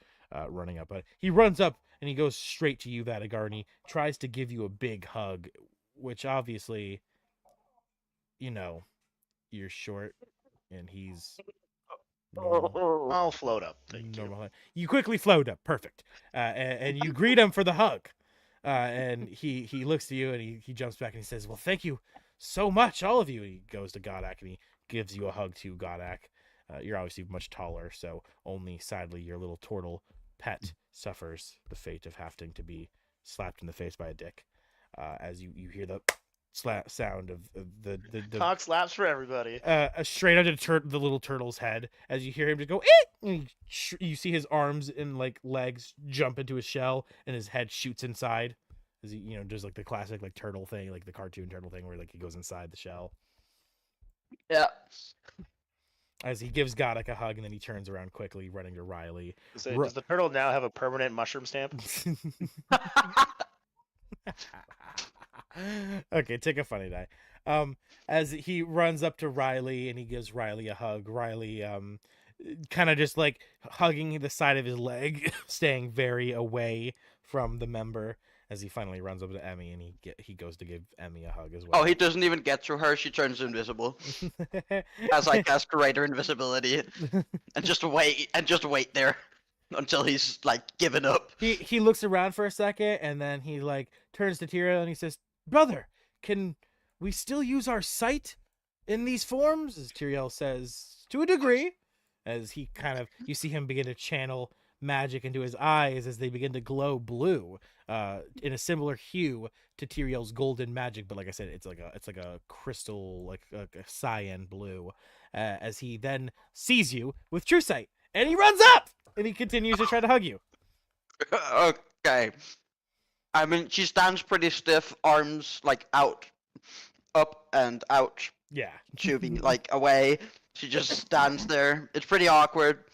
running up. But he runs up and he goes straight to you, Vadagar, and he tries to give you a big hug, which obviously, you know, you're short and he's normal. I'll float up. Thank you. Normal. You quickly float up. Perfect. And you greet him for the hug. And he looks to you and he jumps back and he says, "Well, thank you so much, all of you." And he goes to Godak and he gives you a hug too, Godak. You're obviously much taller, so only sadly your little turtle pet suffers the fate of having to be slapped in the face by a dick. As you hear the sound of the Cock slaps for everybody. straight under the little turtle's head, as you hear him just go, and you see his arms and like legs jump into his shell and his head shoots inside, as he, you know, does like the classic like turtle thing, like the cartoon turtle thing where like he goes inside the shell. Yeah. As he gives Godak a hug and then he turns around quickly, running to Riley. Does the turtle now have a permanent mushroom stamp? Okay, take a funny die. As he runs up to Riley and he gives Riley a hug, Riley kind of just like hugging the side of his leg, staying very away from the member. As he finally runs up to Emmy and he goes to give Emmy a hug as well. Oh, he doesn't even get to her. She turns invisible. As I cast greater invisibility and just wait there until he's like given up. He looks around for a second and then he like turns to Tyrael and he says, "Brother, can we still use our sight in these forms?" As Tyrael says, "To a degree." As he kind of, you see him begin to channel magic into his eyes as they begin to glow blue, in a similar hue to Tyrael's golden magic, but like I said, it's like a crystal, like a cyan blue. As he then sees you with true sight, and he runs up and he continues to try to hug you. Okay. I mean, she stands pretty stiff, arms like out, up and out, Yeah. shooting like away. She just stands there. It's pretty awkward.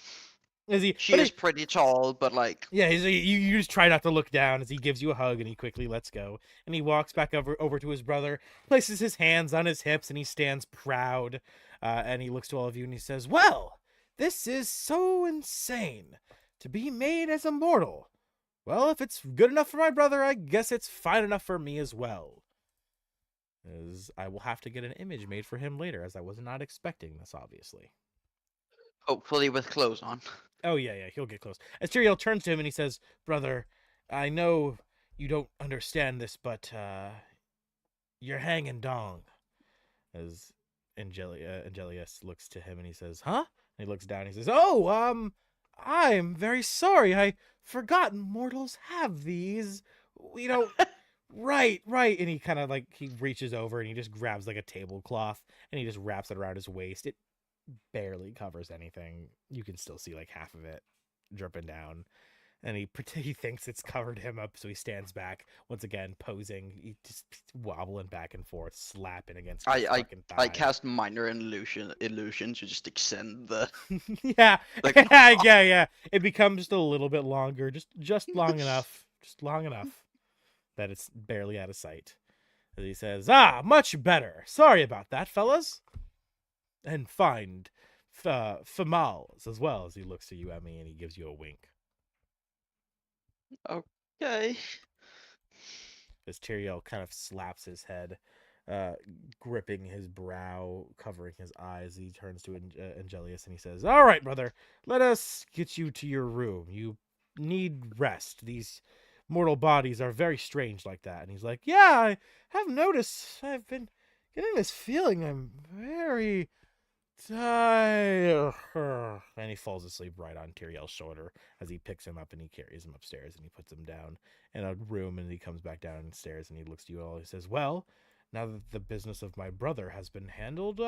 She is pretty tall, but like, yeah, you just try not to look down as he gives you a hug and he quickly lets go. And he walks back over to his brother, places his hands on his hips, and he stands proud. And he looks to all of you and he says, "Well, this is so insane to be made as a mortal. Well, if it's good enough for my brother, I guess it's fine enough for me as well." As I will have to get an image made for him later, as I was not expecting this, obviously. hopefully with clothes on. Oh, yeah, he'll get close. As Tyrael turns to him and he says, "Brother, I know you don't understand this, but you're hanging dong." As Angelius looks to him and he says, "Huh?" And he looks down and he says, "Oh, I'm very sorry. I forgot mortals have these. You know, right." And he kind of like, he reaches over and he just grabs like a tablecloth and he just wraps it around his waist. It barely covers anything. You can still see like half of it dripping down. And he thinks it's covered him up, so he stands back once again, posing. He just wobbling back and forth, slapping against his fucking I thigh. cast minor illusion to just extend the Yeah, like. yeah. It becomes just a little bit longer, just long enough, that it's barely out of sight. And he says, much better. Sorry about that, fellas. And find Famals as well," as he looks to you, Emmy, and he gives you a wink. Okay. As Tyrael kind of slaps his head, gripping his brow, covering his eyes, he turns to Angelius and he says, "All right, brother, let us get you to your room. You need rest. These mortal bodies are very strange like that." And he's like, "Yeah, I have noticed. I've been getting this feeling I'm very tired." And he falls asleep right on Tyrael's shoulder as he picks him up and he carries him upstairs and he puts him down in a room, and he comes back downstairs and he looks to you all. He says, "Well, now that the business of my brother has been handled,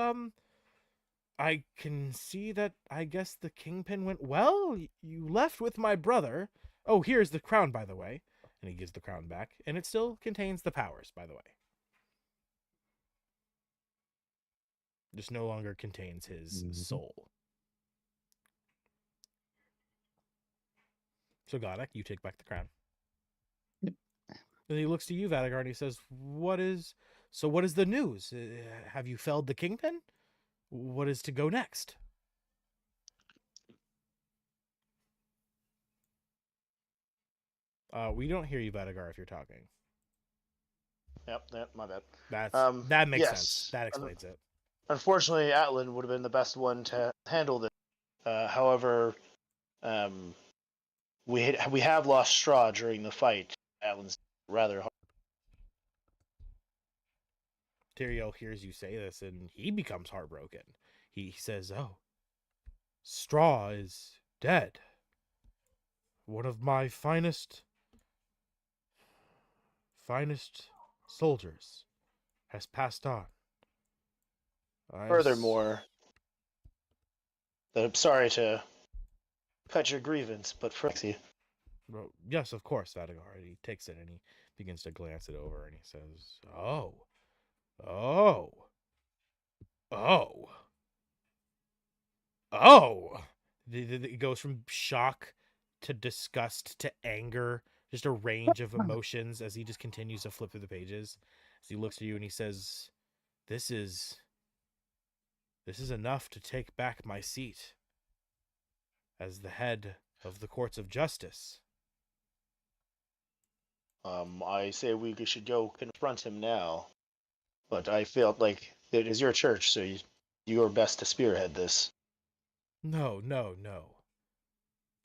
I can see that I guess the kingpin went well. You left with my brother. Oh, here's the crown, by the way." And he gives the crown back, and it still contains the powers, by the way. Just no longer contains his soul. So, Godek, you take back the crown. Yep. And he looks to you, Vadagar, and he says, what is the news? Have you felled the kingpin? What is to go next?" We don't hear you, Vadagar, if you're talking. Yep, my bad. That makes yes. sense. That explains it. Unfortunately, Atlan would have been the best one to handle this. However, we have lost Straw during the fight. Atlan's rather hard. Tyrael hears you say this, and he becomes heartbroken. He says, "Oh, Straw is dead. One of my finest soldiers has passed on." Furthermore, I'm sorry to cut your grievance, but Frexy. Well, yes, of course, Vadagar. He takes it and he begins to glance it over, and he says, "Oh, oh, oh, oh." It goes from shock to disgust to anger, just a range of emotions as he just continues to flip through the pages. As he looks at you and he says, This is enough to take back my seat as the head of the courts of justice." I say we should go confront him now, but I felt like it is your church, so you are best to spearhead this. No.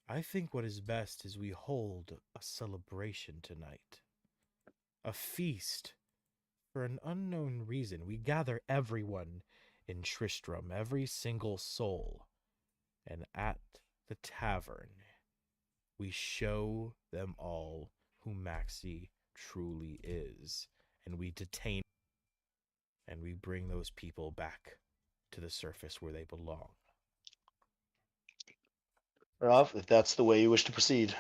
I think what is best is we hold a celebration tonight. A feast. For an unknown reason, we gather everyone in Tristram, every single soul, and at the tavern, we show them all who Maxi truly is, and we detain and we bring those people back to the surface where they belong. Ralph, if that's the way you wish to proceed.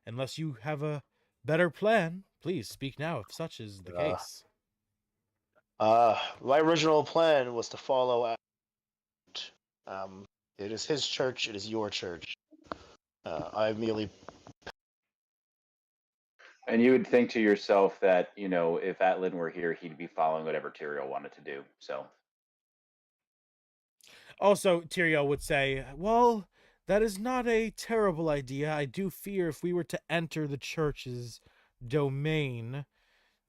Unless you have a better plan, please speak now if such is the case. My original plan was to follow out. It is his church, it is your church. I merely... And you would think to yourself that, if Atlan were here, he'd be following whatever Tyrael wanted to do. So. Also, Tyrael would say, "Well, that is not a terrible idea. I do fear if we were to enter the church's domain,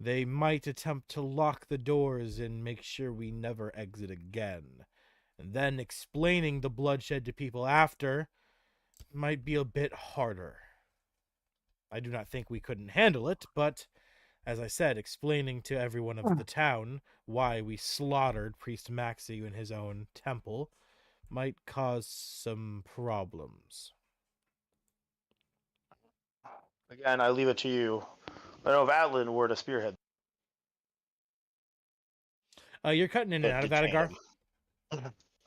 they might attempt to lock the doors and make sure we never exit again. And then explaining the bloodshed to people after might be a bit harder. I do not think we couldn't handle it, but as I said, explaining to everyone of the town why we slaughtered Priest Maxi in his own temple might cause some problems." Again, I leave it to you. I know if Atlan were to spearhead... You're cutting in and out of that, Agar.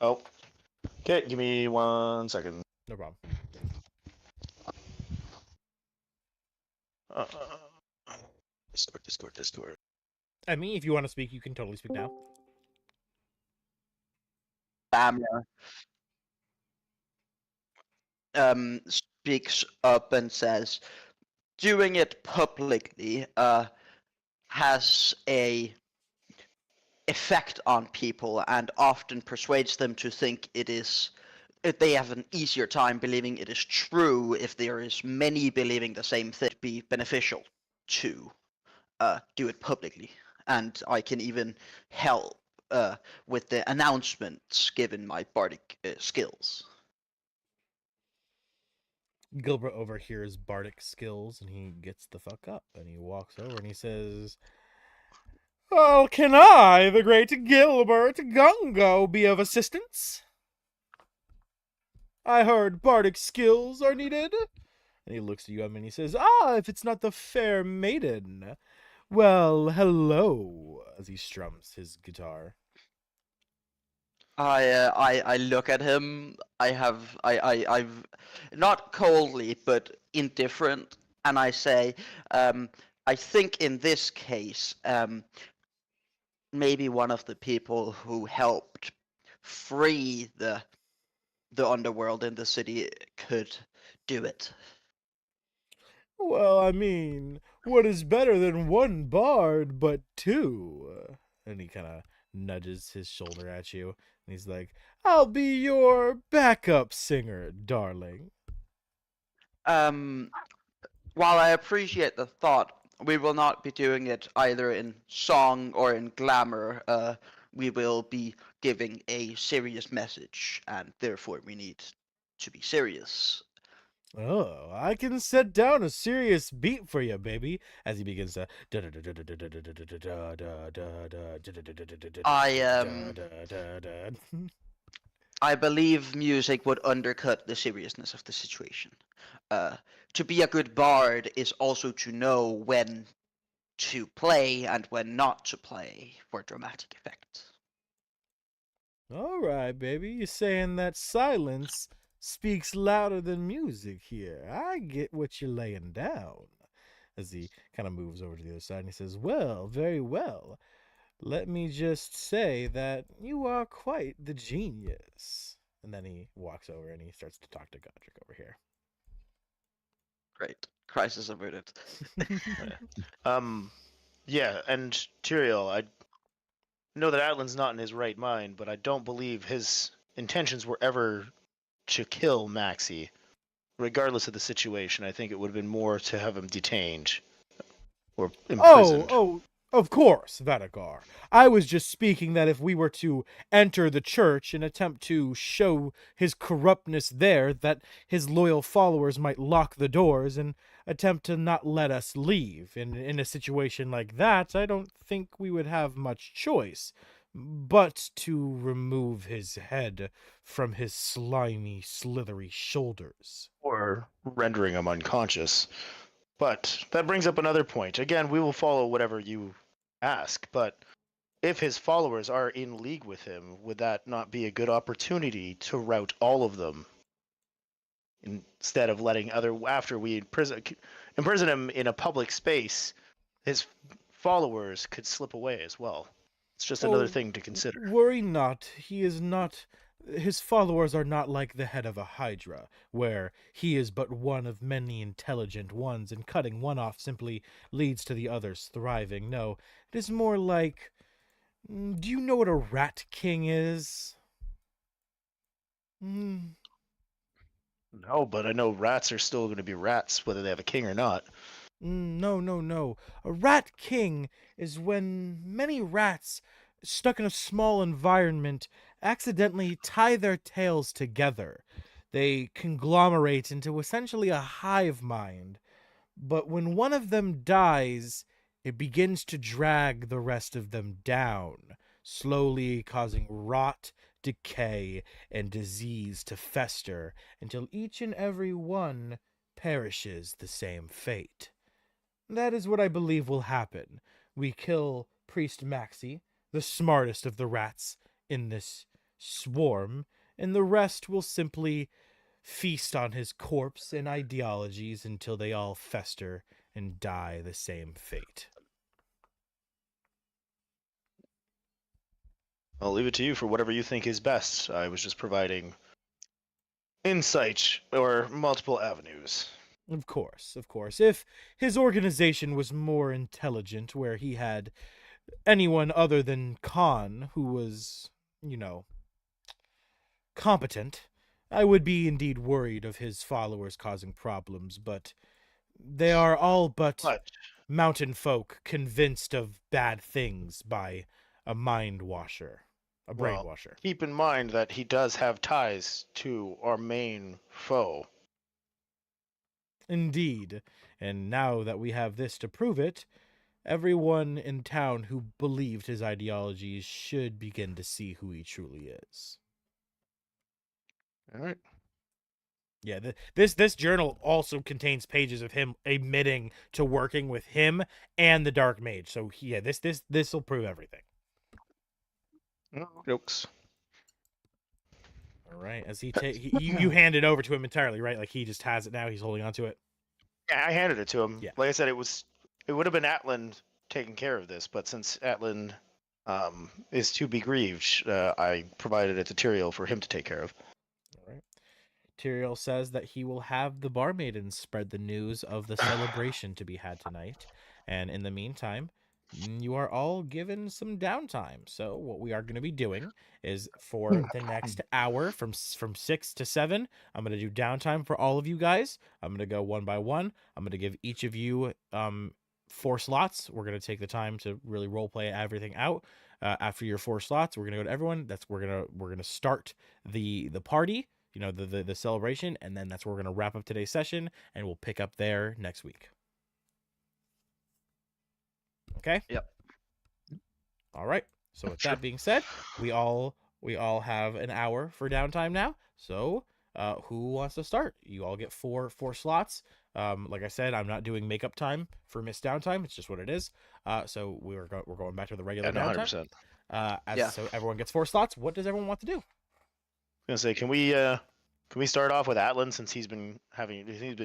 Oh. Okay, give me 1 second. No problem. Discord. I mean, if you want to speak, you can totally speak now. Glamour speaks up and says, doing it publicly has a effect on people and often persuades them to think they have an easier time believing it is true if there is many believing the same thing. It'd be beneficial to do it publicly, and I can even help with the announcements given my bardic skills. Gilbert overhears bardic skills and he gets the fuck up and he walks over and he says, "Oh, can I, the great Gilbert Gungo, be of assistance? I heard bardic skills are needed." And he looks at you and he says, "Ah, if it's not the fair maiden. Well, hello," as he strums his guitar. I look at him. I've not coldly but indifferent, and I say, I think in this case, maybe one of the people who helped free the underworld in the city could do it. Well, I mean, what is better than one bard but two? And he kind of nudges his shoulder at you. And he's like, "I'll be your backup singer, darling." While I appreciate the thought, we will not be doing it either in song or in glamour. We will be giving a serious message, and therefore we need to be serious. "Oh, I can set down a serious beat for you, baby," as he begins to. I believe music would undercut the seriousness of the situation. To be a good bard is also to know when to play and when not to play for dramatic effect. All right, baby, you're saying that silence speaks louder than music here. I get what you're laying down. As he kind of moves over to the other side and he says, "Well, very well. Let me just say that you are quite the genius." And then he walks over and he starts to talk to Godric over here. Great. Crisis averted. Yeah, and Tyrael, I know that Atlan's not in his right mind, but I don't believe his intentions were ever to kill Maxie. Regardless of the situation, I think it would have been more to have him detained or imprisoned. Oh, of course, Vadagar. I was just speaking that if we were to enter the church and attempt to show his corruptness there, that his loyal followers might lock the doors and attempt to not let us leave. And in a situation like that, I don't think we would have much choice but to remove his head from his slimy, slithery shoulders. Or rendering him unconscious. But that brings up another point. Again, we will follow whatever you ask, but if his followers are in league with him, would that not be a good opportunity to rout all of them? Instead of letting after we imprison him in a public space, his followers could slip away as well. It's just another thing to consider. Worry not, he is not. His followers are not like the head of a hydra, where he is but one of many intelligent ones, and cutting one off simply leads to the others thriving. No, it is more like. Do you know what a rat king is? No, but I know rats are still going to be rats, whether they have a king or not. No. A rat king is when many rats, stuck in a small environment, accidentally tie their tails together. They conglomerate into essentially a hive mind. But when one of them dies, it begins to drag the rest of them down, slowly causing rot, decay, and disease to fester until each and every one perishes the same fate. That is what I believe will happen. We kill Priest Maxi, the smartest of the rats in this swarm, and the rest will simply feast on his corpse and ideologies until they all fester and die the same fate. I'll leave it to you for whatever you think is best. I was just providing insight or multiple avenues. Of course, of course. If his organization was more intelligent, where he had anyone other than Khan who was, competent, I would be indeed worried of his followers causing problems, but they are all but But mountain folk convinced of bad things by a mind washer, a well, brainwasher. keep in mind that he does have ties to our main foe. Indeed, and now that we have this to prove it, everyone in town who believed his ideologies should begin to see who he truly is. All right. Yeah, this journal also contains pages of him admitting to working with him and the Dark Mage. So yeah, this will prove everything. Jokes. All right, as you hand it over to him entirely, right? Like he just has it now. He's holding on to it. Yeah, I handed it to him. Yeah. Like I said, it would have been Atlan taking care of this, but since Atlan is to be grieved, I provided it to Tyrael for him to take care of. All right. Tyrael says that he will have the barmaidens spread the news of the celebration to be had tonight, and in the meantime, you are all given some downtime. So what we are going to be doing is for the next hour from 6 to 7, I'm going to do downtime for all of you guys. I'm going to go one by one. I'm going to give each of you 4 slots. We're going to take the time to really role play everything out. After your 4 slots, we're going to go to everyone. We're going to start the party, the celebration, and then that's where we're going to wrap up today's session, and we'll pick up there next week. Okay? Yep. All right. So with that being said, we all have an hour for downtime now. So, who wants to start? You all get four slots. Like I said, I'm not doing makeup time for missed downtime. It's just what it is. So we're going back to the regular Yeah, downtime. 100%. So everyone gets 4 slots. What does everyone want to do? I was gonna say, can we start off with Atlan since he's been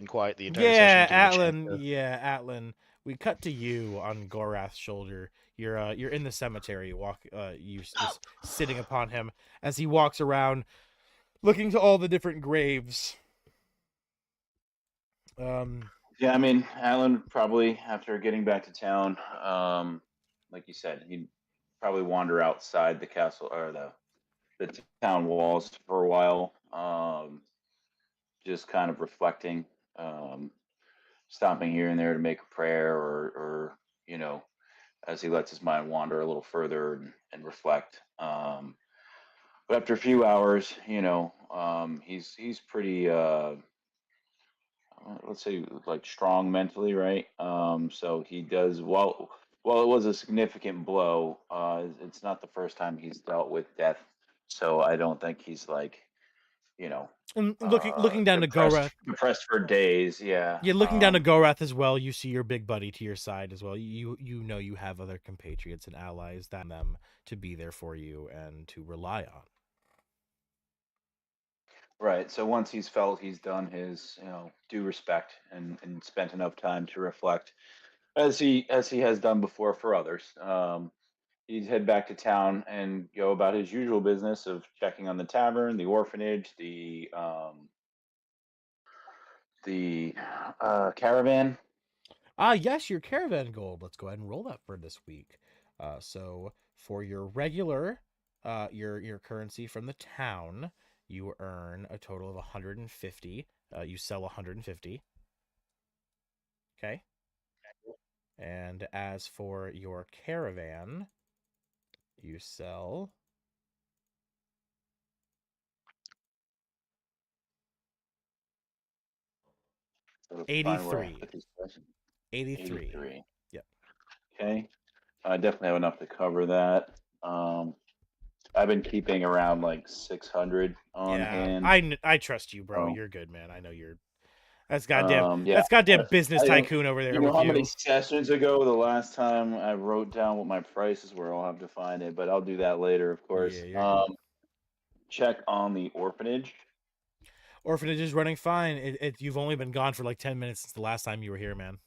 quiet the entire Yeah, session? Atlan. We cut to you on Gorath's shoulder. You're in the cemetery. You just sitting upon him as he walks around, looking to all the different graves. Yeah, I mean, Alan probably after getting back to town, like you said, he'd probably wander outside the castle or the town walls for a while, just kind of reflecting, um, stopping here and there to make a prayer, or you know, as he lets his mind wander a little further and reflect. But after a few hours, he's pretty. Let's say like strong mentally, right? So he does well. While it was a significant blow, it's not the first time he's dealt with death. So I don't think he's like, you know, and looking down to Gorath. depressed for days. Yeah. Yeah, looking down to Gorath as well. You see your big buddy to your side as well. You know you have other compatriots and allies that them to be there for you and to rely on. Right. So once he's felt he's done his, due respect and spent enough time to reflect, as he has done before for others, he'd head back to town and go about his usual business of checking on the tavern, the orphanage, the caravan. Yes, your caravan gold. Let's go ahead and roll that for this week. So for your regular, your currency from the town, you earn a total of 150. You sell 150. Okay. And as for your caravan, you sell 83. 83. 83. Yep. Okay. I definitely have enough to cover that. I've been keeping around like 600 on hand. I trust you, bro. Oh. You're good, man. I know you're. That's goddamn. Yeah. That's goddamn business I don't- tycoon over there You know with how you. many sessions ago the last time I wrote down what my prices were? I'll have to find it, but I'll do that later, of course. Yeah, you're good. Check on the orphanage. Orphanage is running fine. You've only been gone for like 10 minutes since the last time you were here, man.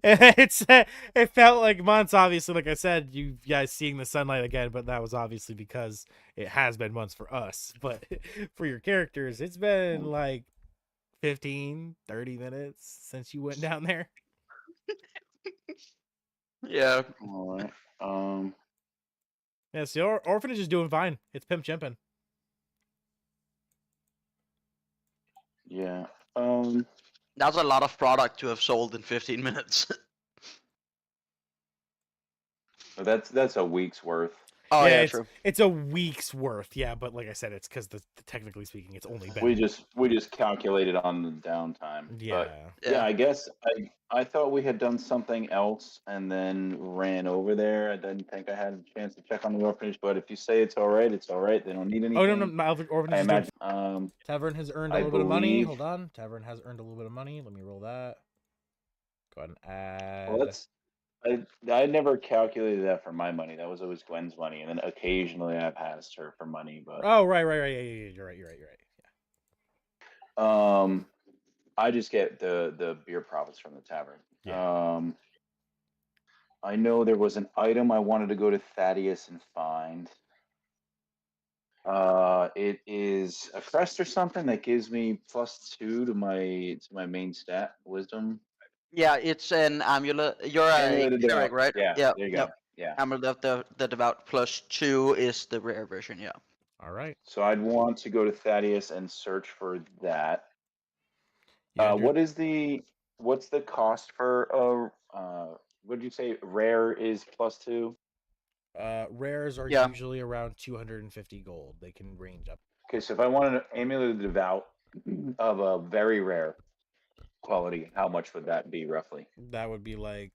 It felt like months, obviously. Like I said, you guys seeing the sunlight again, but that was obviously because it has been months for us. But for your characters, it's been like 15, 30 minutes since you went down there. Yeah. All right. Yeah, so Orphanage is doing fine. It's pimp chimping. Yeah. That's a lot of product to have sold in 15 minutes. That's a week's worth. Oh yeah, yeah, true. it's a week's worth. Yeah, but like I said, it's because technically speaking, it's only been We just calculated on the downtime. yeah. But yeah, I guess I thought we had done something else and then ran over there. I didn't think I had a chance to check on the orphanage, but if you say it's all right, it's all right. They don't need anything. Oh no, my Orphanage I is doing. imagine. Tavern has earned a I little bit of money. believe. Hold on, Tavern has earned a little bit of money. Let me roll that. Go ahead and add. Well, I never calculated that for my money. That was always Gwen's money, and then occasionally I've asked her for money, but Oh right. Yeah, you're right. I just get the beer profits from the tavern. Yeah. I know there was an item I wanted to go to Thaddeus and find. It is a crest or something that gives me +2 to my main stat, wisdom. Yeah, it's an amulet. You're a Amulet of cleric, Devout. right? Yeah, Yeah. there you Yep. go. Yeah. Amulet of the Devout +2 is the rare version. Yeah. All right. So I'd want to go to Thaddeus and search for that. Yeah. What's the cost for what did you say? Rare is +2. Rares are Yeah. usually around 250 gold. They can range up. Okay, so if I wanted an amulet of the devout of a very rare quality, how much would that be roughly? That would be like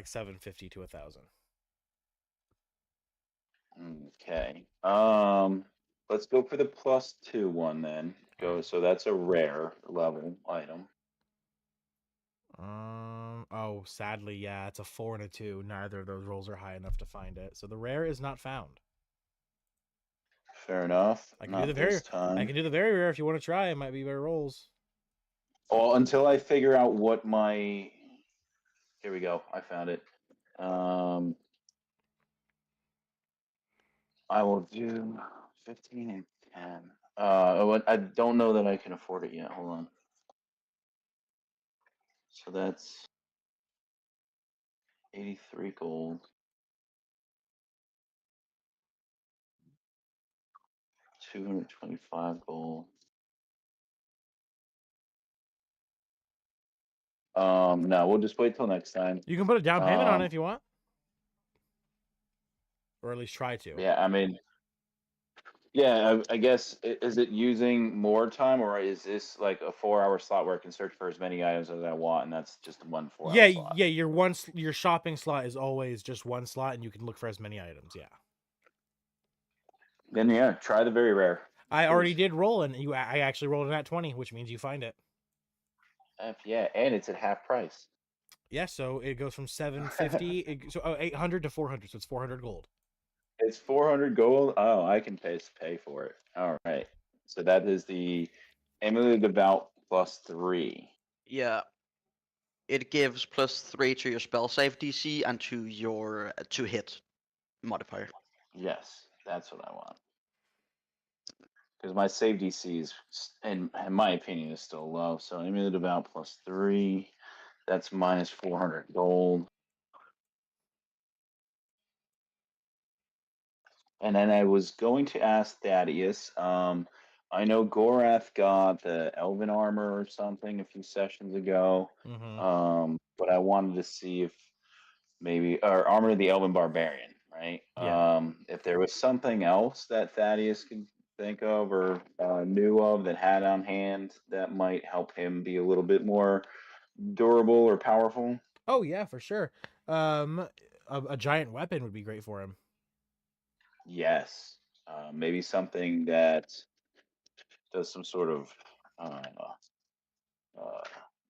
750 to 1,000. Okay. Let's go for the +2 one then. Go. So that's a rare level item. Oh, sadly, yeah, it's a 4 and a 2. Neither of those rolls are high enough to find it. So the rare is not found. Fair enough. I can Not do the this very I time. can do the very rare if you want to try. It might be better rolls. Well, until I figure out what my. Here we go. I found it. I will do 15 and 10. I don't know that I can afford it yet. Hold on. So that's 83 gold. 225 gold. No, we'll just wait till next time. You can put a down payment on it if you want. Or at least try to. Yeah, I mean, yeah, I guess is it using more time, or is this like a 4-hour slot where I can search for as many items as I want, and that's just one 4-hour slot? Yeah, your shopping slot is always just one slot and you can look for as many items, yeah. Then yeah, try the very rare. I already did roll and I actually rolled an at 20, which means you find it. Yeah, and it's at half price. Yeah, so it goes from 750 800 to 400, so it's 400 gold. It's 400 gold. Oh, I can pay for it. All right. So that is the Amulet of Devout +3. Yeah. It gives +3 to your spell save DC and to your to hit modifier. Yes, that's what I want. Because my save DC is, in my opinion, is still low. So Amulet of Devout +3. That's -400 gold. And then I was going to ask Thaddeus. I know Gorath got the Elven armor or something a few sessions ago. Mm-hmm. But I wanted to see if maybe or armor of the Elven Barbarian, right? Yeah. If there was something else that Thaddeus could think of or knew of that had on hand that might help him be a little bit more durable or powerful. Oh yeah, for sure. A giant weapon would be great for him. Yes, maybe something that does some sort of what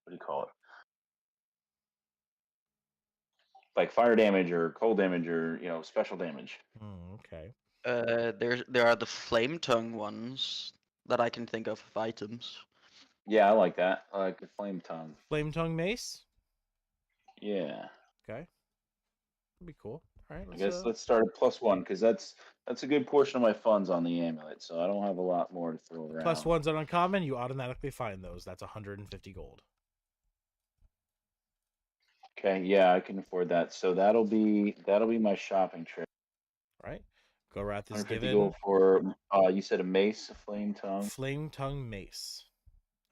do you call it? Like fire damage or cold damage or special damage. Okay. There are the flame tongue ones that I can think of items. Yeah, I like that. I like the flame tongue. Flame tongue mace? Yeah. Okay, that'd be cool. All right, I guess let's start at +1 because that's a good portion of my funds on the amulet, so I don't have a lot more to throw plus around. ones on uncommon. You automatically find those. That's 150 gold. Okay, yeah, I can afford that. So that'll be my shopping trip. All right, Gorath is 150 given gold for you said a mace, a flame tongue, flame tongue mace.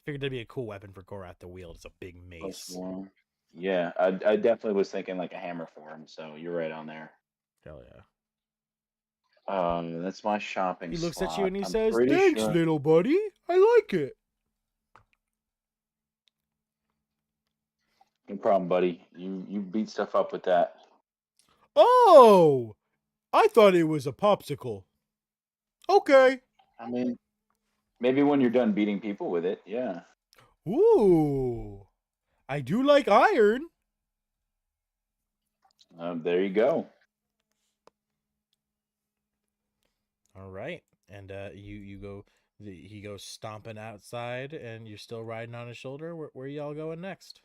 Figured that'd be a cool weapon for Gorath to wield. It's a big mace. +1. Yeah, I definitely was thinking like a hammer for him, so you're right on there. Hell yeah. That's my shopping He looks at you slot. and he I'm says, pretty "Thanks, sure. little buddy. I like it." No problem, buddy. You beat stuff up with that. Oh, I thought it was a popsicle. Okay. I mean, maybe when you're done beating people with it, yeah. Ooh, I do like iron. There you go. All right, and you go. He goes stomping outside, and you're still riding on his shoulder. Where y'all going next?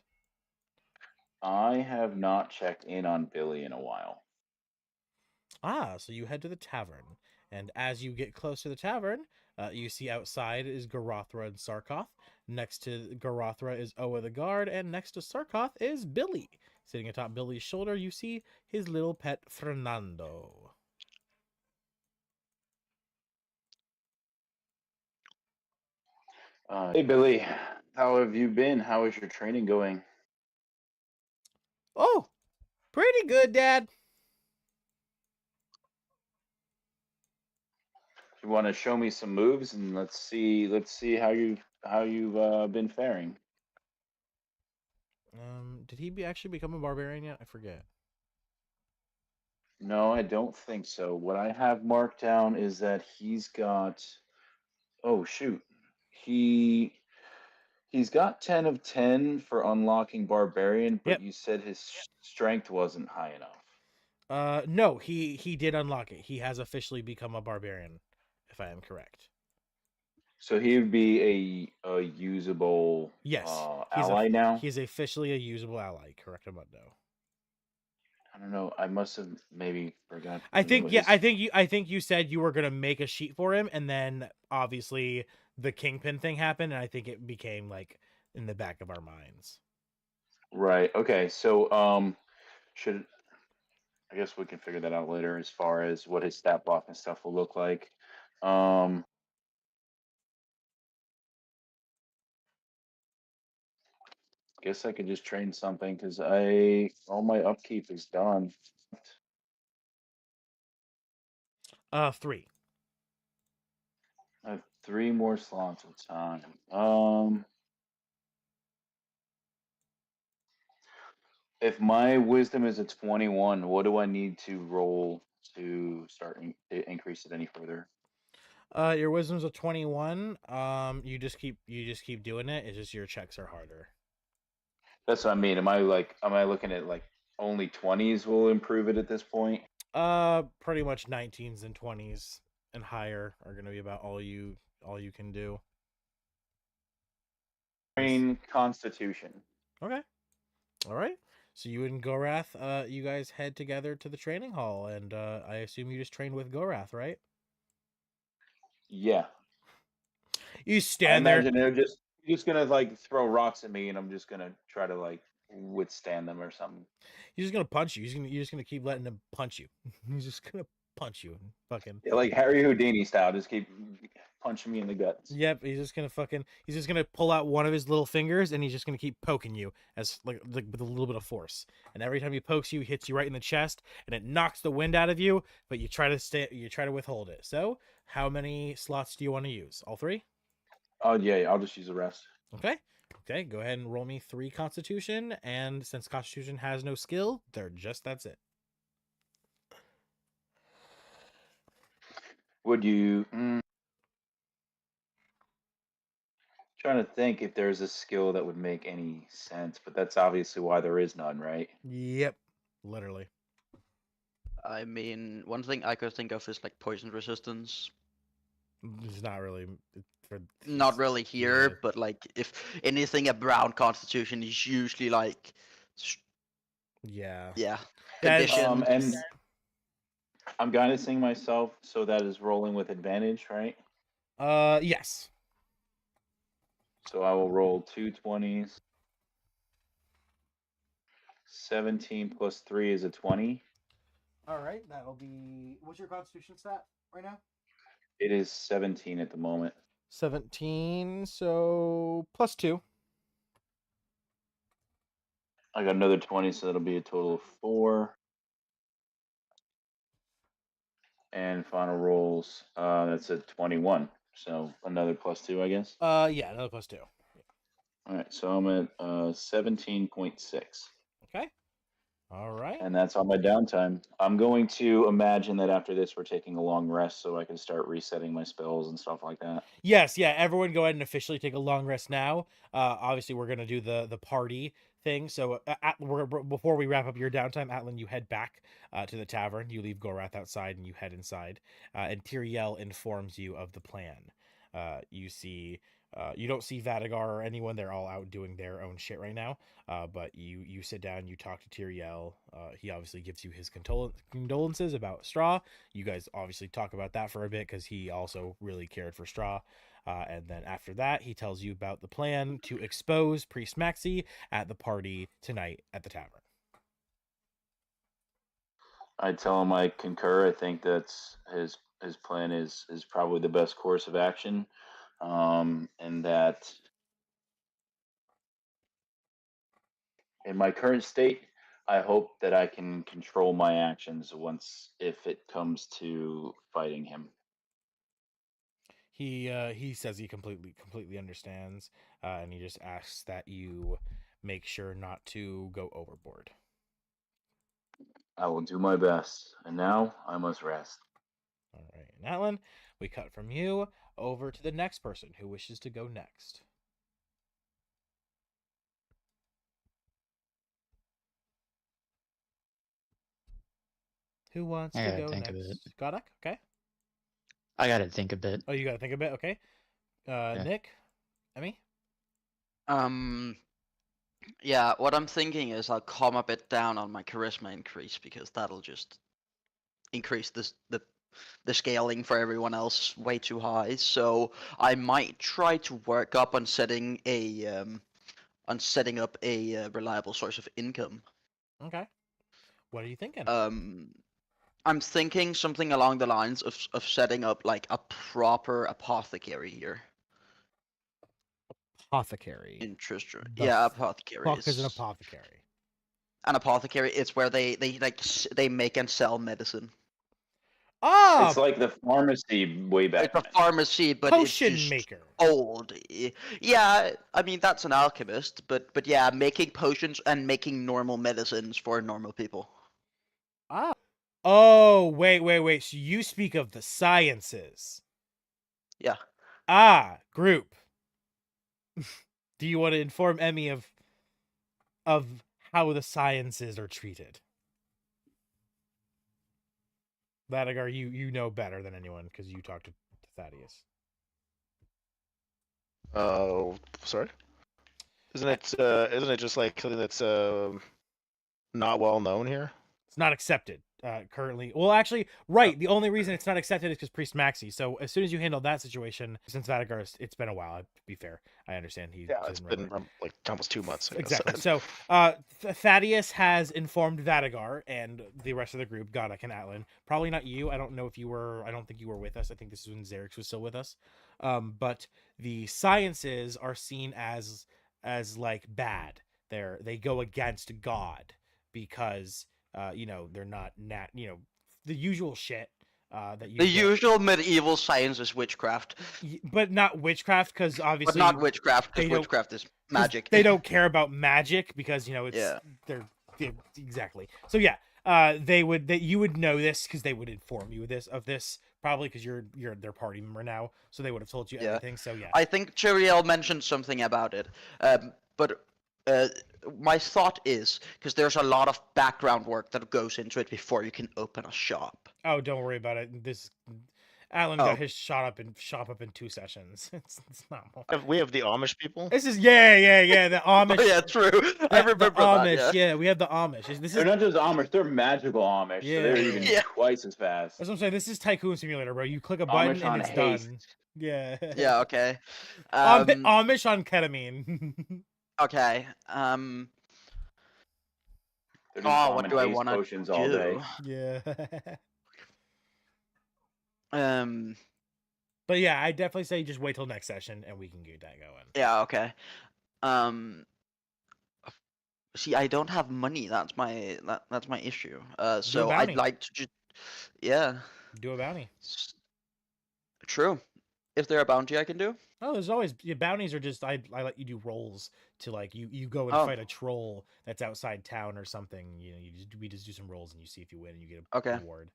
I have not checked in on Billy in a while. Ah, so you head to the tavern, and as you get close to the tavern, you see outside is Garothra and Sarkoth. Next to Garothra is Oa the guard, and next to Sarkoth is Billy. Sitting atop Billy's shoulder, you see his little pet Fernando. Hey, Billy, how have you been? How is your training going? Oh, pretty good, Dad. You want to show me some moves and let's see how you've been faring. Did he actually become a barbarian yet? I forget. No, I don't think so. What I have marked down is that he's got. Oh shoot, he he's got 10 of 10 for unlocking barbarian, but Yep. you said his strength wasn't high enough. No, he did unlock it. He has officially become a barbarian, if I am correct. So he would be a usable Yes, ally now. he's officially a usable ally. Correct, Amundo. I don't know. I must have maybe forgot. I To know think yeah, his. I think you said you were gonna make a sheet for him, and then obviously the kingpin thing happened, and I think it became like in the back of our minds. Right. Okay. So should I guess we can figure that out later as far as what his stat block and stuff will look like. Um, guess I could just train something because I all my upkeep is done. 3. I have 3 more slots of time. If my wisdom is a 21, what do I need to roll to start to increase it any further? Your wisdom's a 21. You just keep doing it. It's just your checks are harder. That's what I mean. Am I looking at like only 20s will improve it at this point? Pretty much 19s and 20s and higher are gonna be about all you can do. Train Constitution. Okay. All right. So you and Gorath, you guys head together to the training hall, and I assume you just trained with Gorath, right? Yeah, You I stand there. imagine they're just gonna like throw rocks at me, and I'm just gonna try to like withstand them or something. He's just gonna punch you. You're just gonna keep letting him punch you. He's just gonna punch you. Fucking. Yeah, like Harry Houdini style, just keep punching me in the guts. Yep. He's just gonna pull out one of his little fingers, and he's just gonna keep poking you as like with a little bit of force. And every time he pokes you, he hits you right in the chest, and it knocks the wind out of you. But you try to stay. You try to withhold it. So, how many slots do you want to use? All 3? Oh yeah, I'll just use the rest. Okay. Okay, go ahead and roll me 3 Constitution, and since Constitution has no skill, that's it. Would you? Trying to think if there's a skill that would make any sense, but that's obviously why there is none, right? Yep, literally. I mean, one thing I could think of is like poison resistance. It's not really for. Not really here, yeah. but like if anything around Constitution is usually like Yeah. Yeah. Yeah, Condition. And I'm guiding myself, so that is rolling with advantage, right? yes. So I will roll 2 20s. 17 plus 3 is a 20. All right, that'll be. What's your Constitution stat right now? It is 17 at the moment. 17. So +2. I got another 20, so that'll be a total of 4. And final rolls, that's a 21. So another +2, I guess. Yeah, another +2. All right, so I'm at 17.6. Okay. All right. And that's on my downtime. I'm going to imagine that after this, we're taking a long rest so I can start resetting my spells and stuff like that. Yes, yeah. Everyone, go ahead and officially take a long rest now. Obviously, we're gonna do the party thing. So, before we wrap up your downtime, Atlan, you head back to the tavern. You leave Gorath outside, and you head inside. And Tyriel informs you of the plan. You see. You don't see Vadagar or anyone. They're all out doing their own shit right now. But you sit down, you talk to Tyriel. He obviously gives you his condolences about Straw. You guys obviously talk about that for a bit because he also really cared for Straw. And then after that, he tells you about the plan to expose Priest Maxi at the party tonight at the tavern. I tell him I concur. I think that's his plan is probably the best course of action, and that in my current state, I hope that I can control my actions once if it comes to fighting him. He says he completely understands, and he just asks that you make sure not to go overboard. I will do my best, and now I must rest. All right, and Atlan, we cut from you over to the next person who wishes to go next. Who wants I to gotta go think of it. next? Godok, okay. I gotta think a bit. Oh, you gotta think a bit, okay. Yeah. Nick, Emmy. Yeah, what I'm thinking is I'll calm a bit down on my charisma increase because that'll just increase the scaling for everyone else way too high. So I might try to work up on setting up a reliable source of income. Okay. What are you thinking? I'm thinking something along the lines of setting up like a proper apothecary here Apothecary. in Tristram. The Yeah, apothecary fuck is an apothecary? an apothecary. It's where they they make and sell medicine. Ah, It's like the pharmacy way back It's a then. pharmacy, but it's potion just maker. old. Yeah, I mean that's an alchemist, but yeah, making potions and making normal medicines for normal people. Ah. Oh, wait. So you speak of the sciences. Yeah. Ah, group. Do you want to inform Emmy of how the sciences are treated? Latigar, you know better than anyone because you talked to Thaddeus. Oh, sorry. Isn't it just like something that's not well known here? It's not accepted currently. Well, actually, right. The only reason it's not accepted is because Priest Maxi. So as soon as you handle that situation, since Vadagar, it's been a while. To be fair, I understand he. Yeah, it's doesn't been remember. like almost 2 months. I guess. Exactly. So Thaddeus has informed Vadagar and the rest of the group, Godok and Atlan. Probably not you. I don't know if you were. I don't think you were with us. I think this is when Xerix was still with us. But the sciences are seen as like bad. They go against God because they're not the usual shit that you The get. usual medieval science is witchcraft. But not witchcraft because But obviously not witchcraft, they because don't- witchcraft is 'cause magic. they don't care about magic because it's Yeah. they're exactly. So yeah, you would know this because they would inform you of this probably because you're their party member now, so they would have told you Yeah. everything. So yeah, I think Chiriel mentioned something about it. But my thought is because there's a lot of background work that goes into it before you can open a shop. oh, don't worry about it. This Alan Oh. got his shop up in 2 sessions. It's not more. We have the Amish people. This is yeah. The Amish. Oh yeah, true. I The remember Amish. that. Yeah, we have the Amish. This They're is. not just Amish; they're magical Amish. So they're Yeah. even Yeah. twice as fast. That's what I'm saying. This is Tycoon Simulator, bro. You click a button Amish and on it's haste. done. Yeah. Yeah. Okay. Amish on ketamine. Okay. They're just Oh, what bombing do I haste want to potions all day. do? Yeah. Um. But yeah, I definitely say just wait till next session and we can get that going. Yeah. Okay. Um. See, I don't have money. That's my issue. So I'd bounty. like to just. Yeah. Do a bounty. True. Is there a bounty I can do? Oh, there's always bounties are just I let you do rolls to like you go and Oh. fight a troll that's outside town or something. You know, we just do some rolls and you see if you win and you get a Okay. reward.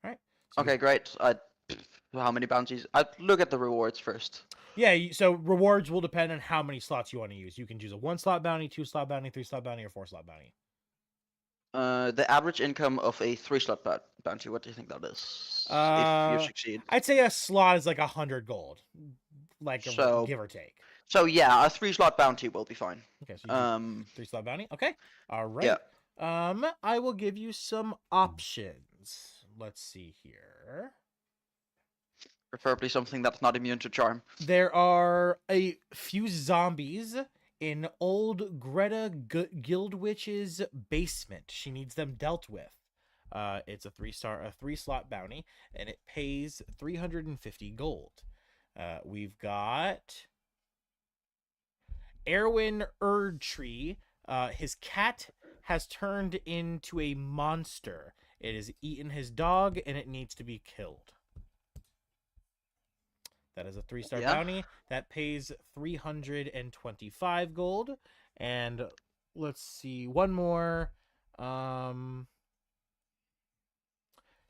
All right. So Okay, great. How many bounties? I'd look at the rewards first. yeah, so rewards will depend on how many slots you want to use. You can choose a 1-slot bounty, 2-slot bounty, 3-slot bounty, or 4-slot bounty. The average income of a 3-slot bounty. What do you think that is? If you succeed. I'd say a slot is like 100 gold, like So- give or take. So yeah, a 3-slot bounty will be fine. Okay, so you do 3-slot bounty. Okay, all right. Yeah. I will give you some options. Let's see here. Preferably something that's not immune to charm. There are a few zombies in old Greta Guildwitch's basement. She needs them dealt with. It's a 3-slot bounty, and it pays 350 gold. We've got Erwin Erdtree. His cat has turned into a monster. It has eaten his dog, and it needs to be killed. That is a 3-star bounty. That pays 325 gold. And let's see, one more.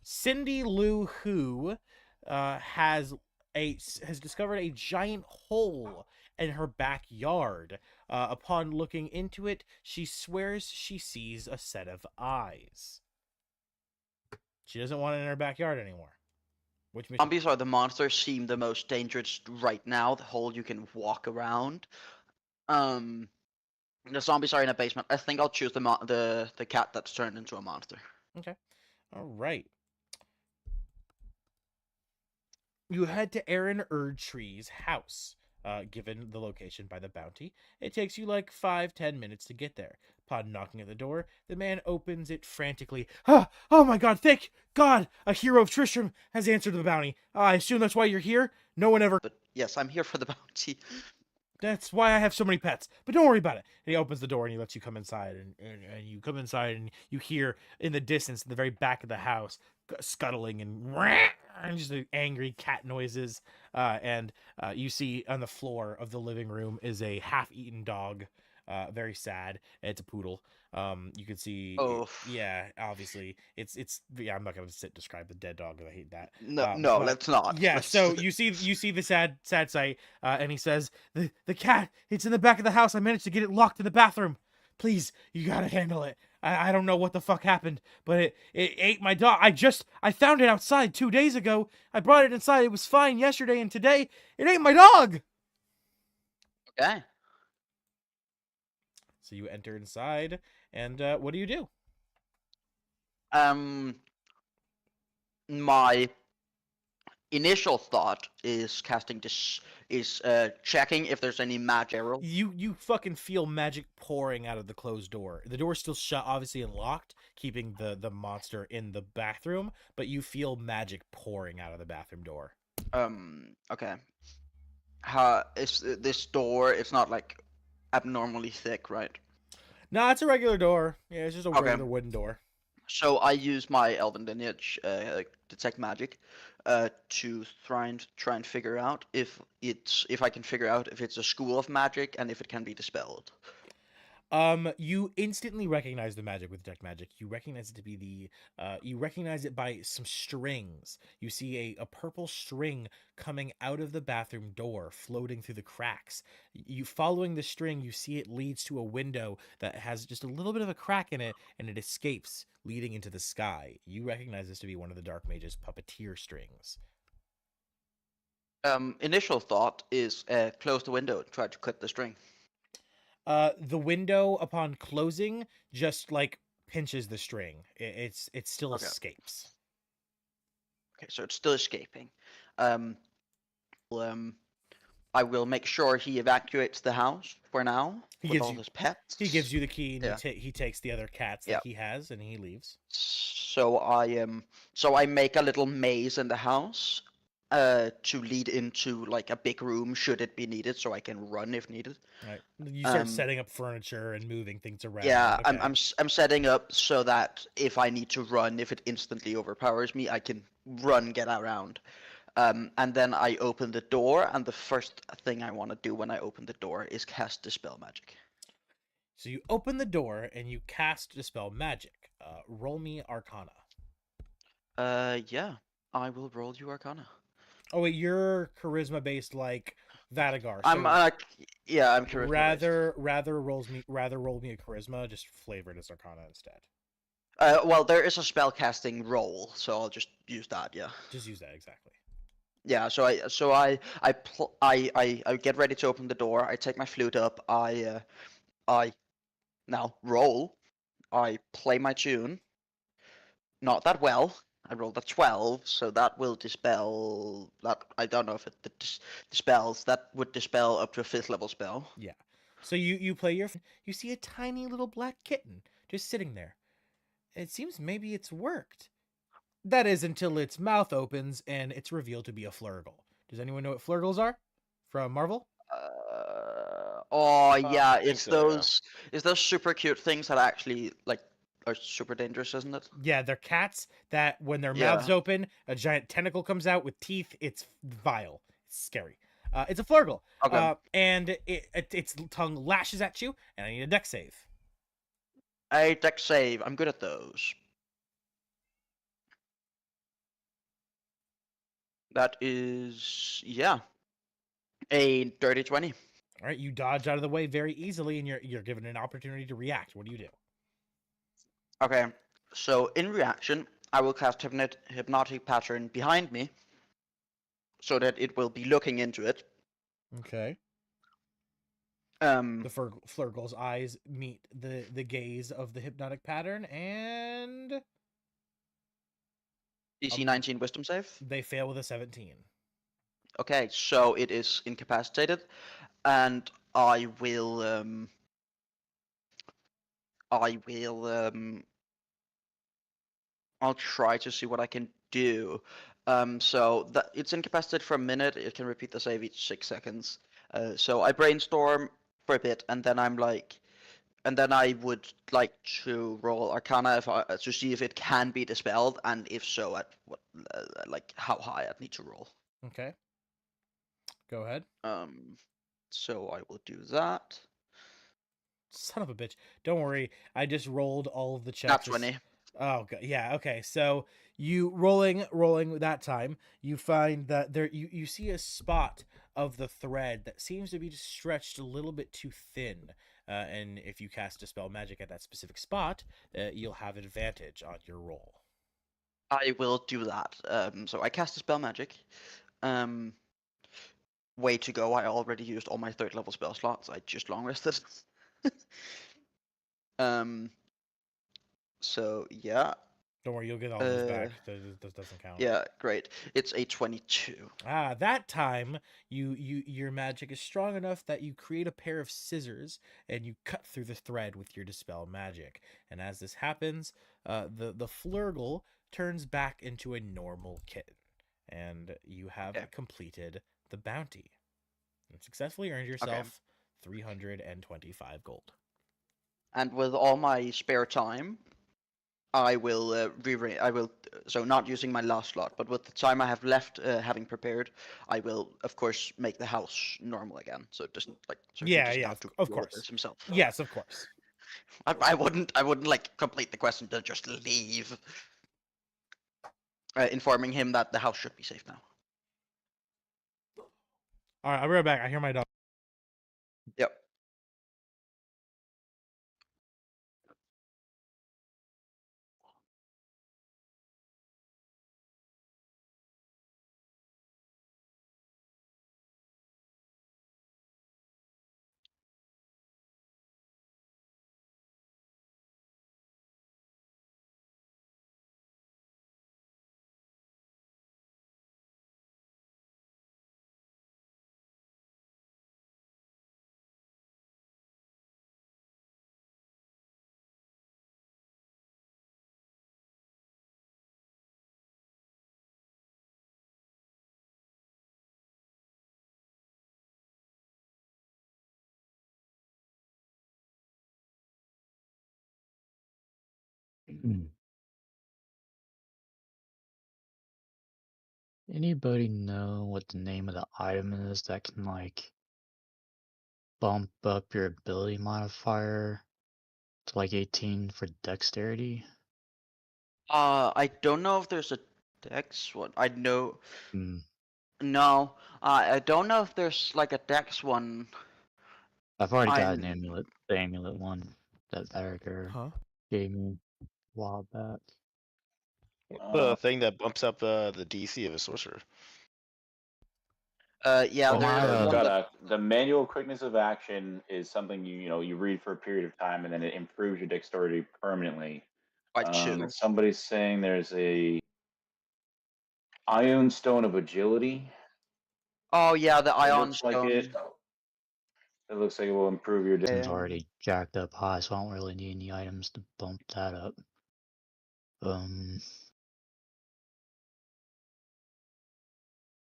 Cindy Lou Who has discovered a giant hole in her backyard. Upon looking into it, she swears she sees a set of eyes. She doesn't want it in her backyard anymore. Which mission? Zombies are the monsters seem the most dangerous right now. The hole you can walk around. The zombies are in a basement. I think I'll choose the cat that's turned into a monster. Okay. All right. You head to Aaron Erdtree's house. Given the location by the bounty, it takes you like 5-10 minutes to get there. Upon knocking at the door, the man opens it frantically. Oh my God! Thank God, a hero of Tristram has answered the bounty. I assume that's why you're here. No one ever. But yes, I'm here for the bounty. That's why I have so many pets. But don't worry about it. And he opens the door and he lets you come inside. And you come inside and you hear in the distance, in the very back of the house, scuttling and just angry cat noises. And you see on the floor of the living room is a half-eaten dog. Very sad. It's a poodle. You can see. Oh. Yeah, obviously. It's. Yeah, I'm not gonna describe the dead dog. I hate that. No, let's not. Yeah, so you see the sad sight, and he says, the cat, it's in the back of the house. I managed to get it locked in the bathroom. Please, you gotta handle it. I don't know what the fuck happened, but it ate my dog. I found it outside 2 days ago. I brought it inside. It was fine yesterday, and today it ate my dog. Okay. So you enter inside, and what do you do? My initial thought is checking if there's any magic arrow. You fucking feel magic pouring out of the closed door. The door's still shut, obviously, and locked, keeping the monster in the bathroom, but you feel magic pouring out of the bathroom door. Okay. Is this door? It's not like abnormally thick, right? No, it's a regular door. Yeah, it's just a Okay. regular wooden door. So I use my elven lineage detect magic to try and figure out if I can figure out if it's a school of magic and if it can be dispelled. You instantly recognize the magic with detect magic. You recognize it to be you recognize it by some strings. You see a purple string coming out of the bathroom door, floating through the cracks. You following the string, you see it leads to a window that has just a little bit of a crack in it, and it escapes, leading into the sky. You recognize this to be one of the Dark Mage's puppeteer strings. Initial thought is close the window and try to cut the string. The window upon closing just like pinches the string. It still Okay. escapes. Okay, so it's still escaping. Um, um, I will make sure he evacuates the house for now He with gives all you his pets. he gives you the key, and Yeah. he takes the other cats Yeah. that he has, and he leaves. So I make a little maze in the house to lead into like a big room should it be needed, so I can run if needed. Right. You start Um, setting up furniture and moving things around. yeah, Okay. I'm setting up so that if I need to run, if it instantly overpowers me, I can run, get around. And then I open the door, and the first thing I want to do when I open the door is cast Dispel Magic. So you open the door and you cast Dispel Magic. Roll me Arcana. Yeah, I will roll you Arcana. Oh wait, you're charisma based like Vadagar. I'm So yeah, I'm charisma based. rather roll me a charisma. Just flavor it as Arcana instead. Well, there is a spell casting roll, so I'll just use that. Yeah. Just use that exactly. Yeah. I get ready to open the door. I take my flute up. I now roll. I play my tune. Not that well. I rolled a 12, so that will dispel that. I don't know if it dispels. That would dispel up to a 5th level spell. Yeah. So you play your. You see a tiny little black kitten just sitting there. It seems maybe it's worked. That is until its mouth opens and it's revealed to be a flurgle. Does anyone know what flurgles are from Marvel? Oh I yeah, think so, yeah. it's those super cute things that actually like are super dangerous, isn't it? Yeah, they're cats that when their mouths Yeah. open, a giant tentacle comes out with teeth. It's vile. It's scary. It's a flurgle. Okay. And its tongue lashes at you, and I need a dex save. A dex save. I'm good at those. That is yeah, a dirty 20. All right, you dodge out of the way very easily, and you're given an opportunity to react. What do you do? Okay. So in reaction, I will cast hypnotic pattern behind me, so that it will be looking into it. Okay. Um, The flurgle's eyes meet the gaze of the hypnotic pattern, and DC 19 Wisdom save. they fail with a 17. Okay, so it is incapacitated, and I will I will I'll try to see what I can do. So that it's incapacitated for a minute. It can repeat the save each 6 seconds. So I brainstorm for a bit, and then and then I would like to roll Arcana to see if it can be dispelled, and if so, at what like how high I'd need to roll. Okay. Go ahead. So I will do that. Son of a bitch. Don't worry. I just rolled all of the Not checks. 20. Oh, God. Yeah. Okay. So you rolling that time, you find that you see a spot of the thread that seems to be just stretched a little bit too thin. And if you cast Dispel Magic at that specific spot, you'll have advantage on your roll. I will do that. So I cast a spell magic. Way to go! I already used all my 3rd level spell slots. I just long rested. um. So yeah. Don't worry, you'll get all those back. That doesn't count. Yeah, great. It's a 22. That time your magic is strong enough that you create a pair of scissors and you cut through the thread with your Dispel Magic. And as this happens, the flurgle turns back into a normal kitten, and you have Okay. completed the bounty and successfully earned yourself 325 gold. And with all my spare time, I will so not using my last slot, but with the time I have left, having prepared, I will of course make the house normal again, so it doesn't so he doesn't have to Of deal with course. this himself. Yes, of course. I wouldn't like complete the quest to just leave. Informing him that the house should be safe now. All right, I'll be right back. I hear my dog. Yep. Anybody know what the name of the item is that can like bump up your ability modifier to like 18 for dexterity? I don't know if there's a dex one. I know. Hmm. No, I don't know if there's like a dex one. I've already got an I'm. amulet, the amulet one that Erica Huh? gave me a while back. The thing that bumps up the DC of a sorcerer. Yeah, Well, there's my one that. The manual quickness of action is something you read for a period of time, and then it improves your dexterity permanently. By two. Somebody's saying there's a Ion Stone of Agility. Oh yeah, the It Ion looks like it. Stone. It looks like it will improve your. it's already jacked up high, so I don't really need any items to bump that up.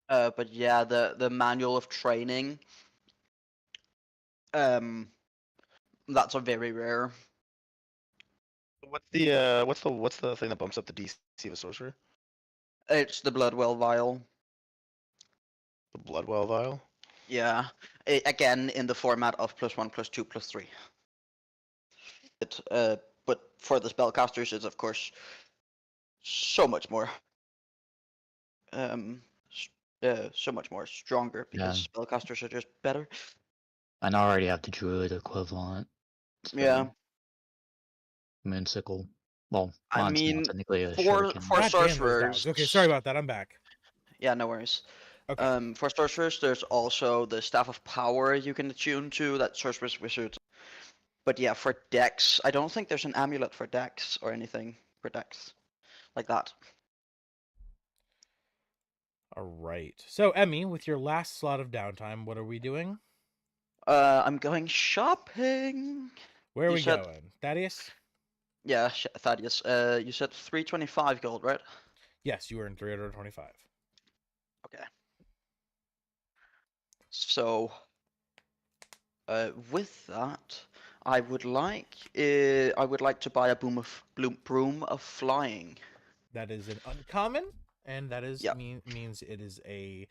But yeah, the manual of training. That's a very rare. What's the thing that bumps up the DC of a sorcerer? It's the Bloodwell Vial. The Bloodwell vial. Yeah, again in the format of +1, +2, +3. But for the spellcasters, it's of course so much more. So much more stronger because spellcasters are just better. And I already have the druid equivalent. So Yeah, Moonsicle. Well, I mine's not mean, technically a for shuriken. God damn those sorcerers. dogs. Okay, sorry about that. I'm back. Yeah, no worries. Okay. For sorcerers, there's also the Staff of Power you can attune to that sorcerers, wizards. But yeah, for Dex, I don't think there's an amulet for Dex or anything for Dex like that. All right. So, Emmy, with your last slot of downtime, what are we doing? I'm going shopping. Where are You we said- going? Thaddeus? Yeah, Thaddeus. You said 325 gold, right? Yes, you earned 325. Okay. So, with that, I would like to buy a broom of flying. That is an uncommon, and that is Yeah. means it is a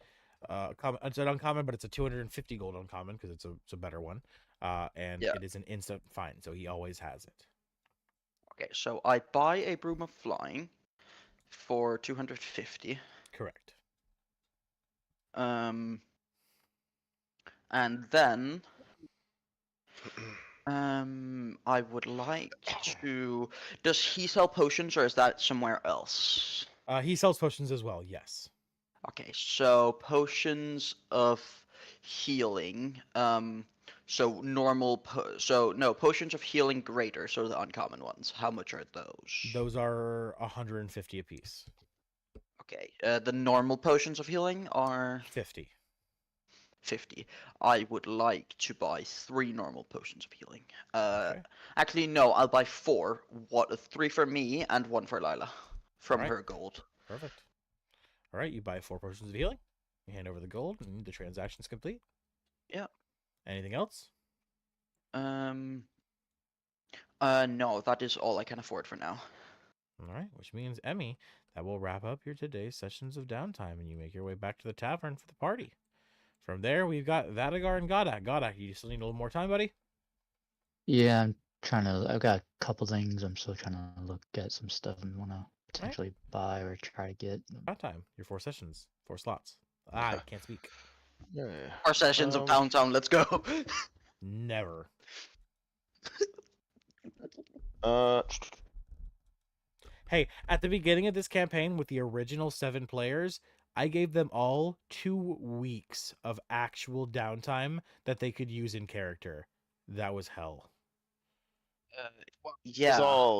it's an uncommon, but it's a 250 gold uncommon because it's a better one. And Yeah. it is an instant find, so he always has it. Okay, so I buy a broom of flying for 250. Correct. And then I would like to. Does he sell potions or is that somewhere else? He sells potions as well. Yes. Okay, so potions of healing. So normal. No, potions of healing greater. So the uncommon ones. How much are those? Those are 150 apiece. Okay. The normal potions of healing are 50. 50. I would like to buy 3 normal potions of healing. Okay. Actually, no, I'll buy 4. 3 for me and 1 for Lila from Alright. her gold. Perfect. All right, you buy 4 potions of healing. You hand over the gold, and the transaction's complete. Yeah. Anything else? No, that is all I can afford for now. All right, which means, Emmy, that will wrap up your today's sessions of downtime, and you make your way back to the tavern for the party. From there, we've got Vadagar and Godak. Godak, you still need a little more time, buddy? Yeah, I've got a couple things. I'm still trying to look at some stuff I want to potentially buy or try to get. About time. Your 4 sessions, 4 slots. I can't speak. Yeah. 4 sessions of downtown, let's go. Never. Hey, at the beginning of this campaign with the original 7 players, I gave them all 2 weeks of actual downtime that they could use in character. That was hell. Yeah.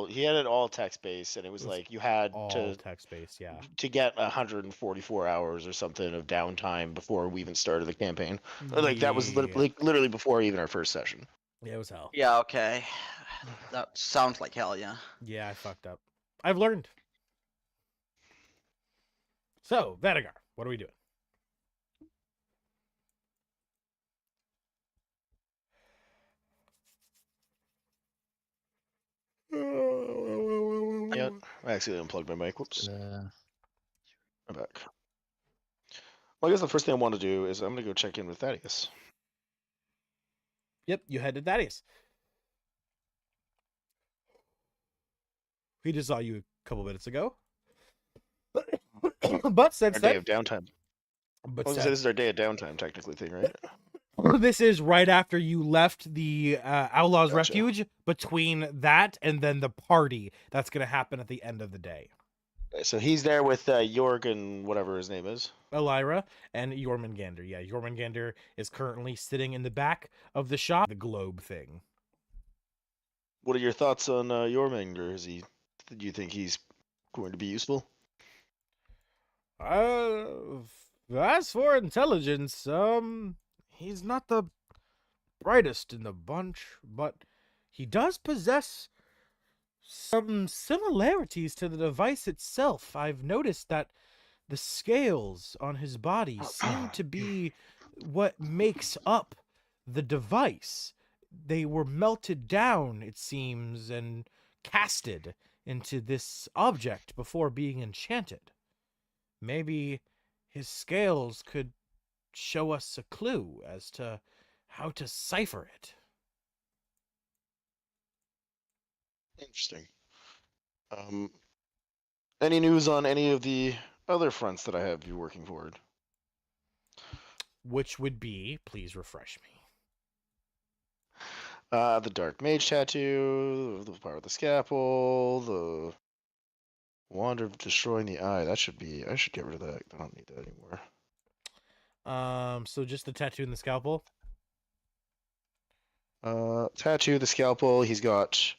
He had it all text based, and it was like you had all text-based, yeah. to get 144 hours or something of downtime before we even started the campaign. Like that was literally before even our first session. Yeah, it was hell. Yeah, okay. That sounds like hell, yeah. Yeah, I fucked up. I've learned. So, Vadagar, what are we doing? that. I accidentally unplugged my mic. Whoops. I'm back. Well, I guess the first thing I want to do is I'm going to go check in with Thaddeus. Yep, you head to Thaddeus. He just saw you a couple minutes ago. But since Our day then, of downtime. but I was going to say this is our day of downtime, technically, thing, right? this is right after you left the Outlaws Gotcha. Refuge, between that and then the party that's going to happen at the end of the day. Okay, so he's there with Jorgen, whatever his name is. Elira and Jormungandr. Yeah, Jormungandr is currently sitting in the back of the shop, the globe thing. What are your thoughts on Jormungandr? Do you think he's going to be useful? As for intelligence, he's not the brightest in the bunch, but he does possess some similarities to the device itself. I've noticed that the scales on his body seem to be what makes up the device. They were melted down, it seems, and casted into this object before being enchanted. Maybe his scales could show us a clue as to how to cipher it. Interesting. Any news on any of the other fronts that I have you working forward? Which would be, please refresh me. The Dark Mage tattoo, the power of the scalpel, the wand of destroying the eye. That should be. I should get rid of that. I don't need that anymore. So just the tattoo and the scalpel? Tattoo, the scalpel. He's got.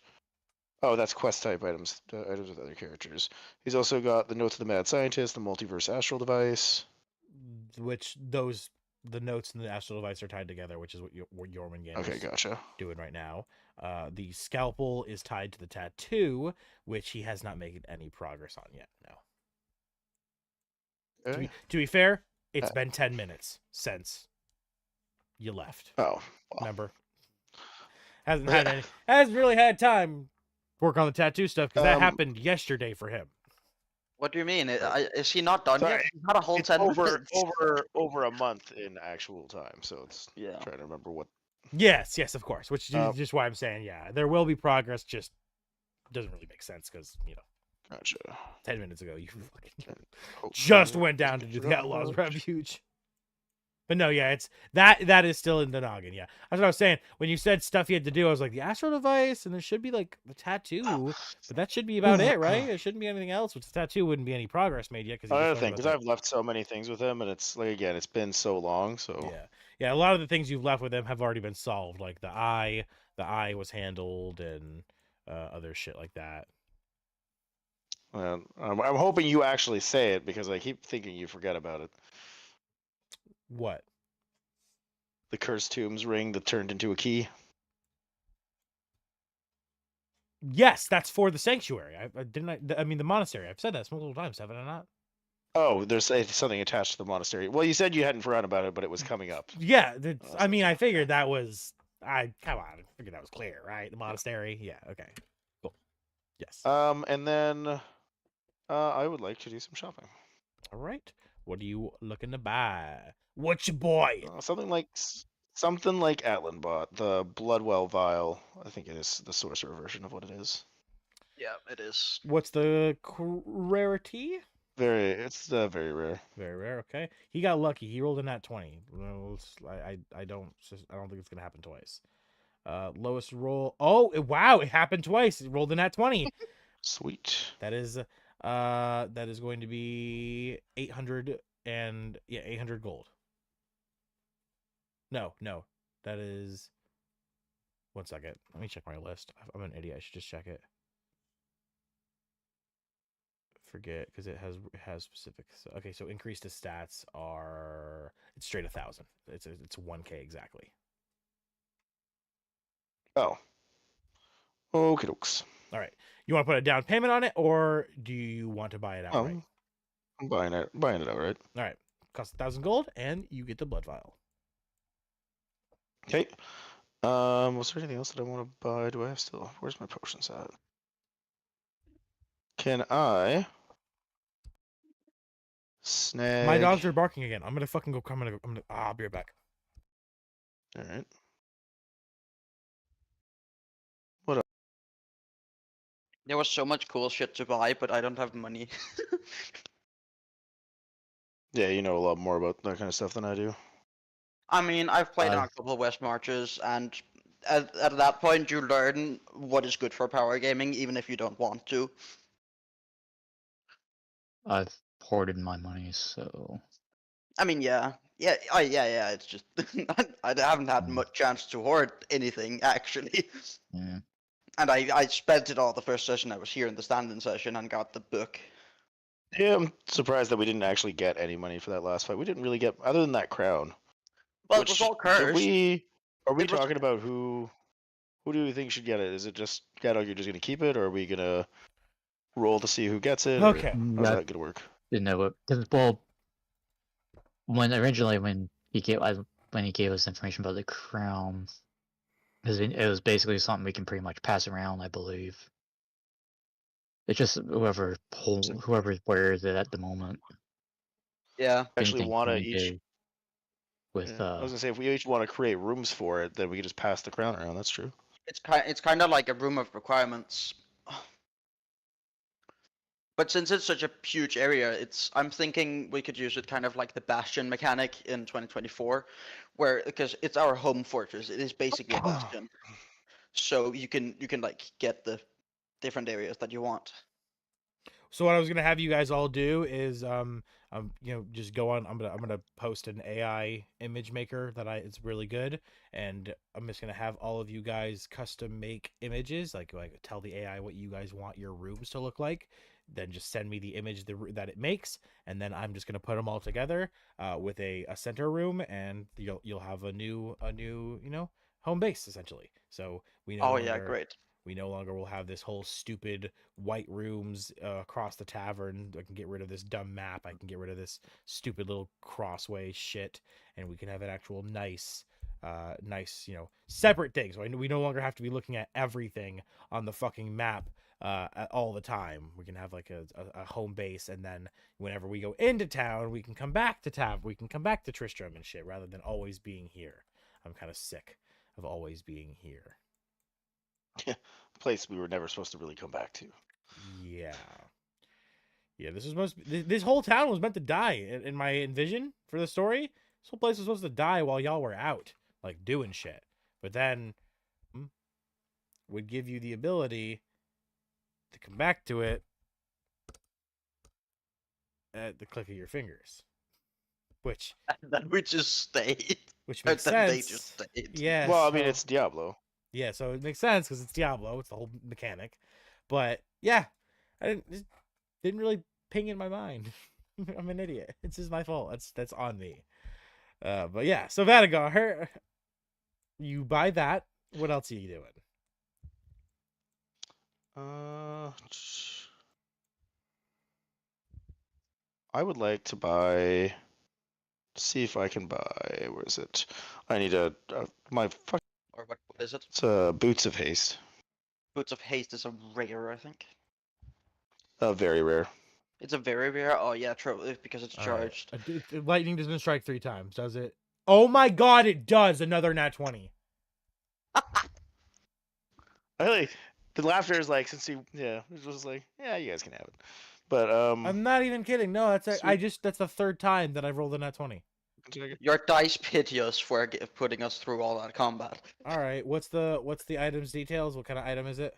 Oh, that's quest type items. Items with other characters. He's also got the Notes of the Mad Scientist, the Multiverse Astral Device. Which the notes and the astral device are tied together, which is what Jormungandr Okay, is gotcha. doing right now. The scalpel is tied to the tattoo, which he has not made any progress on yet. No. Okay. To be fair, it's been 10 minutes since you left. Oh, well. Remember? Hasn't really had time to work on the tattoo stuff because that happened yesterday for him. What do you mean? Is he not done Sorry, yet? He's not a whole It's 10 over minutes. over a month in actual time, so it's Yeah. trying to remember what. Yes, of course. Which is just why I'm saying, yeah, there will be progress. Just doesn't really make sense because Gotcha. 10 minutes ago you fucking Oh, just went down to do the Outlaws Refuge. But no, yeah, it's that is still in the noggin. Yeah, that's what I was saying. When you said stuff you had to do, I was like the astral device, and there should be like the tattoo, but that should be about it, right? There shouldn't be anything else. Which the tattoo wouldn't be any progress made yet because Another thing, because I've left so many things with him, and it's like again, it's been so long. So yeah. A lot of the things you've left with him have already been solved. Like the eye was handled, and other shit like that. I'm hoping you actually say it because I keep thinking you forget about it. What? The Cursed Tombs ring that turned into a key. Yes, that's for the sanctuary. I mean the monastery. I've said that multiple times, haven't I not? Oh, there's something attached to the monastery. Well, you said you hadn't forgotten about it, but it was coming up. Yeah, I mean, I figured that was. I figured that was clear, right? The monastery. Yeah. Okay. Cool. Yes. And then, I would like to do some shopping. All right. What are you looking to buy? What's your boy? Something like Atlan bought the Bloodwell vial. I think it is the sorcerer version of what it is. Yeah, it is. What's the rarity? It's very rare. Very rare. Okay. He got lucky. He rolled a nat 20. Well, I don't think it's gonna happen twice. Lowest roll. Oh wow! It happened twice. It rolled a nat 20. Sweet. That is going to be 800 800 gold. No, that is. One second. Let me check my list. I'm an idiot. I should just check it. Forget because it has specifics. Okay, so increased to stats are it's straight 1,000. It's 1K exactly. Oh. Okie dokes. All right. You want to put a down payment on it, or do you want to buy it outright? I'm buying it outright. All right. Costs 1,000 gold, and you get the blood vial. Okay. Was there anything else that I want to buy? Do I have still? Where's my potions at? Can I snag? My dogs are barking again. I'm gonna fucking go. I'll be right back. All right. There was so much cool shit to buy, but I don't have money. Yeah, you know a lot more about that kind of stuff than I do. I mean, I've played on a I've- couple of West Marches, and at that point, you learn what is good for power gaming, even if you don't want to. I've hoarded my money, so I mean, yeah, yeah. It's just I haven't had Mm. much chance to hoard anything actually, yeah. and I spent it all the first session I was here in the stand-in session and got the book. Yeah, I'm surprised that we didn't actually get any money for that last fight. We didn't really get, other than that crown. Well, it was all cursed. Are we It was- talking about who do we think should get it? Is it just Gadog, you're just gonna keep it, or are we gonna roll to see who gets it? or Okay. How's Yeah, that gonna work? didn't know what because well, when he gave us information about the crown, because it was basically something we can pretty much pass around, I believe. It's just whoever wears it at the moment. Yeah. Actually, Anything want to can be each. big with Yeah, I was gonna say if we each want to create rooms for it, then we can just pass the crown around. That's true. It's kind of like a room of requirements. But since it's such a huge area, I'm thinking we could use it kind of like the Bastion mechanic in 2024, where because it's our home fortress, it is basically a Bastion. So you can like get the different areas that you want. So what I was gonna have you guys all do is just go on. I'm gonna post an AI image maker that it's really good, and I'm just gonna have all of you guys custom make images, like tell the AI what you guys want your rooms to look like. Then just send me the image that it makes, and then I'm just gonna put them all together with a center room, and you'll have a new home base essentially. So we no Oh longer yeah, great. we no longer will have this whole stupid white rooms across the tavern. I can get rid of this dumb map. I can get rid of this stupid little crossway shit, and we can have an actual nice, separate thing. So we no longer have to be looking at everything on the fucking map all the time. We can have like a home base, and then whenever we go into town, we can come back to town. We can come back to Tristram and shit, rather than always being here. I'm kind of sick of always being here. Place we were never supposed to really come back to. Yeah. Yeah, this whole town was meant to die in my envision for the story. This whole place was supposed to die while y'all were out, like doing shit. But then would give you the ability to come back to it at the click of your fingers. Which Then we just stayed. makes Then sense. they just stayed. Yeah. Well, I mean, it's Diablo. Yeah, so it makes sense because it's Diablo. It's the whole mechanic. But yeah, it didn't really ping in my mind. I'm an idiot. It's just my fault. That's on me. But yeah, so Vadagar, you buy that. What else are you doing? I would like to buy. See if I can buy. Where is it? I need my fuck. Or what is it? It's Boots of Haste. Boots of Haste is a rare, I think. Very rare. It's a very rare. Oh yeah, true. Because it's All right. charged. Lightning doesn't strike 3 times, does it? Oh my god, it does! Another nat 20. The laughter is like since it was just like you guys can have it, but I'm not even kidding. No, that's that's the 3rd time that I've rolled a nat 20. Your dice pity us for putting us through all that combat. All right, what's the item's details? What kind of item is it?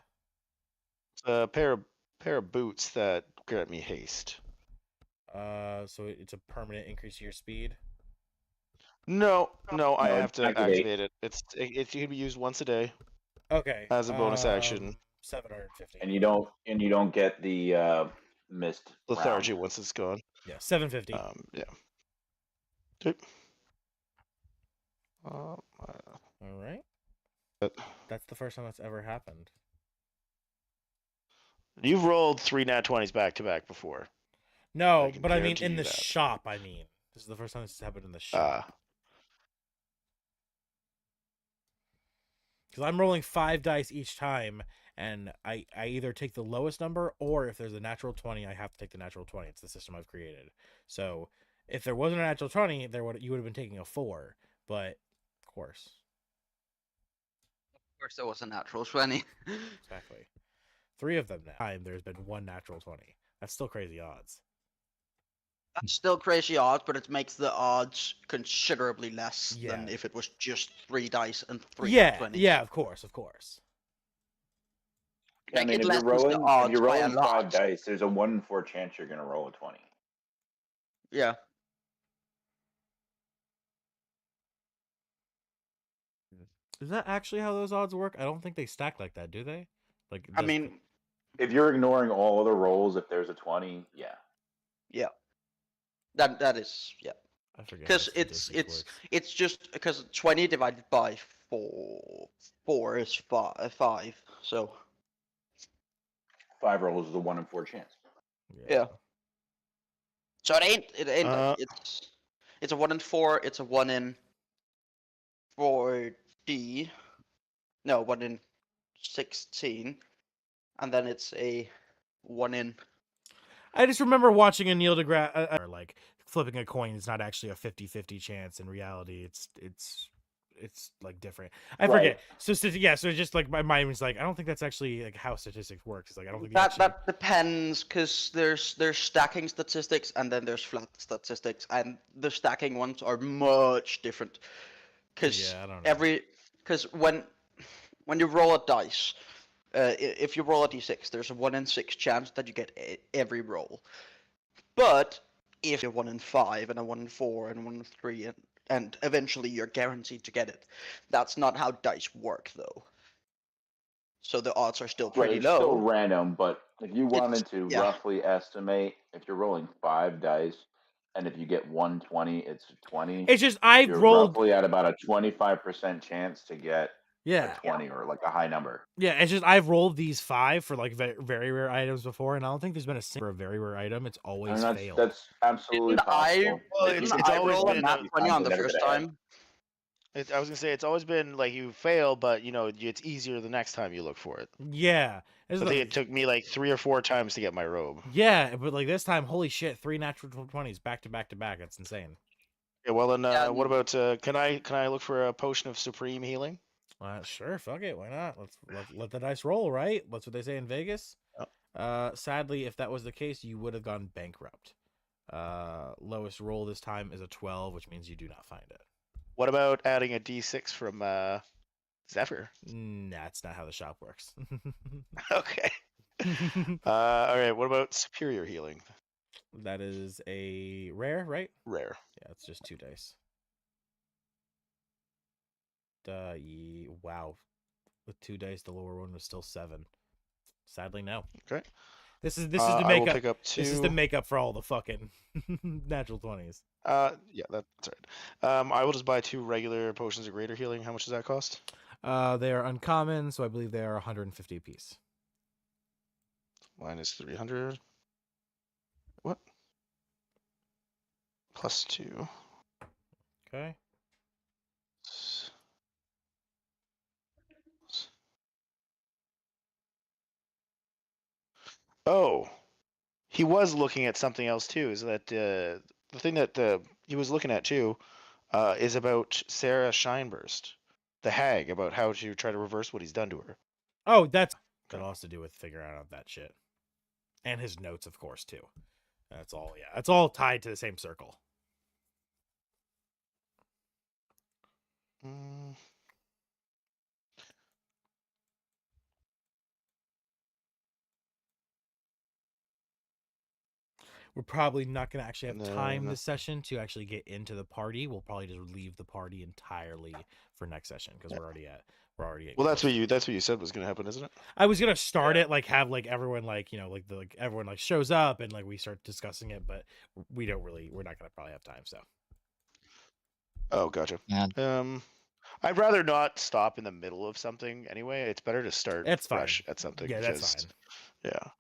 It's a pair of boots that grant me haste. So it's a permanent increase to your speed. No, I No, have to activate. activate it. It can be used once a day Okay. as a bonus action. 750. And you don't get the mist Lethargy round. once it's gone. Yeah, 750. Yeah. Okay. All right. But That's the first time that's ever happened. you've rolled 3 nat 20s back to back before. No, I can but I mean guarantee in you the that. shop. I mean, this is the first time this has happened in the shop. Because I'm rolling 5 dice each time, and I either take the lowest number, or if there's a natural 20, I have to take the natural 20. It's the system I've created. So if there wasn't a natural 20, you would have been taking a 4, but of course. Of course, there was a natural 20. Exactly. 3 of them now. There's been 1 natural 20. That's still crazy odds. That's still crazy odds, but it makes the odds considerably less than if it was just 3 dice and 3 20s. Yeah, of course. I Like, mean, it if you're lessens the rolling, odds by a 5 lot. dice, there's a 1 in 4 chance you're gonna roll a 20. Yeah. Is that actually how those odds work? I don't think they stack like that, do they? Like, I mean, If you're ignoring all other rolls, if there's a 20, yeah. yeah. That is, yeah. I forget. Because it's just because 20 divided by 4 is 5. So 5 rolls is a 1 in 4 chance. yeah. So it ain't like it's a 1 in 4. It's a 1 in 4D. No, 1 in 16, and then it's a 1 in. I just remember watching a Neil deGrasse, or like flipping a coin is not actually a 50-50 chance. In reality, it's like different. I forget. So yeah, so just like my mind was like, I don't think that's actually like how statistics works. It's like I don't think that depends, because there's stacking statistics and then there's flat statistics, and the stacking ones are much different. Because I don't know. because when you roll a dice, if you roll a d6, there's a 1 in 6 chance that you get every roll. But if you're 1 in 5 and a 1 in 4 and 1 in 3, and eventually you're guaranteed to get it, that's not how dice work, though. So the odds are still pretty it's low. Still random, but if you wanted to roughly estimate, if you're rolling 5 dice, and if you get 120, it's a 20. It's just you're roughly at about a 25% chance to get a 20 or like a high number. Yeah, it's just I've rolled these 5 for like very rare items before, and I don't think there's been a single very rare item. It's always failed. That's absolutely possible. It's always been a 20 on the first time. I was gonna say it's always been like you fail, but it's easier the next time you look for it. Yeah, I think it took me like 3 or 4 times to get my robe. Yeah, but like this time, holy shit, 3 natural 20s back to back to back. That's insane. Yeah, well then, what about can I look for a potion of supreme healing? Sure, fuck it, why not? Let's let the dice roll, right? That's what they say in Vegas. Oh. Sadly, if that was the case, you would have gone bankrupt. Lowest roll this time is a 12, which means you do not find it. What about adding a d6 from Zephyr? That's not how the shop works. Okay. All right. What about superior healing? That is a rare, right? Rare. Yeah, it's just 2 dice. Wow. With 2 dice, the lower one was still 7. Sadly, no. Okay. This is to make up. Pick up 2. This is to make up for all the fucking natural 20s. Yeah, that's right. I will just buy 2 regular potions of greater healing. How much does that cost? They are uncommon, so I believe they are 150 apiece. Mine is 300. What? Plus 2. Okay. Oh, he was looking at something else too. Is that the thing that he was looking at too is about Sarah Shineburst, the hag, about how to try to reverse what he's done to her. Oh, that all has to do with figuring out that shit, and his notes, of course, too. That's all. Yeah, it's all tied to the same circle. We're probably not going to actually have time this session to actually get into the party. We'll probably just leave the party entirely for next session because we're already at. Well, that's what you said was going to happen, isn't it? I was gonna start it have everyone everyone shows up and we start discussing it, but we're not gonna probably have time. So. Oh, gotcha. Yeah. I'd rather not stop in the middle of something anyway. It's better to start fresh fine. at something. Yeah, that's fine. Yeah.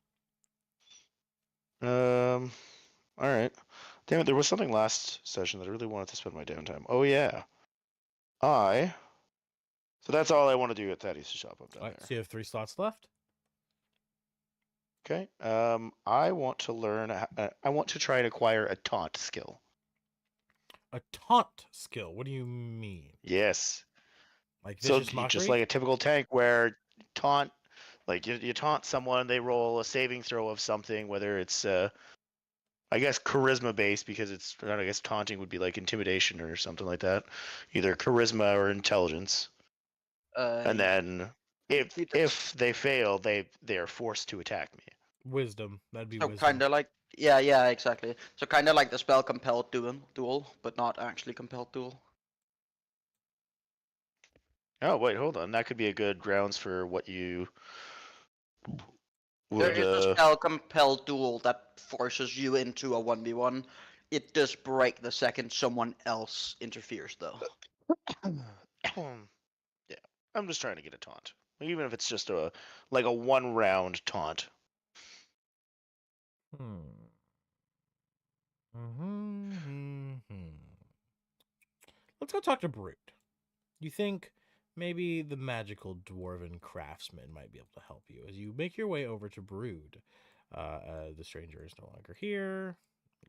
All right. Damn it, there was something last session that I really wanted to spend my downtime. Oh yeah. So that's all I want to do at Thaddeus' shop up down there. So you have 3 slots left? Okay. I want to learn. I want to try and acquire a taunt skill. A taunt skill. What do you mean? Yes. Like So vicious just mockery? like a typical tank, where taunt, like you taunt someone, they roll a saving throw of something, whether it's I guess charisma based, because it's, I guess taunting would be like intimidation or something like that, either charisma or intelligence. And then He does. if they fail, they are forced to attack me. Wisdom. That'd be So wisdom. kind of like, yeah, exactly. So kind of like the spell compelled duel, but not actually compelled duel. Oh wait, hold on. That could be a good grounds for what you There would. is a spell compelled duel that forces you into a 1v1. It does break the second someone else interferes, though. Yeah, I'm just trying to get a taunt, even if it's just a like a 1 round taunt. Let's go talk to Brood. You think maybe the magical dwarven craftsman might be able to help you as you make your way over to Brood. The stranger is no longer here.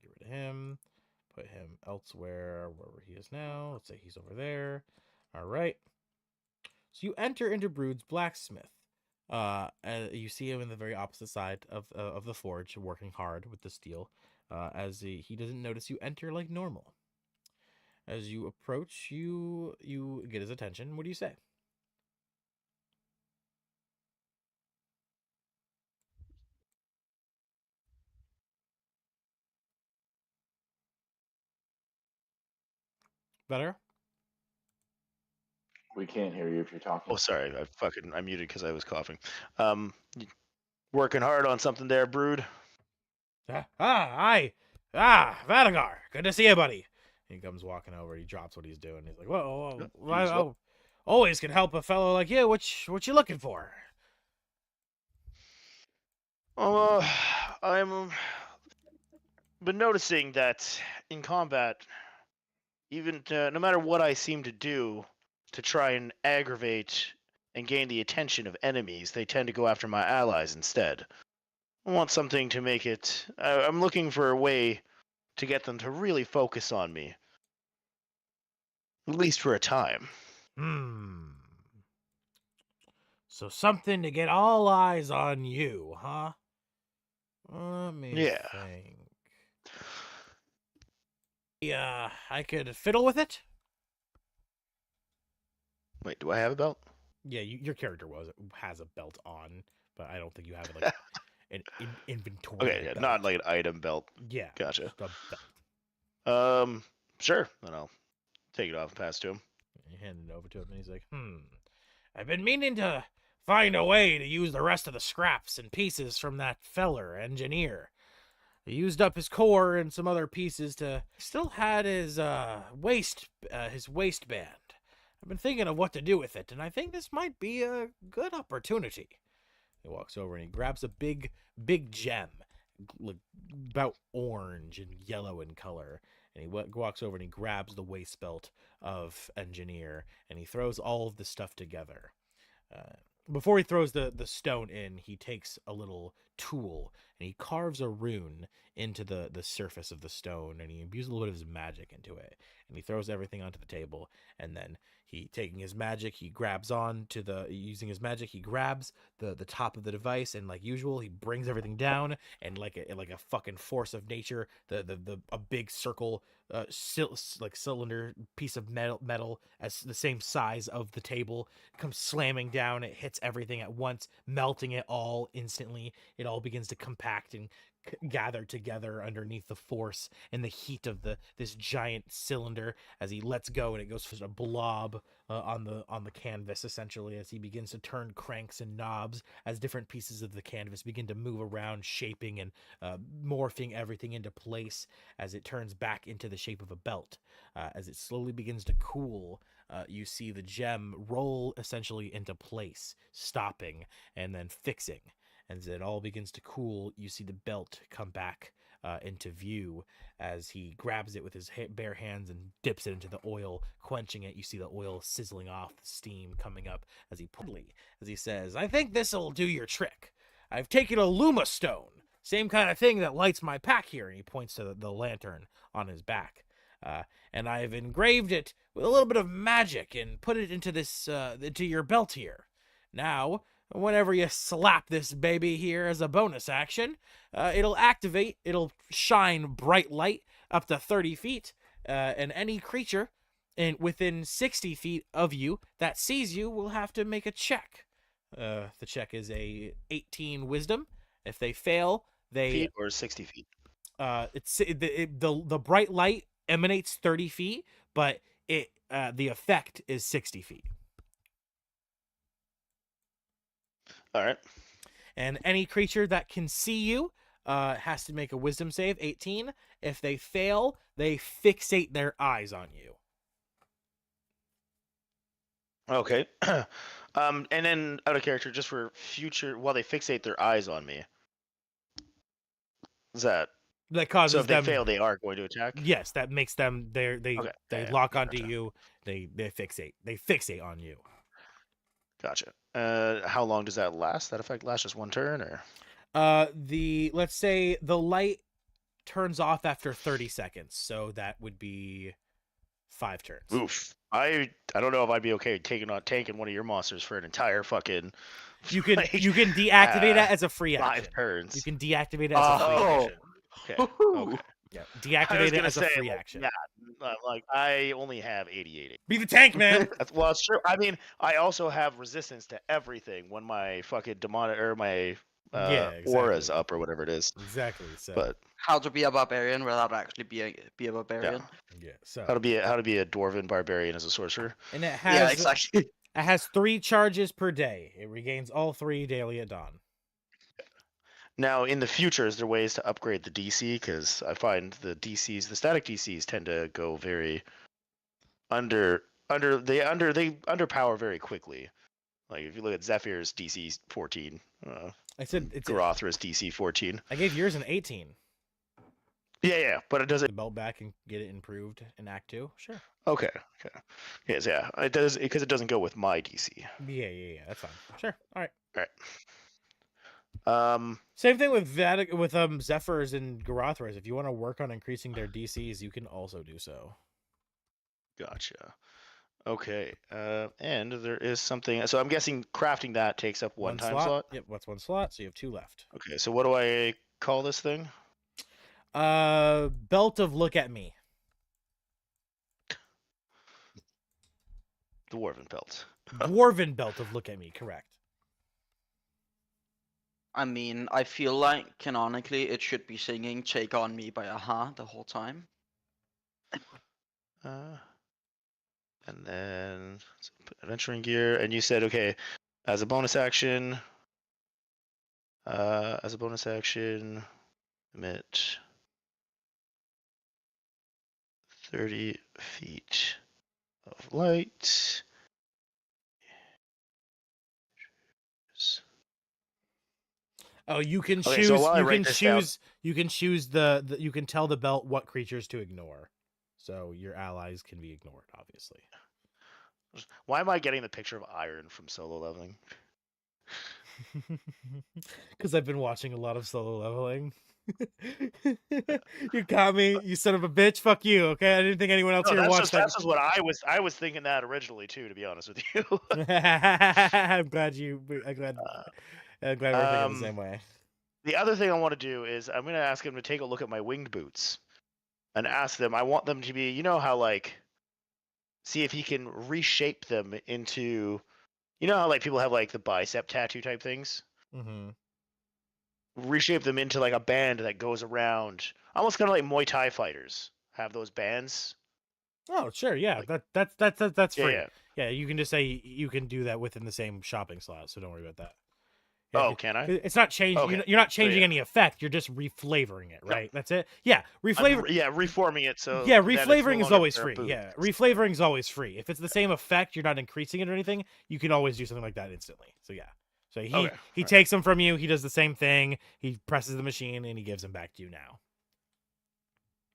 Get rid of him. Put him elsewhere, wherever he is now. Let's say he's over there. All right. So you enter into Brood's blacksmith. You see him in the very opposite side of the forge, working hard with the steel. As he doesn't notice you enter like normal. As you approach, you get his attention. What do you say? Better? We can't hear you if you're Oh, talking. sorry, I muted because I was coughing. Working hard on something there, Brood. Hi. Vadagar. Good to see you, buddy. He comes walking over. He drops what he's doing. He's like, whoa, You as well. always can help a fellow like you. What you looking for? I'm been noticing that in combat, even no matter what I seem to do to try and aggravate and gain the attention of enemies, they tend to go after my allies instead. I want something to make it. I'm looking for a way to get them to really focus on me, at least for a time. So something to get all eyes on you, huh? Let me Yeah. think. Yeah, I could fiddle with it. Wait, do I have a belt? Yeah, your character has a belt on, but I don't think you have it like an inventory. Okay, yeah, not like an item belt. Yeah, Gotcha. just a belt. Sure. Then I'll take it off and pass it to him. You hand it over to him, and he's like, I've been meaning to find a way to use the rest of the scraps and pieces from that feller engineer. He used up his core and some other pieces to. Still had his waistband. I've been thinking of what to do with it, and I think this might be a good opportunity. He walks over and he grabs a big gem, like about orange and yellow in color. And he walks over and he grabs the waist belt of engineer and he throws all of the stuff together. Before he throws the stone in, he takes a little tool and he carves a rune into the surface of the stone, and he imbues a little bit of his magic into it, and he throws everything onto the table. And then he, taking his magic, he grabs on to using his magic, he grabs the top of the device, and like usual, he brings everything down, and like a fucking force of nature, a big circle, like cylinder piece of metal as the same size of the table comes slamming down. It hits everything at once, melting it all instantly. It all begins to compact and gather together underneath the force and the heat of this giant cylinder. As he lets go, and it goes for a blob on the canvas, essentially, as he begins to turn cranks and knobs as different pieces of the canvas begin to move around, shaping and morphing everything into place as it turns back into the shape of a belt. As it slowly begins to cool, you see the gem roll essentially into place, stopping and then fixing. As it all begins to cool, you see the belt come back into view as he grabs it with his bare hands and dips it into the oil, quenching it. You see the oil sizzling off, the steam coming up as he says, "I think this'll do your trick. I've taken a Luma stone, same kind of thing that lights my pack here. And he points to the lantern on his back. And I've engraved it with a little bit of magic and put it into into your belt here. Now, whenever you slap this baby here as a bonus action, it'll activate. It'll shine bright light up to 30 feet, and any creature within 60 feet of you that sees you will have to make a check. The check is a 18 wisdom. If they fail, they feet or 60 feet. the bright light emanates 30 feet, but the effect is 60 feet. All right. And any creature that can see you has to make a wisdom save, 18. If they fail, they fixate their eyes on you. Okay. And then out of character, just for future, while they fixate their eyes on me. Is that That causes so? If them they fail, they are going to attack. Yes, that makes them they Okay. Yeah, lock onto gotcha. you. They fixate on you. Gotcha. How long does that last? That effect lasts just one turn, or? Let's say the light turns off after 30 seconds, so that would be 5 turns. Oof. I don't know if I'd be okay taking one of your monsters for an entire fucking. You can like, deactivate that as a free 5 action. turns. You can deactivate it as a free Oh. action. Okay. Woohoo. Okay. Yeah, I was deactivate it gonna as a say, free like, action. yeah, like I only have 88. Be the tank, man. Well, it's true. I mean, I also have resistance to everything when my fucking demonic or my Yeah, aura's exactly. up or whatever it is. Exactly. So, But How to be a barbarian without actually be a barbarian. yeah. So, how to be a dwarven barbarian as a sorcerer. and it Yeah, has exactly. it has 3 charges per day. It regains all 3 daily at dawn. Now, in the future, is there ways to upgrade the DC? Because I find the static DCs tend to go very they underpower very quickly. Like if you look at Zephyr's DC 14, I said it's Garothra's DC 14. I gave yours an 18. Yeah, but it doesn't. The belt back and get it improved in Act 2. Sure. Okay. Yes, yeah, it does because it doesn't go with my DC. Yeah. That's fine. Sure. All right. Same thing with Zephyrs and Garothras. If you want to work on increasing their DCs, you can also do so. Gotcha. Okay. And there is something. So I'm guessing crafting that takes up one time slot. Yep. What's 1 slot? So you have 2 left. Okay. So what do I call this thing? Belt of Look at Me. Dwarven belt. Dwarven Belt of Look at Me. Correct. I mean, I feel like canonically it should be singing "Take on Me" by Aha the whole time. And then adventuring gear, and you said okay, as a bonus action, emit 30 feet of light. Oh, you can Okay, choose. so while I You write can this down- choose. You can choose the. You can tell the belt what creatures to ignore. So your allies can be ignored, obviously. Why am I getting the picture of iron from solo leveling? Because I've been watching a lot of solo leveling. You got me, you son of a bitch. Fuck you. Okay, I didn't think anyone else No, here that's watched just, that. that's just what I was thinking that originally too, to be honest with you. I'm glad we're thinking the same way. The other thing I want to do is I'm going to ask him to take a look at my winged boots and ask them. I want them to be, you know how like, see if he can reshape them into, you know how like people have like the bicep tattoo type things. Mm-hmm. Reshape them into like a band that goes around, almost kind of like Muay Thai fighters have those bands. Oh, sure, yeah. Like- That's free. Yeah. Yeah, you can just say you can do that within the same shopping slot, so don't worry about that. Yeah, Oh, can I? It's not changing. Okay. You're not changing yeah. any effect. You're just reflavoring it, right? That's it. Yeah, reflavor. Reforming it so. Yeah, that it's no reflavoring is longer always their free. boot. Yeah, reflavoring is always free. If it's the same effect, you're not increasing it or anything. You can always do something like that instantly. So yeah. So he Okay, alright. takes them from you. He does the same thing. He presses the machine and he gives them back to you now.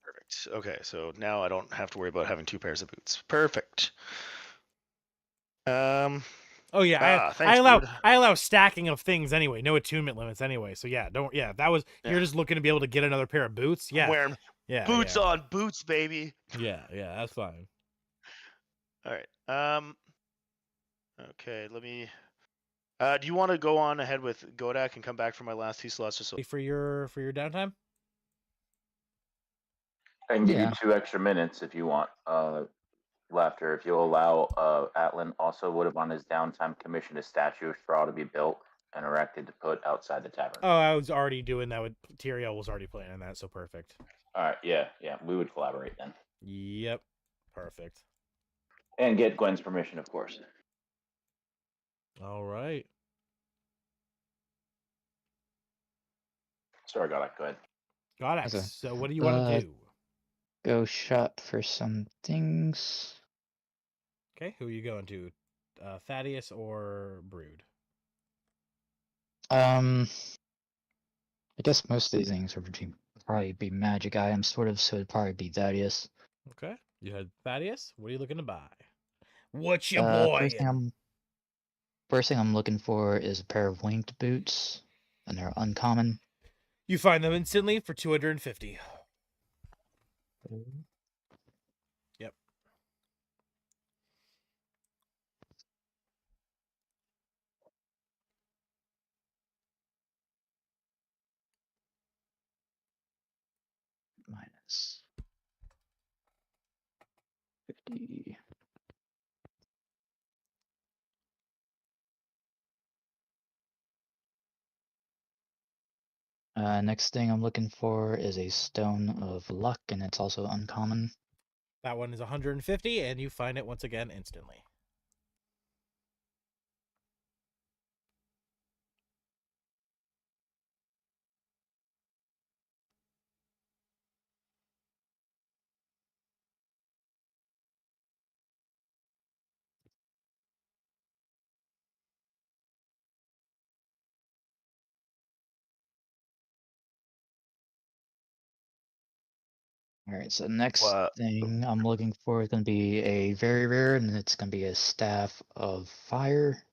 Perfect. Okay, so now I don't have to worry about having 2 pairs of boots. Perfect. Oh yeah, Thanks, dude. I allow stacking of things anyway. No attunement limits anyway. So yeah, don't that was Yeah. you're just looking to be able to get another pair of boots. I'm Yeah, wearing yeah, boots yeah, on boots, baby. yeah, yeah. That's fine. All right. Okay. Let me. Do you want to go on ahead with Godak and come back for my last 2 slots? Just so... For your downtime. I can give you Yeah. 2 extra minutes if you want. Laughter, if you'll allow, Atlan also would have on his downtime commissioned a statue of straw to be built and erected to put outside the tavern. Oh, I was already doing that with Tyrael was already planning that, so perfect. All right, yeah, we would collaborate then, Yep, perfect. and get Gwen's permission, of course. All right. Sorry, Godak, go ahead. Got it. Okay. So what do you want to do? Go shop for some things. Okay, who are you going to? Thaddeus or Brood? I guess most of these things would probably be magic items, sort of, so it'd probably be Thaddeus. Okay, you had Thaddeus. What are you looking to buy? What you First boyin'? thing I'm looking for is a pair of winged boots, and they're uncommon. You find them instantly for 250. Yep. Minus 50. Next thing I'm looking for is a stone of luck, and it's also uncommon. That one is 150, and you find it once again instantly. Alright, so next What? thing I'm looking for is going to be a very rare, and it's going to be a staff of fire.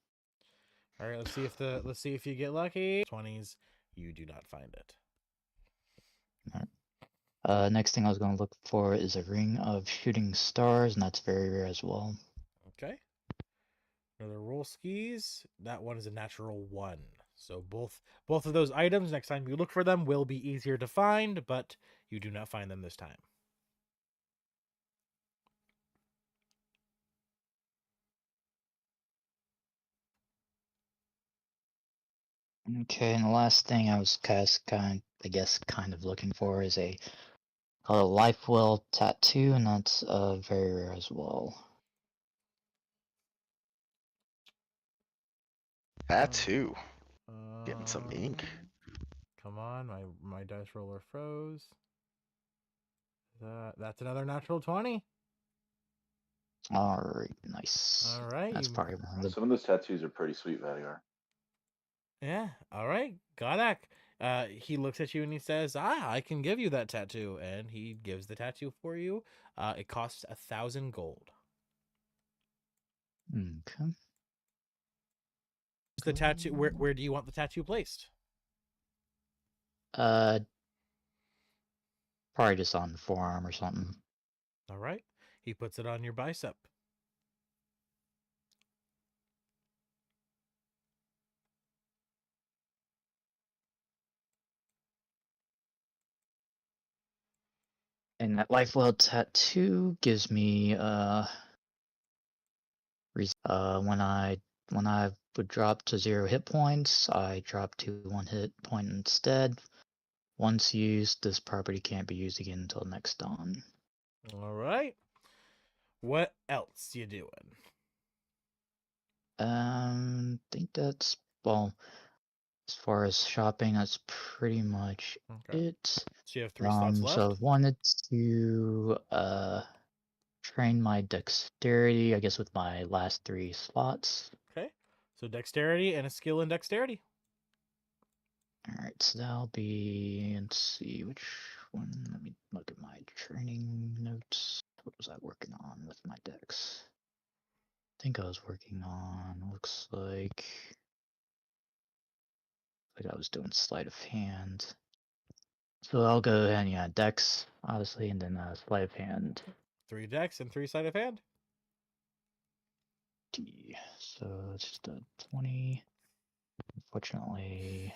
All right, let's see if you get lucky. 20s, you do not find it. Next thing I was going to look for is a ring of shooting stars, and that's very rare as well. Okay. Another roll skis. That one is a natural 1. So both of those items, next time you look for them, will be easier to find, but you do not find them this time. Okay, and the last thing I was kind of looking for is a called a life well tattoo, and that's very rare as well. Tattoo. Getting some ink. Come on, my dice roller froze. That's another natural 20. Alright, nice. All right, That's probably one of the... Some of those tattoos are pretty sweet, Vadigar. Yeah. All right, Godak. He looks at you and he says, I can give you that tattoo," and he gives the tattoo for you. It costs 1,000 gold. Okay. The tattoo. Where do you want the tattoo placed? Probably just on the forearm or something. All right. He puts it on your bicep. And that life well tattoo gives me when I would drop to 0 hit points, I drop to 1 hit point instead. Once used, this property can't be used again until next dawn. All right. What else you doing? Think that's, well, as far as shopping, that's pretty much Okay. it. So you have 3 slots left. So I wanted to train my dexterity, I guess, with my last 3 slots. Okay. So dexterity and a skill in dexterity. Alright, so that'll be, let's see, which one, let me look at my training notes. What was I working on with my dex? I think I was working on, looks like I was doing sleight of hand. So I'll go ahead, yeah, Dex, obviously, and then sleight of hand. 3 decks and 3 sleight of hand. So it's just a 20. Unfortunately,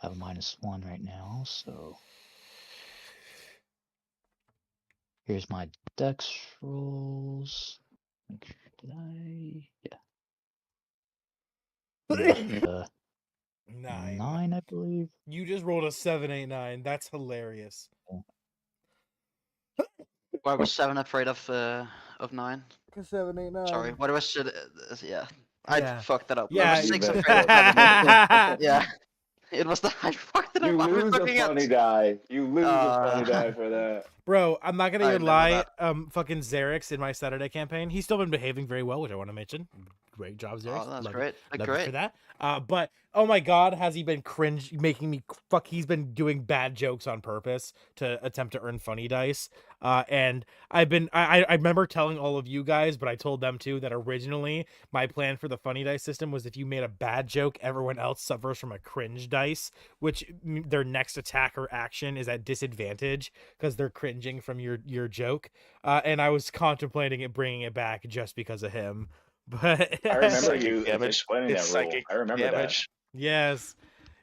I have a -1 right now, so here's my Dex rolls. Did I? Yeah. 9. 9, I believe. You just rolled a 7, 8, 9. That's hilarious. Why was 7 afraid of 9? 7, 8, 9. Sorry, what was it? Yeah, I Yeah. fucked that up. Yeah. What was 6 you- afraid of 7? Yeah, it was the I fucked it up. You I was lose a looking funny at. die. You lose a funny Uh, die for that. Bro, I'm not gonna I even remember lie. Fucking Xerix in my Saturday campaign, he's still been behaving very well, which I want to mention. Great job, Xerix. Oh, that's Love great. Love you for Great. that. But oh my god, has he been cringe, making me fuck? He's been doing bad jokes on purpose to attempt to earn funny dice. And I remember telling all of you guys, but I told them too that originally my plan for the funny dice system was if you made a bad joke, everyone else suffers from a cringe dice, which their next attack or action is at disadvantage because they're cringing from your joke. And I was contemplating bringing it back just because of him. But I remember Psychic you damage. explaining It's that rule. psychic I remember damage. yes.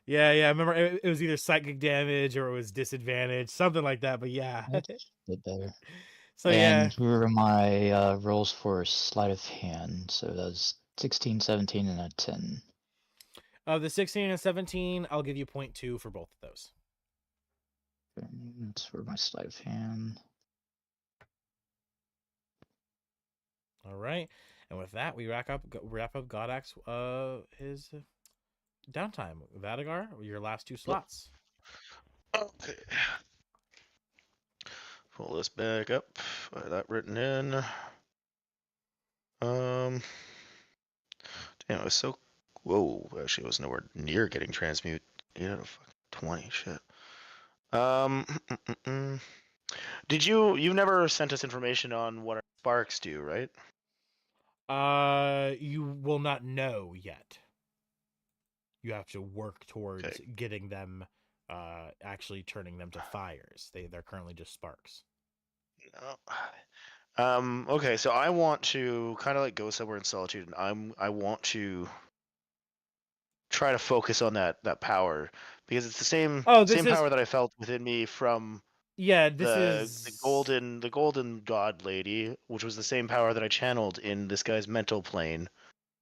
Yeah, I remember it was either psychic damage or it was disadvantage, something like that. But yeah. That's a bit better. So yeah. And here are my rolls for sleight of hand. So that's 16, 17, and a 10. The 16 and 17, I'll give you 0.2 for both of those. That's for my sleight of hand. All right. And with that, we wrap up Godak's his downtime. Vadagar, your last 2 slots. Okay. Pull this back up. That written in. Damn, it was so. Whoa, actually, I was nowhere near getting transmute. 8 out of 20. Shit. You've never sent us information on what our sparks do, right? You will not know yet. You have to work towards Okay. getting them, actually turning them to fires. They're currently just sparks. No. Okay, so I want to kind of like go somewhere in solitude, and I want to try to focus on that power because it's the same power that I felt within me from the golden god lady, which was the same power that I channeled in this guy's mental plane.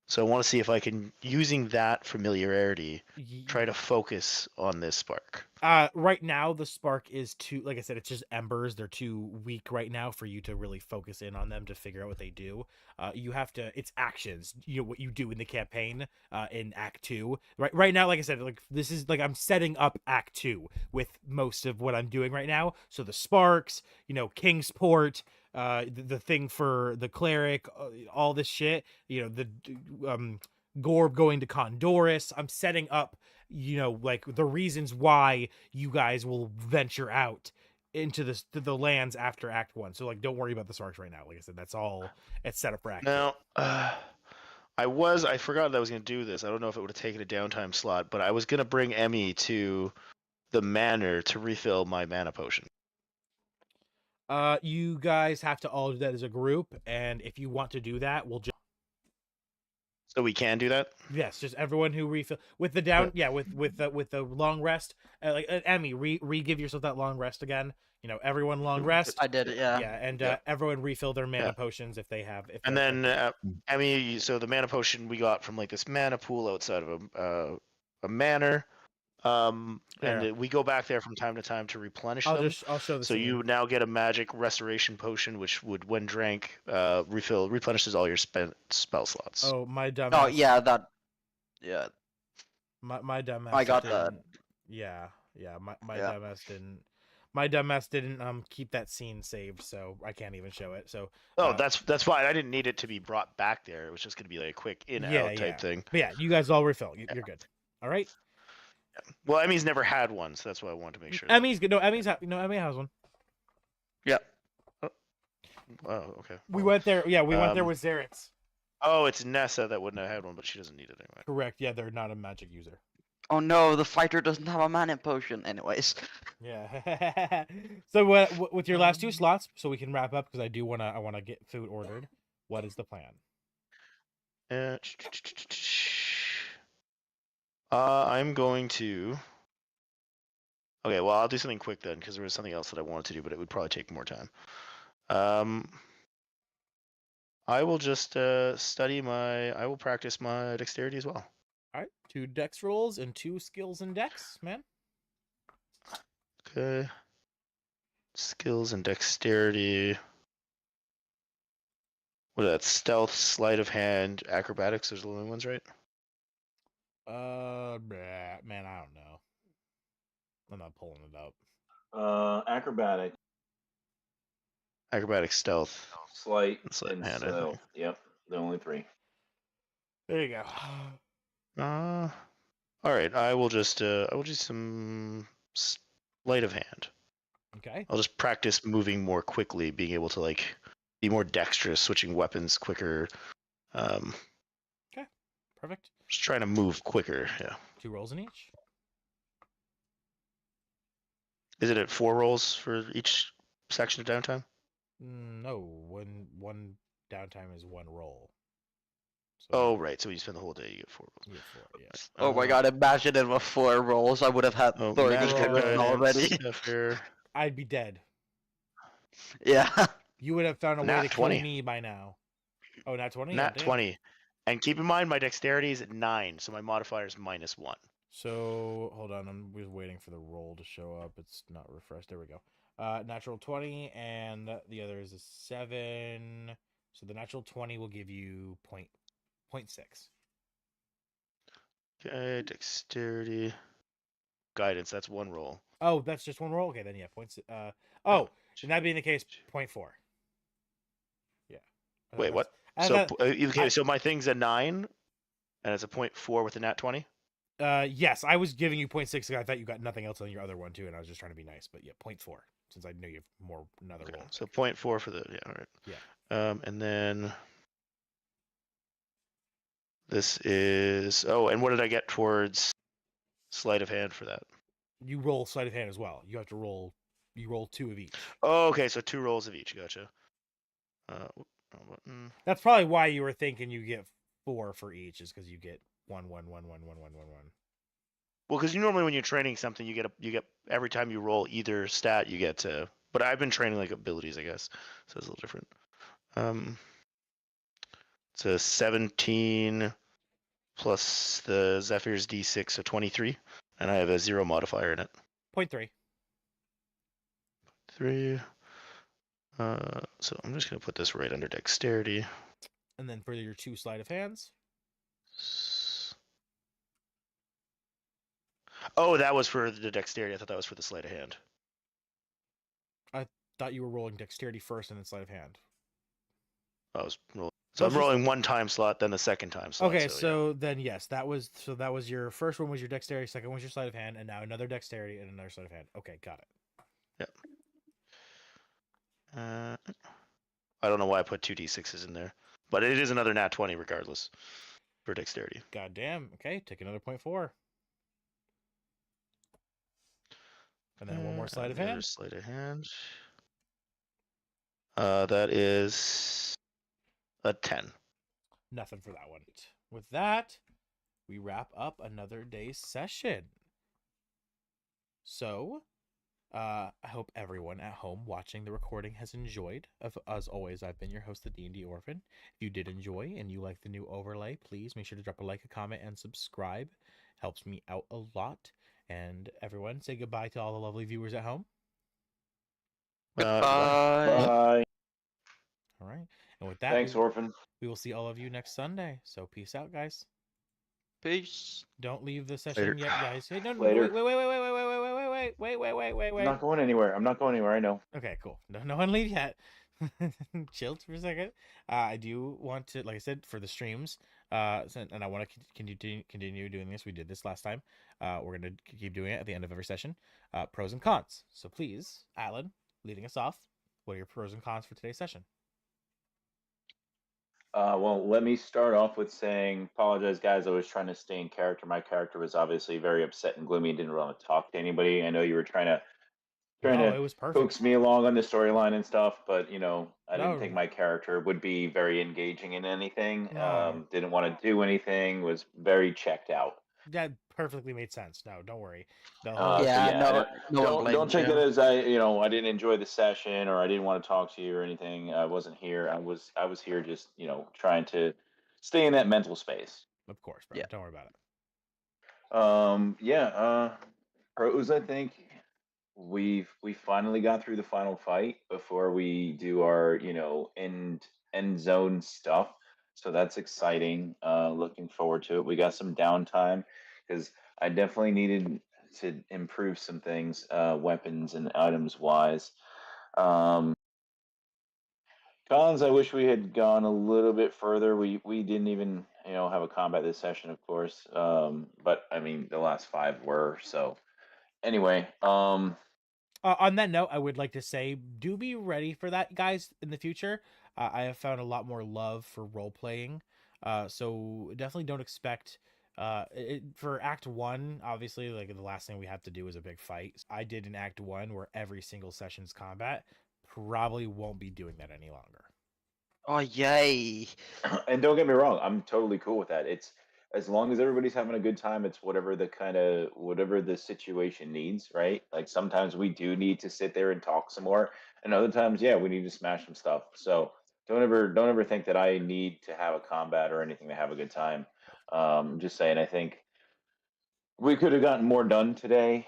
So I want to see if I can, using that familiarity, try to focus on this spark. Right now the spark is too, like I said, it's just embers. They're too weak right now for you to really focus in on them to figure out what they do. You have to, it's actions, what you do in the campaign, in Act 2. Right now, like I said, like this is like I'm setting up Act 2 with most of what I'm doing right now. So the sparks, Kingsport, the thing for the cleric, all this shit, the Gorb going to Condorus. I'm setting up, like the reasons why you guys will venture out into the lands after Act 1. So like, don't worry about the sparks right now. Like I said, that's all it's set up for Act 2. Now, I forgot that I was going to do this. I don't know if it would have taken a downtime slot, but I was going to bring Emmy to the manor to refill my mana potion. You guys have to all do that as a group, and if you want to do that, we'll just. So we can do that? Yes, just everyone who refill with the down, yeah, with the long rest. Like Emmy, give yourself that long rest again. Everyone long rest. I did it, yeah. Yeah, and everyone refill their mana potions if they have. And then Emmy, so the mana potion we got from like this mana pool outside of a manor. And we go back there from time to time to replenish them. I'll show the So scene. you now get a magic restoration potion, which would, when drank, replenishes all your spell slots. Oh, my dumbass. Oh yeah, that. Yeah. My dumbass. I got didn't, that. Yeah. My Yeah. dumbass didn't. My dumbass didn't keep that scene saved, so I can't even show it. So. That's fine. I didn't need it to be brought back there. It was just gonna be like a quick in-out type thing. But yeah, you guys all refill. You're good. All right. Well, Emmy's never had one, so that's why I wanted to make sure. Emmy's good. No, Emmy has one. Yeah. Oh, okay. We went there. Yeah, we went there with Xerix. Oh, it's Nessa that wouldn't have had one, but she doesn't need it anyway. Correct. Yeah, they're not a magic user. Oh no, the fighter doesn't have a mana potion. Anyways. Yeah. So with your last 2 slots, so we can wrap up because I wanna get food ordered. What is the plan? I'm going to. Okay, well, I'll do something quick then, because there was something else that I wanted to do, but it would probably take more time. I will just I will practice my dexterity as well. All right, 2 dex rolls and 2 skills and dex, man. Okay. Skills and dexterity. What is that? Stealth, sleight of hand, acrobatics. Those are the only ones, right? Man, I don't know. I'm not pulling it up. Acrobatic, Acrobatics, stealth, sleight, and sleight of and hand. I stealth. think. Yep, the only 3. There you go. All right. I will do some sleight of hand. Okay. I'll just practice moving more quickly, being able to like be more dexterous, switching weapons quicker. Okay. Perfect. Just trying to move quicker. Yeah. 2 rolls in each. Is it at 4 rolls for each section of downtime? No, one downtime is 1 roll. So Oh, right. So when you spend the whole day, you get 4 rolls. you get 4. Yeah. Oh my god, imagine it with 4 rolls. I would have had Oh, 30 magical hit written guidance, already. Zephyr. I'd be dead. Yeah. You would have found a way Nat to 20. kill me by now. Oh, nat 20? Nat Oh, damn. 20. And keep in mind, my dexterity is at 9, so my modifier is -1. So hold on, I'm just waiting for the roll to show up. It's not refreshed. There we go. Natural 20, and the other is a 7. So the natural 20 will give you 0.6. Okay, dexterity. Guidance, that's 1 roll. Oh, that's just 1 roll? Okay, then yeah, points. Oh, and that being the case, 0.4. Yeah. Wait, what? So, okay, so my thing's a 9, and it's a 0.4 with a nat 20? Yes, I was giving you 0.6 because I thought you got nothing else on your other one too, and I was just trying to be nice. But yeah, 0.4 since I know you have another Okay, roll. so 0.4 for the, yeah, all right. Yeah. And then this is, oh, and what did I get towards sleight of hand for that? You roll sleight of hand as well. You have to roll. You roll 2 of each. Oh, okay, so 2 rolls of each. Gotcha. That's probably why you were thinking you get 4 for each, is because you get 1, 1, 1, 1, 1, 1, 1, 1. Well, because normally when you're training something, you get every time you roll either stat, you get to. But I've been training like abilities, I guess, so it's a little different. It's a 17 plus the Zephyr's D6, so 23, and I have a 0 modifier in it. 0.3. 3. So I'm just gonna put this right under dexterity. And then for your 2 sleight of hands. Oh, that was for the dexterity. I thought that was for the sleight of hand. I thought you were rolling dexterity first and then sleight of hand. I was rolling. So I'm rolling 1 time slot, then the second time slot. Okay, so then yes, that was your first one was your dexterity, second one was your sleight of hand, and now another dexterity and another sleight of hand. Okay, got it. Yep. I don't know why I put 2 d6s in there, but it is another nat 20 regardless for dexterity. God damn. Okay, take another 0.4. And then 1 more sleight of hand. Sleight of hand. That is a 10. Nothing for that one. With that, we wrap up another day's session. So, I hope everyone at home watching the recording has enjoyed. As always, I've been your host, the D&D Orphan. If you did enjoy and you like the new overlay, please make sure to drop a like, a comment, and subscribe. Helps me out a lot. And everyone, say goodbye to all the lovely viewers at home. Bye. Bye. All right. And with that, Thanks, Orphan. we will see all of you next Sunday. So peace out, guys. Peace. Don't leave the session Later. yet, guys. Hey, no, Later. wait. I'm not going anywhere. I'm not going anywhere. I know. Okay, cool. No one leave yet. Chill for a second. I do want to, like I said, for the streams, and I want to continue doing this. We did this last time. We're gonna keep doing it at the end of every session. Pros and cons. So please, Alan, leading us off. What are your pros and cons for today's session? Well, let me start off with saying, apologize, guys. I was trying to stay in character. My character was obviously very upset and gloomy. Didn't want to talk to anybody. I know you were trying No, to it was coax perfect. me along on the storyline and stuff, but I didn't think No, my character would be very engaging in anything. no, Didn't want to do anything. Was very checked out. that perfectly made sense. No, don't worry. The whole So Yeah, yeah, I no, don't no one don't blames take it you. as I didn't enjoy the session or I didn't want to talk to you or anything. I wasn't here. I was here just trying to stay in that mental space. Of course, bro. Yeah. Don't worry about it. Yeah. Pros. I think we finally got through the final fight before we do our end zone stuff. So that's exciting. Looking forward to it. We got some downtime because I definitely needed to improve some things, weapons and items wise. Um, Cons, I wish we had gone a little bit further. We didn't even have a combat this session, of course. But I mean the last five were so. Anyway, On that note, I would like to say, do be ready for that, guys, in the future. I have found a lot more love for role playing, so definitely don't expect. For Act One, obviously, like the last thing we have to do is a big fight. I did in Act One where every single session's combat. Probably won't be doing that any longer. Oh, yay. and don't get me wrong, I'm totally cool with that. It's as long as everybody's having a good time, it's whatever the situation needs, right? Like sometimes we do need to sit there and talk some more, and other times, yeah, we need to smash some stuff. So don't ever think that I need to have a combat or anything to have a good time. Just saying, I think we could have gotten more done today.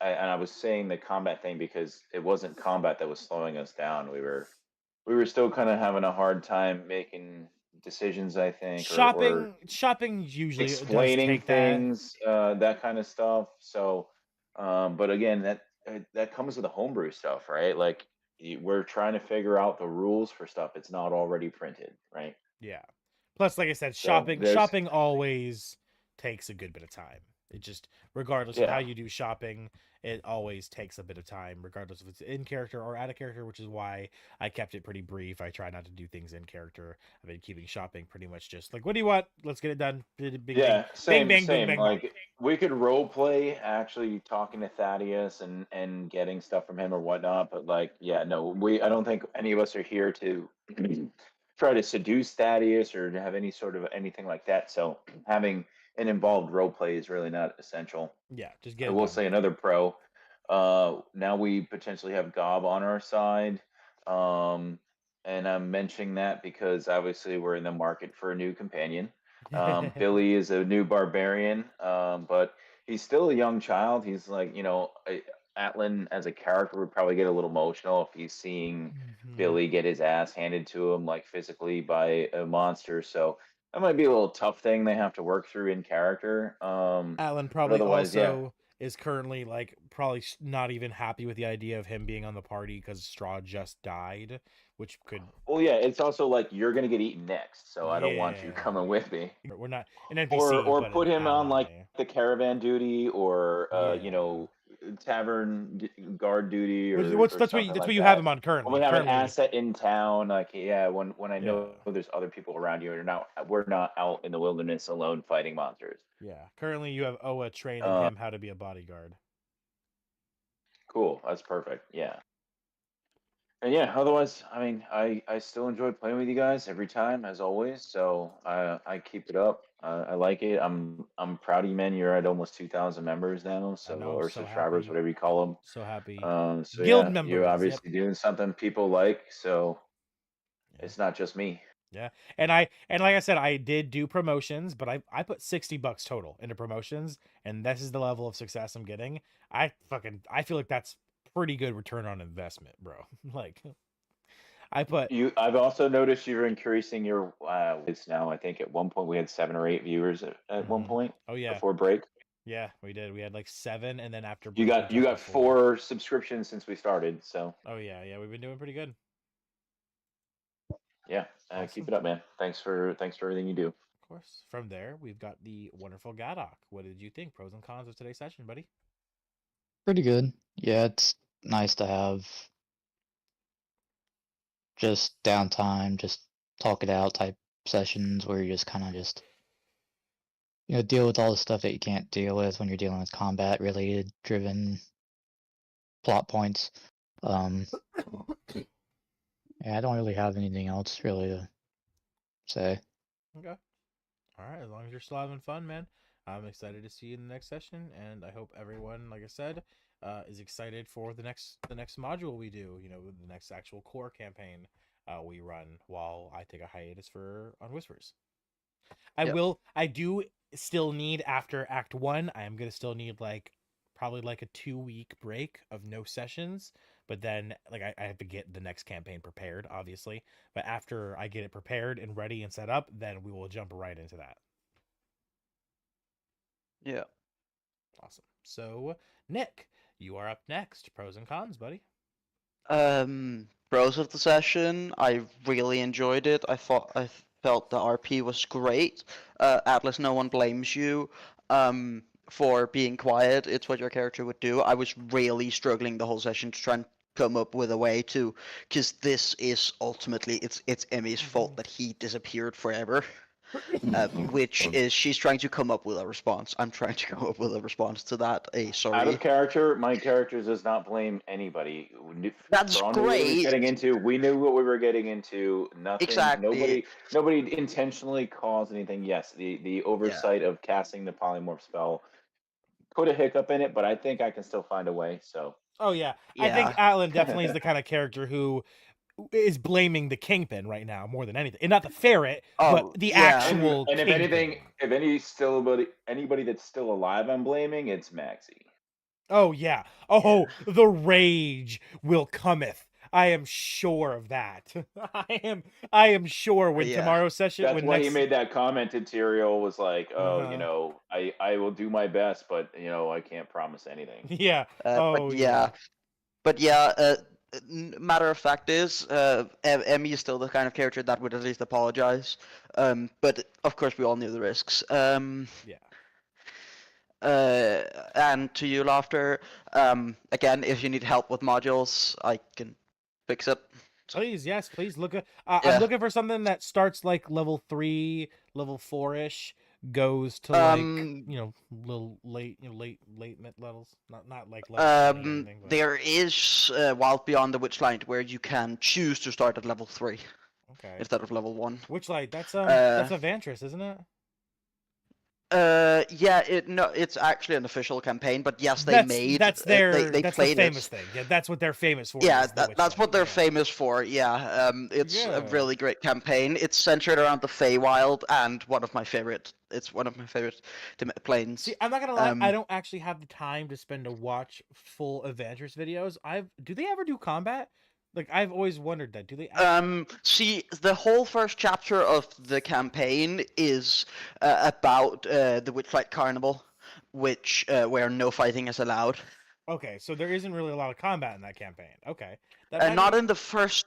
And I was saying the combat thing because it wasn't combat that was slowing us down. We were still kind of having a hard time making decisions, I think, or Shopping usually does explaining take that. things, that kind of stuff. So, but again, that comes with the homebrew stuff, right? Like we're trying to figure out the rules for stuff. It's not already printed, right? Yeah. Plus, like I said, So there's shopping always takes a good bit of time. It just, regardless of how yeah. you do shopping, it always takes a bit of time, regardless if it's in character or out of character, which is why I kept it pretty brief. I try not to do things in character. I've been keeping shopping pretty much just like, what do you want? Let's get it done. Bing, bing, Yeah, bing, same, bing, bing, same. bing. Like we could role play actually talking to Thaddeus and getting stuff from him or whatnot, but like, yeah, no, I don't think any of us are here to try to seduce Thaddeus or to have any sort of anything like that. So having an involved role play is really not essential. Yeah, just get I it will done. say another pro. Now we potentially have Gob on our side. Um, and I'm mentioning that because obviously we're in the market for a new companion. Billy is a new barbarian, but he's still a young child. He's like, Atlan as a character would probably get a little emotional if he's seeing Mhm. Billy get his ass handed to him, like physically by a monster. So that might be a little tough thing they have to work through in character. Alan But probably otherwise, yeah. also is currently like probably not even happy with the idea of him being on the party because Straw just died, which could, Well, yeah, it's also like you're gonna get eaten next, so I don't want you yeah, coming with me. we're not an Or NPC or but an put him on like ally. the caravan duty or Yeah, tavern guard duty which or what's or something that's what like you have that. him on When we currently. have an Currently, asset in town, like yeah, when I yeah, know there's other people around you and we're not out in the wilderness alone fighting monsters. yeah. Currently, you have Oa training Uh, him how to be a bodyguard. cool, that's perfect. Yeah. And yeah, otherwise, I mean, I still enjoy playing with you guys every time, as always. So I keep it up. I like it. I'm proud of you, man. You're at almost 2,000 members now, I so know. I'm or so subscribers, happy. whatever you call them. So happy. So Guild yeah, you're members. Yep. obviously doing something people like. So Yeah. it's not just me. Yeah. And like I said, I did do promotions, but I put $60 total into promotions, and this is the level of success I'm getting. I feel like that's pretty good return on investment, bro. Like I put I've also noticed you're increasing your it's now. I think at one point we had 7 or 8 viewers at one Mhm. point Oh yeah. before break. Yeah, we did. We had like 7, and then after You break we got you jumped to got 4. 4 subscriptions since we started. So Oh yeah, yeah, we've been doing pretty good. yeah, keep Awesome. it up, man. Thanks for everything you do. Of course. From there, we've got the wonderful Gadok. What did you think? Pros and cons of today's session, buddy? Pretty good. Yeah, it's nice to have just downtime, just talk it out type sessions where you just kind of just deal with all the stuff that you can't deal with when you're dealing with combat related driven plot points. Yeah, I don't really have anything else really to say. Okay. All right. As long as you're still having fun, man, I'm excited to see you in the next session, and I hope everyone, like I said, is excited for the next module we do. The next actual core campaign we run while I take a hiatus on Whispers. Yep. I do still need, after Act 1, I am gonna still need probably a 2-week break of no sessions. But then I have to get the next campaign prepared, obviously. But after I get it prepared and ready and set up, then we will jump right into that. Yeah. Awesome. So, Nick, you are up next. Pros and cons, buddy. Pros of the session, I really enjoyed it. I felt the RP was great. Atlas, no one blames you for being quiet. It's what your character would do. I was really struggling the whole session to try and come up with a way to, because this is ultimately it's Emmy's fault that he disappeared forever. Which is she's trying to come up with a response. I'm trying to come up with a response to that. Out Sorry. of character, my character does not blame anybody. That's Braun knew what he was great. getting into. We knew what we were getting into. Nothing. Exactly. Nobody intentionally caused anything. Yes, the oversight of casting the polymorph spell put a hiccup in it, but I think I can still find a way. So. Oh yeah, I think Yeah. Alan definitely is the kind of character who is blaming the Kingpin right now more than anything, and not the ferret, but the yeah. actual. And if Kingpin. anything, if anybody that's still alive, I'm blaming, it's Maxie. Oh yeah. Oh, the rage will cometh. I am sure of that. I am sure when tomorrow's session. That's when why next... he made that comment to Tyrael, was like, "Oh, Uh-huh. I will do my best, but I can't promise anything." Yeah. But matter of fact is, Emmy is still the kind of character that would at least apologize. But of course we all knew the risks. Yeah. And to you, Laughter. Again, if you need help with modules, I can fix it. Please, yes, please look at. I'm looking for something that starts level 3, level 4-ish, goes to little late mid levels. Not like level 20 or anything. But... There is Wild Beyond the Witchlight where you can choose to start at level 3. Okay. Instead of level 1. Witchlight, that's a Vantress, isn't it? Yeah, it's actually an official campaign, but yes, that's the famous thing. Yeah, that's what they're famous for. Yeah, that's what they're famous for. Yeah, it's a really great campaign. It's centered around the Feywild, and one of my favorite planes. See, I'm not gonna lie, I don't actually have the time to spend to watch full Avengers videos. Do they ever do combat? I've always wondered that. Do they? See, the whole first chapter of the campaign is about the Witchlight Carnival, which where no fighting is allowed. Okay, so there isn't really a lot of combat in that campaign. Okay, not in the first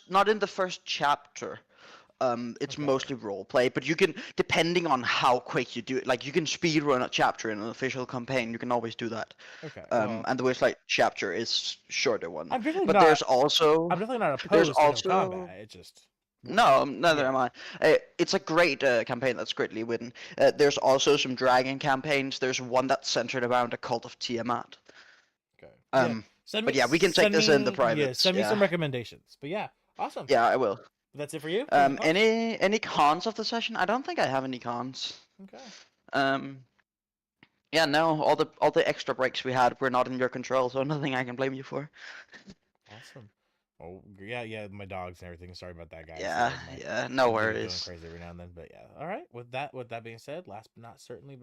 chapter. It's mostly roleplay, but you can, depending on how quick you do it, you can speed run a chapter in an official campaign. You can always do that. Okay. And the Witchlight chapter is shorter one. I'm definitely not opposed to combat. It just. No, neither am I. It's a great campaign that's greatly written. There's also some dragon campaigns. There's one that's centered around a cult of Tiamat. Okay. We can take this in the private. Yeah, send me some recommendations. But yeah, awesome. Yeah, I will. That's it for you? Any cons of the session? I don't think I have any cons. Okay. Yeah, no, all the extra breaks we had were not in your control, so nothing I can blame you for. Awesome. Oh yeah, my dogs and everything. Sorry about that, guys. Yeah, no worries. Doing crazy every now and then, but yeah. All right. With that being said, last but certainly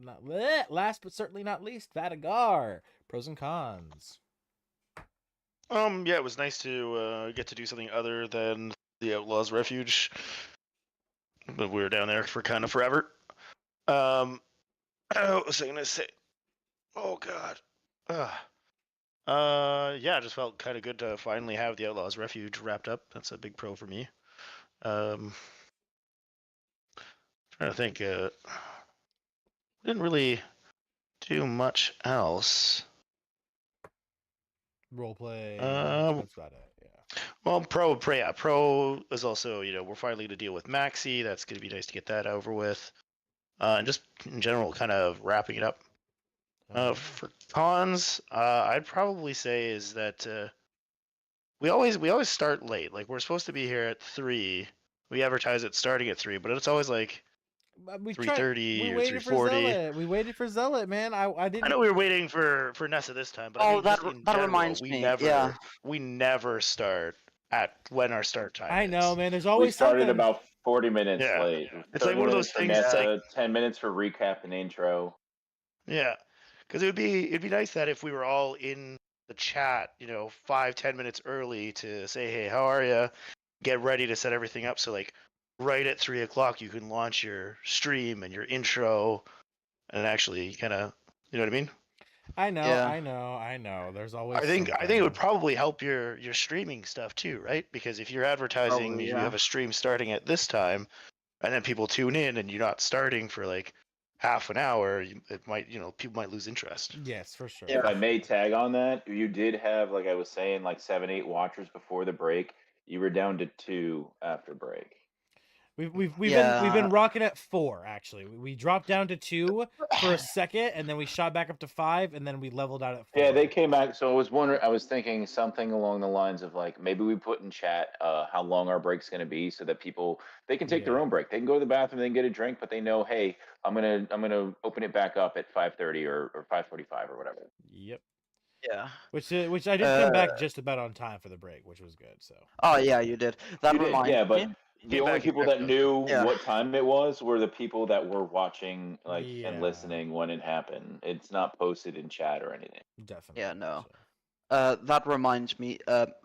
not least, Vadagar. Pros and cons. Yeah, it was nice to get to do something other than the Outlaws Refuge, but we were down there for kind of forever. What was I gonna say? Oh God. Yeah, it just felt kind of good to finally have the Outlaws Refuge wrapped up. That's a big pro for me. Trying to think. Didn't really do much else. Roleplay. That's about it. Well, pro is also, we're finally going to deal with Maxi. That's going to be nice to get that over with. And just in general, kind of wrapping it up. For cons, I'd probably say is that we always start late. Like we're supposed to be here at 3. We advertise it starting at 3, but it's always like We 3:30 or waited for 3:40. Zealot. We waited for Zealot, man. I didn't. I know we were waiting for Nessa this time, but I Oh, mean, just in that general, reminds me. Yeah. we never start at when our start time I is. know, man. There's We always started something. about 40 minutes Yeah. late. It's like 30 one of minutes those for things. It's like, Nessa, 10 minutes for recap and intro. yeah, because it'd be nice that if we were all in the chat, 5-10 minutes early to say, hey, how are you? Get ready to set everything up. So like right at 3 o'clock, you can launch your stream and your intro, and actually kind of, you know what I mean? I know, Yeah. I know. There's always. I think something. it would probably help your streaming stuff too, right? Because if you're advertising, Probably, you yeah. have a stream starting at this time, and then people tune in, and you're not starting for like half an hour, it might, people might lose interest. Yes, for sure. If I may tag on that, you did have, like I was saying, like 7, 8 watchers before the break. You were down to 2 after break. We've Yeah. been rocking at 4 actually. We dropped down to 2 for a second, and then we shot back up to 5, and then we leveled out at 4. Yeah, they came back. So I was thinking something along the lines of like maybe we put in chat how long our break's going to be, so that they can take their Yeah. own break. They can go to the bathroom, they can get a drink, but they know, hey, I'm gonna open it back up at 5:30 or 5:45 or whatever. Yep. Yeah. Which I did come back just about on time for the break, which was good. So. Oh yeah, you did. That You did, reminds yeah, me. but the only people that knew Yeah. what time it was were the people that were watching, like, Yeah. and listening when it happened. It's not posted in chat or anything. Definitely. Yeah, no. So. That reminds me,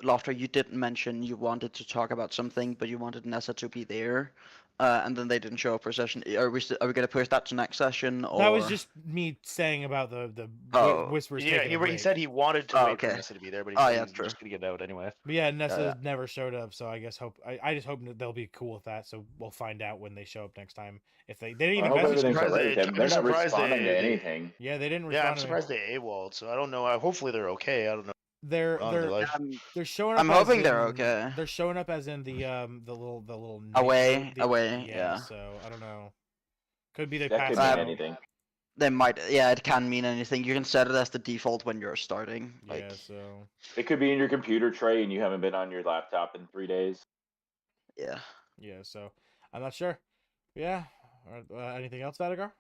Laughter, you didn't mention you wanted to talk about something, but you wanted Nessa to be there, and then they didn't show up for session. Are we gonna push that to next session, or? That was just me saying about the Oh. whispers. Yeah, taking a he break. said he wanted to Oh, wait for okay. Nessa to be there, but he Oh, said yeah, he's true. just gonna get out anyway. But yeah, Nessa Yeah. never showed up, so I guess I just hope that they'll be cool with that. So we'll find out when they show up next time. If they didn't I even hope message everything's me. surprised alright. they- They're I'm not surprised responding to they- anything. Yeah, they didn't Yeah, respond I'm to me. surprised they AWOL'd, so I don't know. Hopefully they're okay. I don't know. They're showing up. I'm as hoping they're in- okay. They're showing up as in the little Away, the- away, Yeah, yeah. So I don't know. Could be they That passed could mean out. anything. They might. Yeah, it can mean anything. You can set it as the default when you're starting. Like, Yeah. So. It could be in your computer tray and you haven't been on your laptop in 3 days. yeah. Yeah. So I'm not sure. Yeah. Anything else, Vadigar?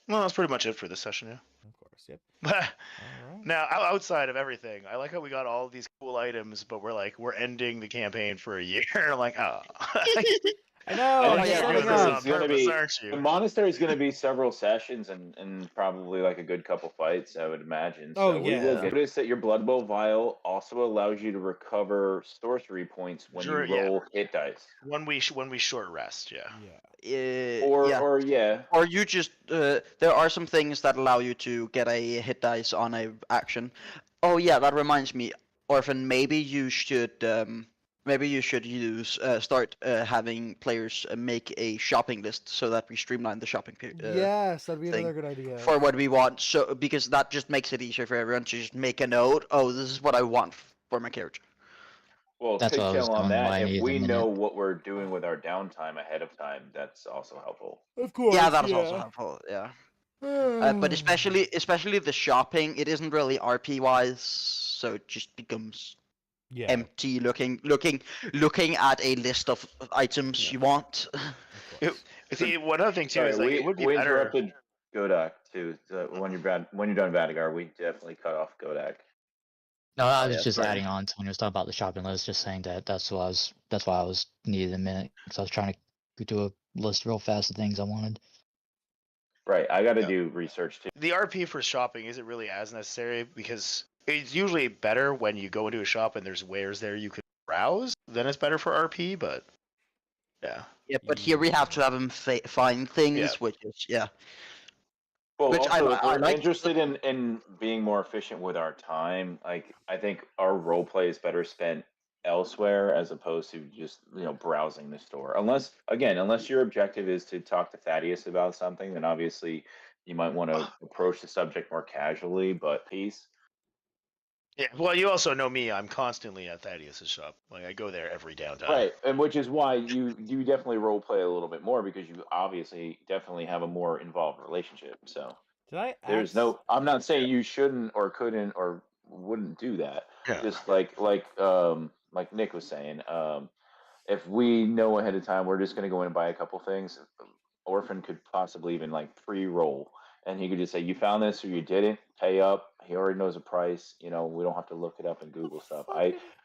Well, that's pretty much it for this session, yeah. Of course. Yep. All right. Now, outside of everything, I like how we got all these cool items, but we're ending the campaign for a year. I'm like, oh. I know. And Oh, I'm yeah, setting this up. is gonna be aren't the you? monastery is going to be several sessions and probably like a good couple fights, I would imagine. Oh, So we yeah. will notice that your Blood Bowl vial also allows you to recover sorcery points when you roll hit dice. When we short rest, yeah. Yeah. Or yeah. Or you just there are some things that allow you to get a hit dice on a action. Oh yeah, that reminds me, Orphan. Maybe you should use start having players make a shopping list so that we streamline the shopping period. Yes, that'd be thing another good idea. For what we want. So because that just makes it easier for everyone to just make a note. Oh, this is what I want for my character. Well, That's what I was pigtail on going that. by If we either know minute. what we're doing with our downtime ahead of time, that's also helpful. Of course. Yeah, that is also helpful. Yeah. But especially the shopping, it isn't really RP wise, so it just becomes yeah. empty looking at a list of items you want. See, one other thing too Sorry, is like it would be we better. interrupted Godak too. So when you're done, Vadigar, we definitely cut off Godak. No, I Oh, was yeah, just sorry. adding on to when you was talking about the shopping list, just saying that's why I was needed a minute because I was trying to do a list real fast of things I wanted. Right, I got to Yeah. do research too. The RP for shopping isn't really as necessary because it's usually better when you go into a shop and there's wares there you can browse. Then it's better for RP, but yeah. Yeah, but here we have to have them find things, Yeah. which is yeah. Well, Which also, if I we're like- interested in being more efficient with our time, like I think our role play is better spent elsewhere as opposed to just browsing the store. Unless your objective is to talk to Thaddeus about something, then obviously you might want to approach the subject more casually. But peace. Yeah. Well, you also know me. I'm constantly at Thaddeus's shop. Like I go there every downtime. Right, and which is why you definitely role play a little bit more because you obviously definitely have a more involved relationship. So Did I there's ask? no. I'm not saying you shouldn't or couldn't or wouldn't do that. Yeah. Just like Nick was saying, if we know ahead of time we're just going to go in and buy a couple things, Orphan could possibly even like pre-roll, and he could just say, "You found this or you didn't. Pay up." He already knows the price. We don't have to look it up and Google stuff.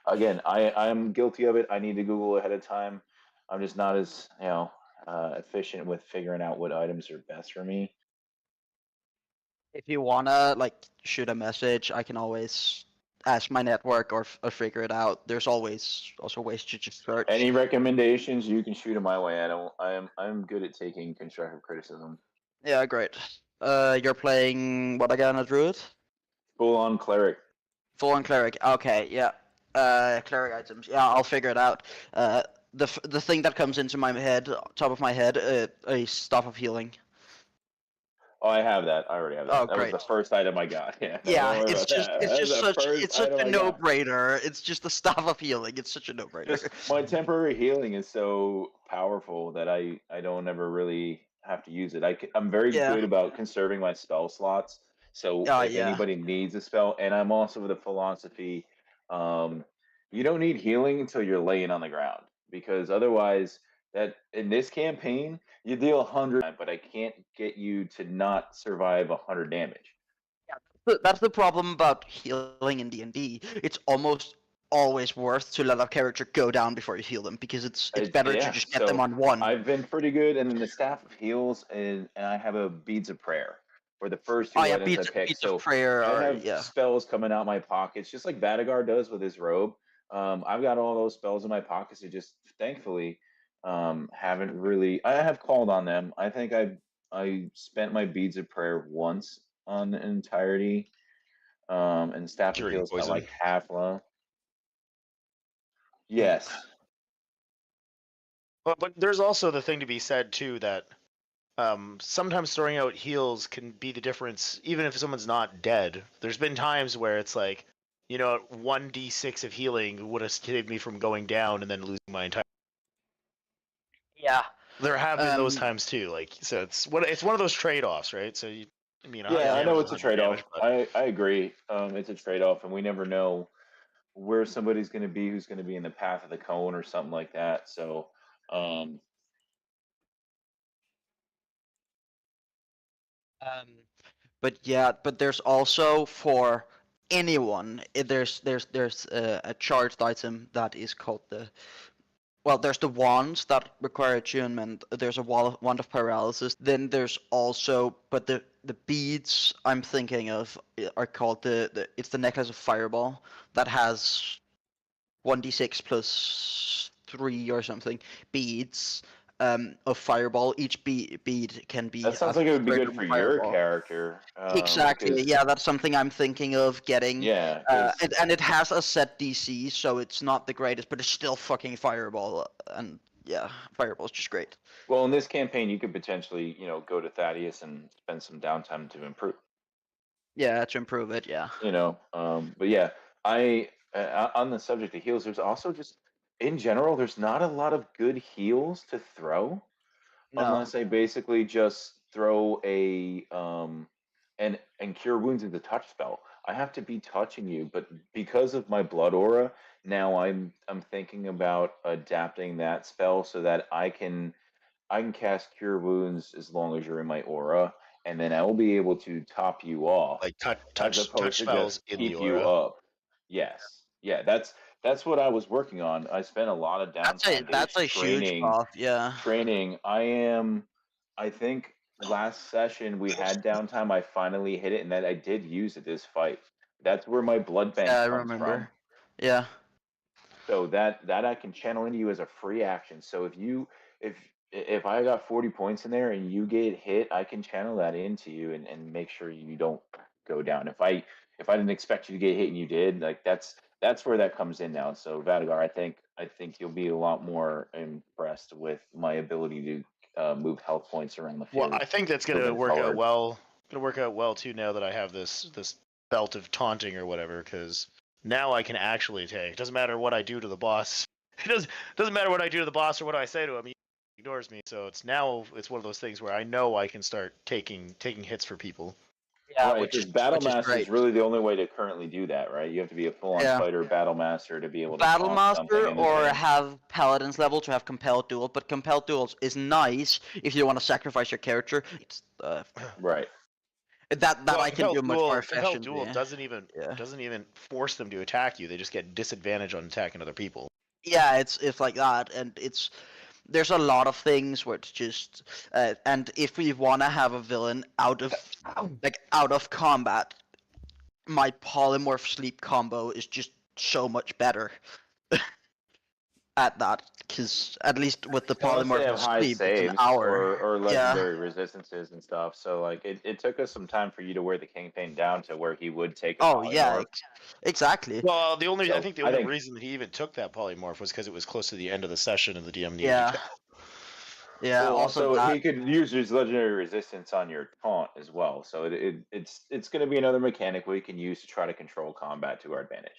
Fucking I'm guilty of it. I need to Google ahead of time. I'm just not as efficient with figuring out what items are best for me. If you wanna like shoot a message, I can always ask my network or figure it out. There's always also ways to just search. Any recommendations, you can shoot them my way. I'm good at taking constructive criticism. Yeah, great. You're playing what again, a druid? Full on cleric. Full on cleric. Okay, yeah. Cleric items. Yeah, I'll figure it out. The thing that comes into my head, top of my head, a staff of healing. Oh, I have that. I already have that. Oh, That was great. the first item I got. Yeah, don't Yeah, worry it's about just that. it's That was just the such first it's such item a I got. no-brainer. It's just the staff of healing. It's such a no-brainer. Just my temporary healing is so powerful that I don't ever really have to use it. I'm very Yeah. good about conserving my spell slots. So if Yeah. anybody needs a spell, and I'm also of the philosophy, um, you don't need healing until you're laying on the ground because otherwise, that in this campaign you deal 100, but I can't get you to not survive 100 damage. That's the problem about healing in D&D. It's almost always worth to let a character go down before you heal them because it's better to Yeah, just get them so on one. I've been pretty good, and then the staff of heals, and I have a beads of prayer for the first Oh two yeah, items I picked. beats of So prayer I are have yeah. spells coming out my pockets, just like Vadagar does with his robe. I've got all those spells in my pockets. It just thankfully haven't really. I have called on them. I think I spent my beads of prayer once on the entirety, and staff of Curing heals got poison. like half low. Yes. But there's also the thing to be said too that sometimes throwing out heals can be the difference, even if someone's not dead. There's been times where it's like, 1d6 of healing would have saved me from going down and then losing my entire. Yeah. There have been those times too. Like, so it's one of those trade-offs, right? So higher Yeah, I know damage it's is a higher trade-off. damage, but I agree. It's a trade-off, and we never know where somebody's going to be, who's going to be in the path of the cone or something like that. So, um, Um, but there's also for anyone, there's a charged item that is called there's the wands that require attunement. There's a wand of paralysis. Then there's also, but the beads I'm thinking of are called it's the necklace of fireball that has 1d6 plus 3 or something beads of fireball. Each bead can be that sounds a like it would be third good of a for your fireball. character, Exactly. because Yeah, that's something I'm thinking of getting. yeah, because And it has a set DC, so it's not the greatest, but it's still fucking fireball. And yeah, fireball's just great. well, in this campaign, you could potentially, go to Thaddeus and spend some downtime to improve. Yeah, to improve it. Yeah. But yeah, I on the subject of heals, there's also just in general, there's not a lot of good heals to throw. No. Unless I basically just throw a and cure wounds is a touch spell. I have to be touching you, but because of my blood aura, now I'm thinking about adapting that spell so that I can cast cure wounds as long as you're in my aura, and then I will be able to top you off like as touch opposed to spells just in the keep you aura. up. Yes. Yeah, that's what I was working on. I spent a lot of downtime That's just a huge buff. Yeah. training. I think last session we had downtime. I finally hit it, and that I did use it this fight. That's where my blood Yeah, bank I comes from. remember. Yeah. So that I can channel into you as a free action. So if I got 40 points in there and you get hit, I can channel that into you and make sure you don't go down. If I didn't expect you to get hit and you did, like that's where that comes in now. So Vadagar, I think you'll be a lot more impressed with my ability to move health points around the Well, field I think that's gonna moving work out forward. well. Gonna work out well too now that I have this belt of taunting or whatever, because now I can actually take. It doesn't matter what I do to the boss. It doesn't matter what I do to the boss or what I say to him. He ignores me. So it's one of those things where I know I can start taking hits for people. Yeah, right, because Battle Master is really the only way to currently do that, right? You have to be a full-on fighter Battle Master to be able to Battle taunt something Master in or advance. have Paladin's level to have Compelled Duel, but Compelled Duels is nice if you want to sacrifice your character. It's Right. that Well, I can do much more Compelled efficiently. Duel doesn't even force them to attack you. They just get disadvantage on attacking other people. Yeah, it's like that, and there's a lot of things where it's just and if we want to have a villain out of combat, my polymorph sleep combo is just so much better at that, because at least with the Plus they polymorph have and high sleep it's an saves hour. or Yeah. legendary resistances and stuff. So like it took us some time for you to wear the Kingpin down to where he would take a Oh yeah, polymorph. exactly. Well, So, I think the only reason that he even took that polymorph was because it was close to the end of the session and the DM needed Yeah. to go. Yeah. well, Also he that. could use his legendary resistance on your taunt as well. So it's going to be another mechanic we can use to try to control combat to our advantage.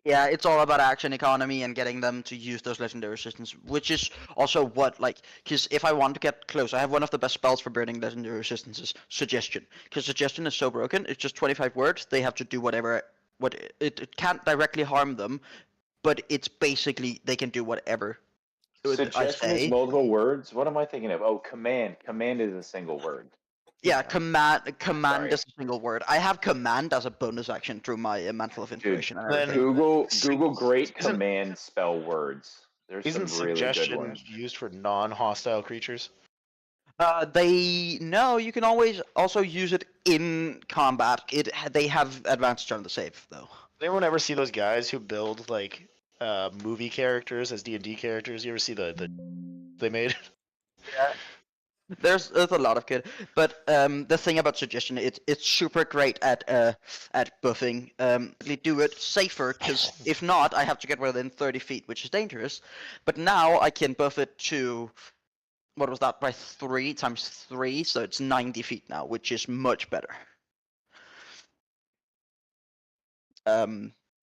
Yeah, it's all about action economy and getting them to use those legendary resistance, which is also what, because if I want to get close, I have one of the best spells for burning legendary resistances, Suggestion. Because Suggestion is so broken, it's just 25 words, they have to do it can't directly harm them, but it's basically, they can do whatever I Suggestion is say. multiple words. What am I thinking of? Oh, command. Command is a single word. Yeah, Sorry. command is a single word. I have command as a bonus action through my Mantle of Inspiration and then everything. Google great Isn't- command spell words. There's Isn't some really good suggestion ones. used for non-hostile creatures? You can always also use it in combat. They have advantage on the save though. Did anyone ever see those guys who build like movie characters as D&D characters? You ever see the they made? Yeah. There's a lot of good, but the thing about Suggestion, it's super great at buffing. They do it safer, because if not, I have to get within 30 feet, which is dangerous. But now I can buff it to, what was that, by 3 times 3, so it's 90 feet now, which is much better.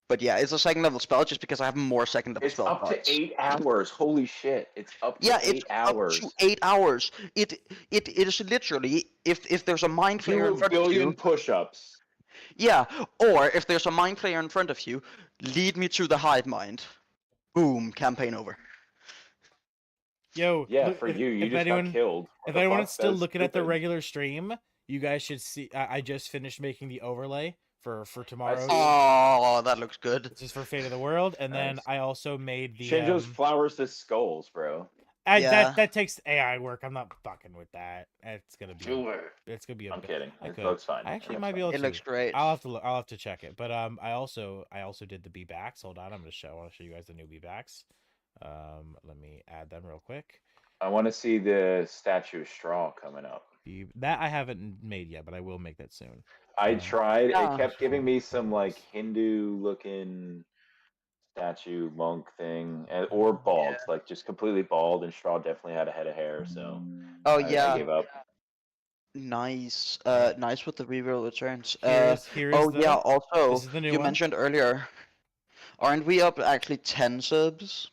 But yeah, it's a second level spell just because I have more second level It's spell up cards. to 8 hours. Holy shit! It's up to Yeah, 8 it's hours. up to 8 hours. It is literally, if there's a mind Do flayer in a front of billion you. push-ups. Yeah, or if there's a mind flayer in front of you, lead me to the hive mind. Boom, campaign over. Yo, Yeah, look, for you, you if just anyone, got killed. What if the anyone's fuck? still That's looking at the stupid. regular stream, you guys should see. I just finished making the overlay for tomorrow. see. Oh, that looks good. This is for Fate of the World, and then Nice. I also made the Shinjo's flowers to skulls, bro. Yeah. that takes AI work. I'm not fucking with that. It's gonna be. It's gonna be. I'm kidding. I It could. looks fine. I actually It might looks be able It to. looks great. I'll have to look. I'll have to check it. But I also did the B backs. Hold on, I want to show you guys the new B backs. Let me add them real quick. I want to see the statue of straw coming up. That I haven't made yet, but I will make that soon. I tried. Yeah. It kept giving me some like Hindu-looking statue monk thing, or bald, like just completely bald. And straw definitely had a head of hair, so Oh I yeah. gave up. Nice. Nice with the reroll returns. Here is the, yeah. Also, this is the new you one. mentioned earlier, aren't we up actually 10 subs?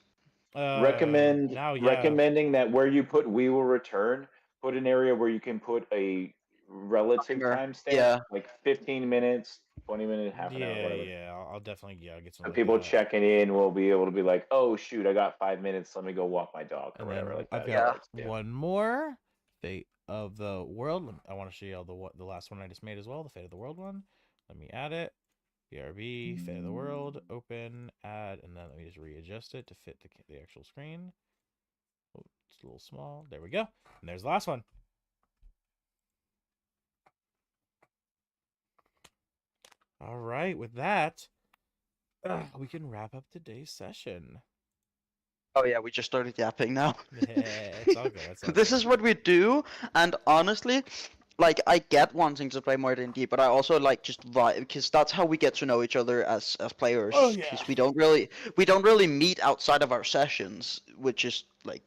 Recommending that where you put "we will return," put an area where you can put a relative Timer, timestamp, yeah. like 15 minutes, 20 minutes, half an hour, Yeah, whatever. yeah. I'll definitely get some. So like people that. checking in will be able to be like, "Oh shoot, I got 5 minutes. Let me go walk my dog," or And whatever. then Like I've that. got Yeah. one more Fate of the World. I want to show you all the last one I just made as well, the Fate of the World one. Let me add it. BRB, Fate of the World, open, add, and then let me just readjust it to fit the actual screen. Oh, it's a little small. There we go. And there's the last one. All right, with that, we can wrap up today's session. Oh yeah, we just started yapping now. It's all good. It's all This good. is what we do, and honestly, like I get wanting to play more D&D, but I also like just vibe, because that's how we get to know each other as players. Oh, yeah. Because we don't really meet outside of our sessions, which is like.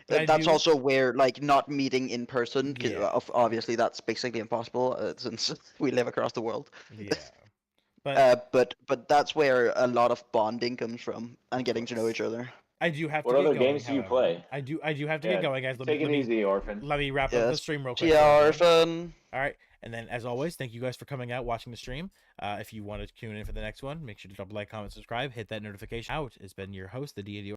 But I That's do- also where like not meeting in person. 'Cause Yeah. obviously, that's basically impossible since we live across the world. Yeah. But that's where a lot of bonding comes from and getting to know each other. I do have What to get other going. games do you However, play? I do have to Yeah, get going, guys. take it easy, Orphan. Let me wrap up the Yes. stream real See quick. ya, for everyone. Orphan. All right, and then as always, thank you guys for coming out, watching the stream. If you want to tune in for the next one, make sure to drop a like, comment, subscribe, hit that notification. Out. It's been your host, the D&D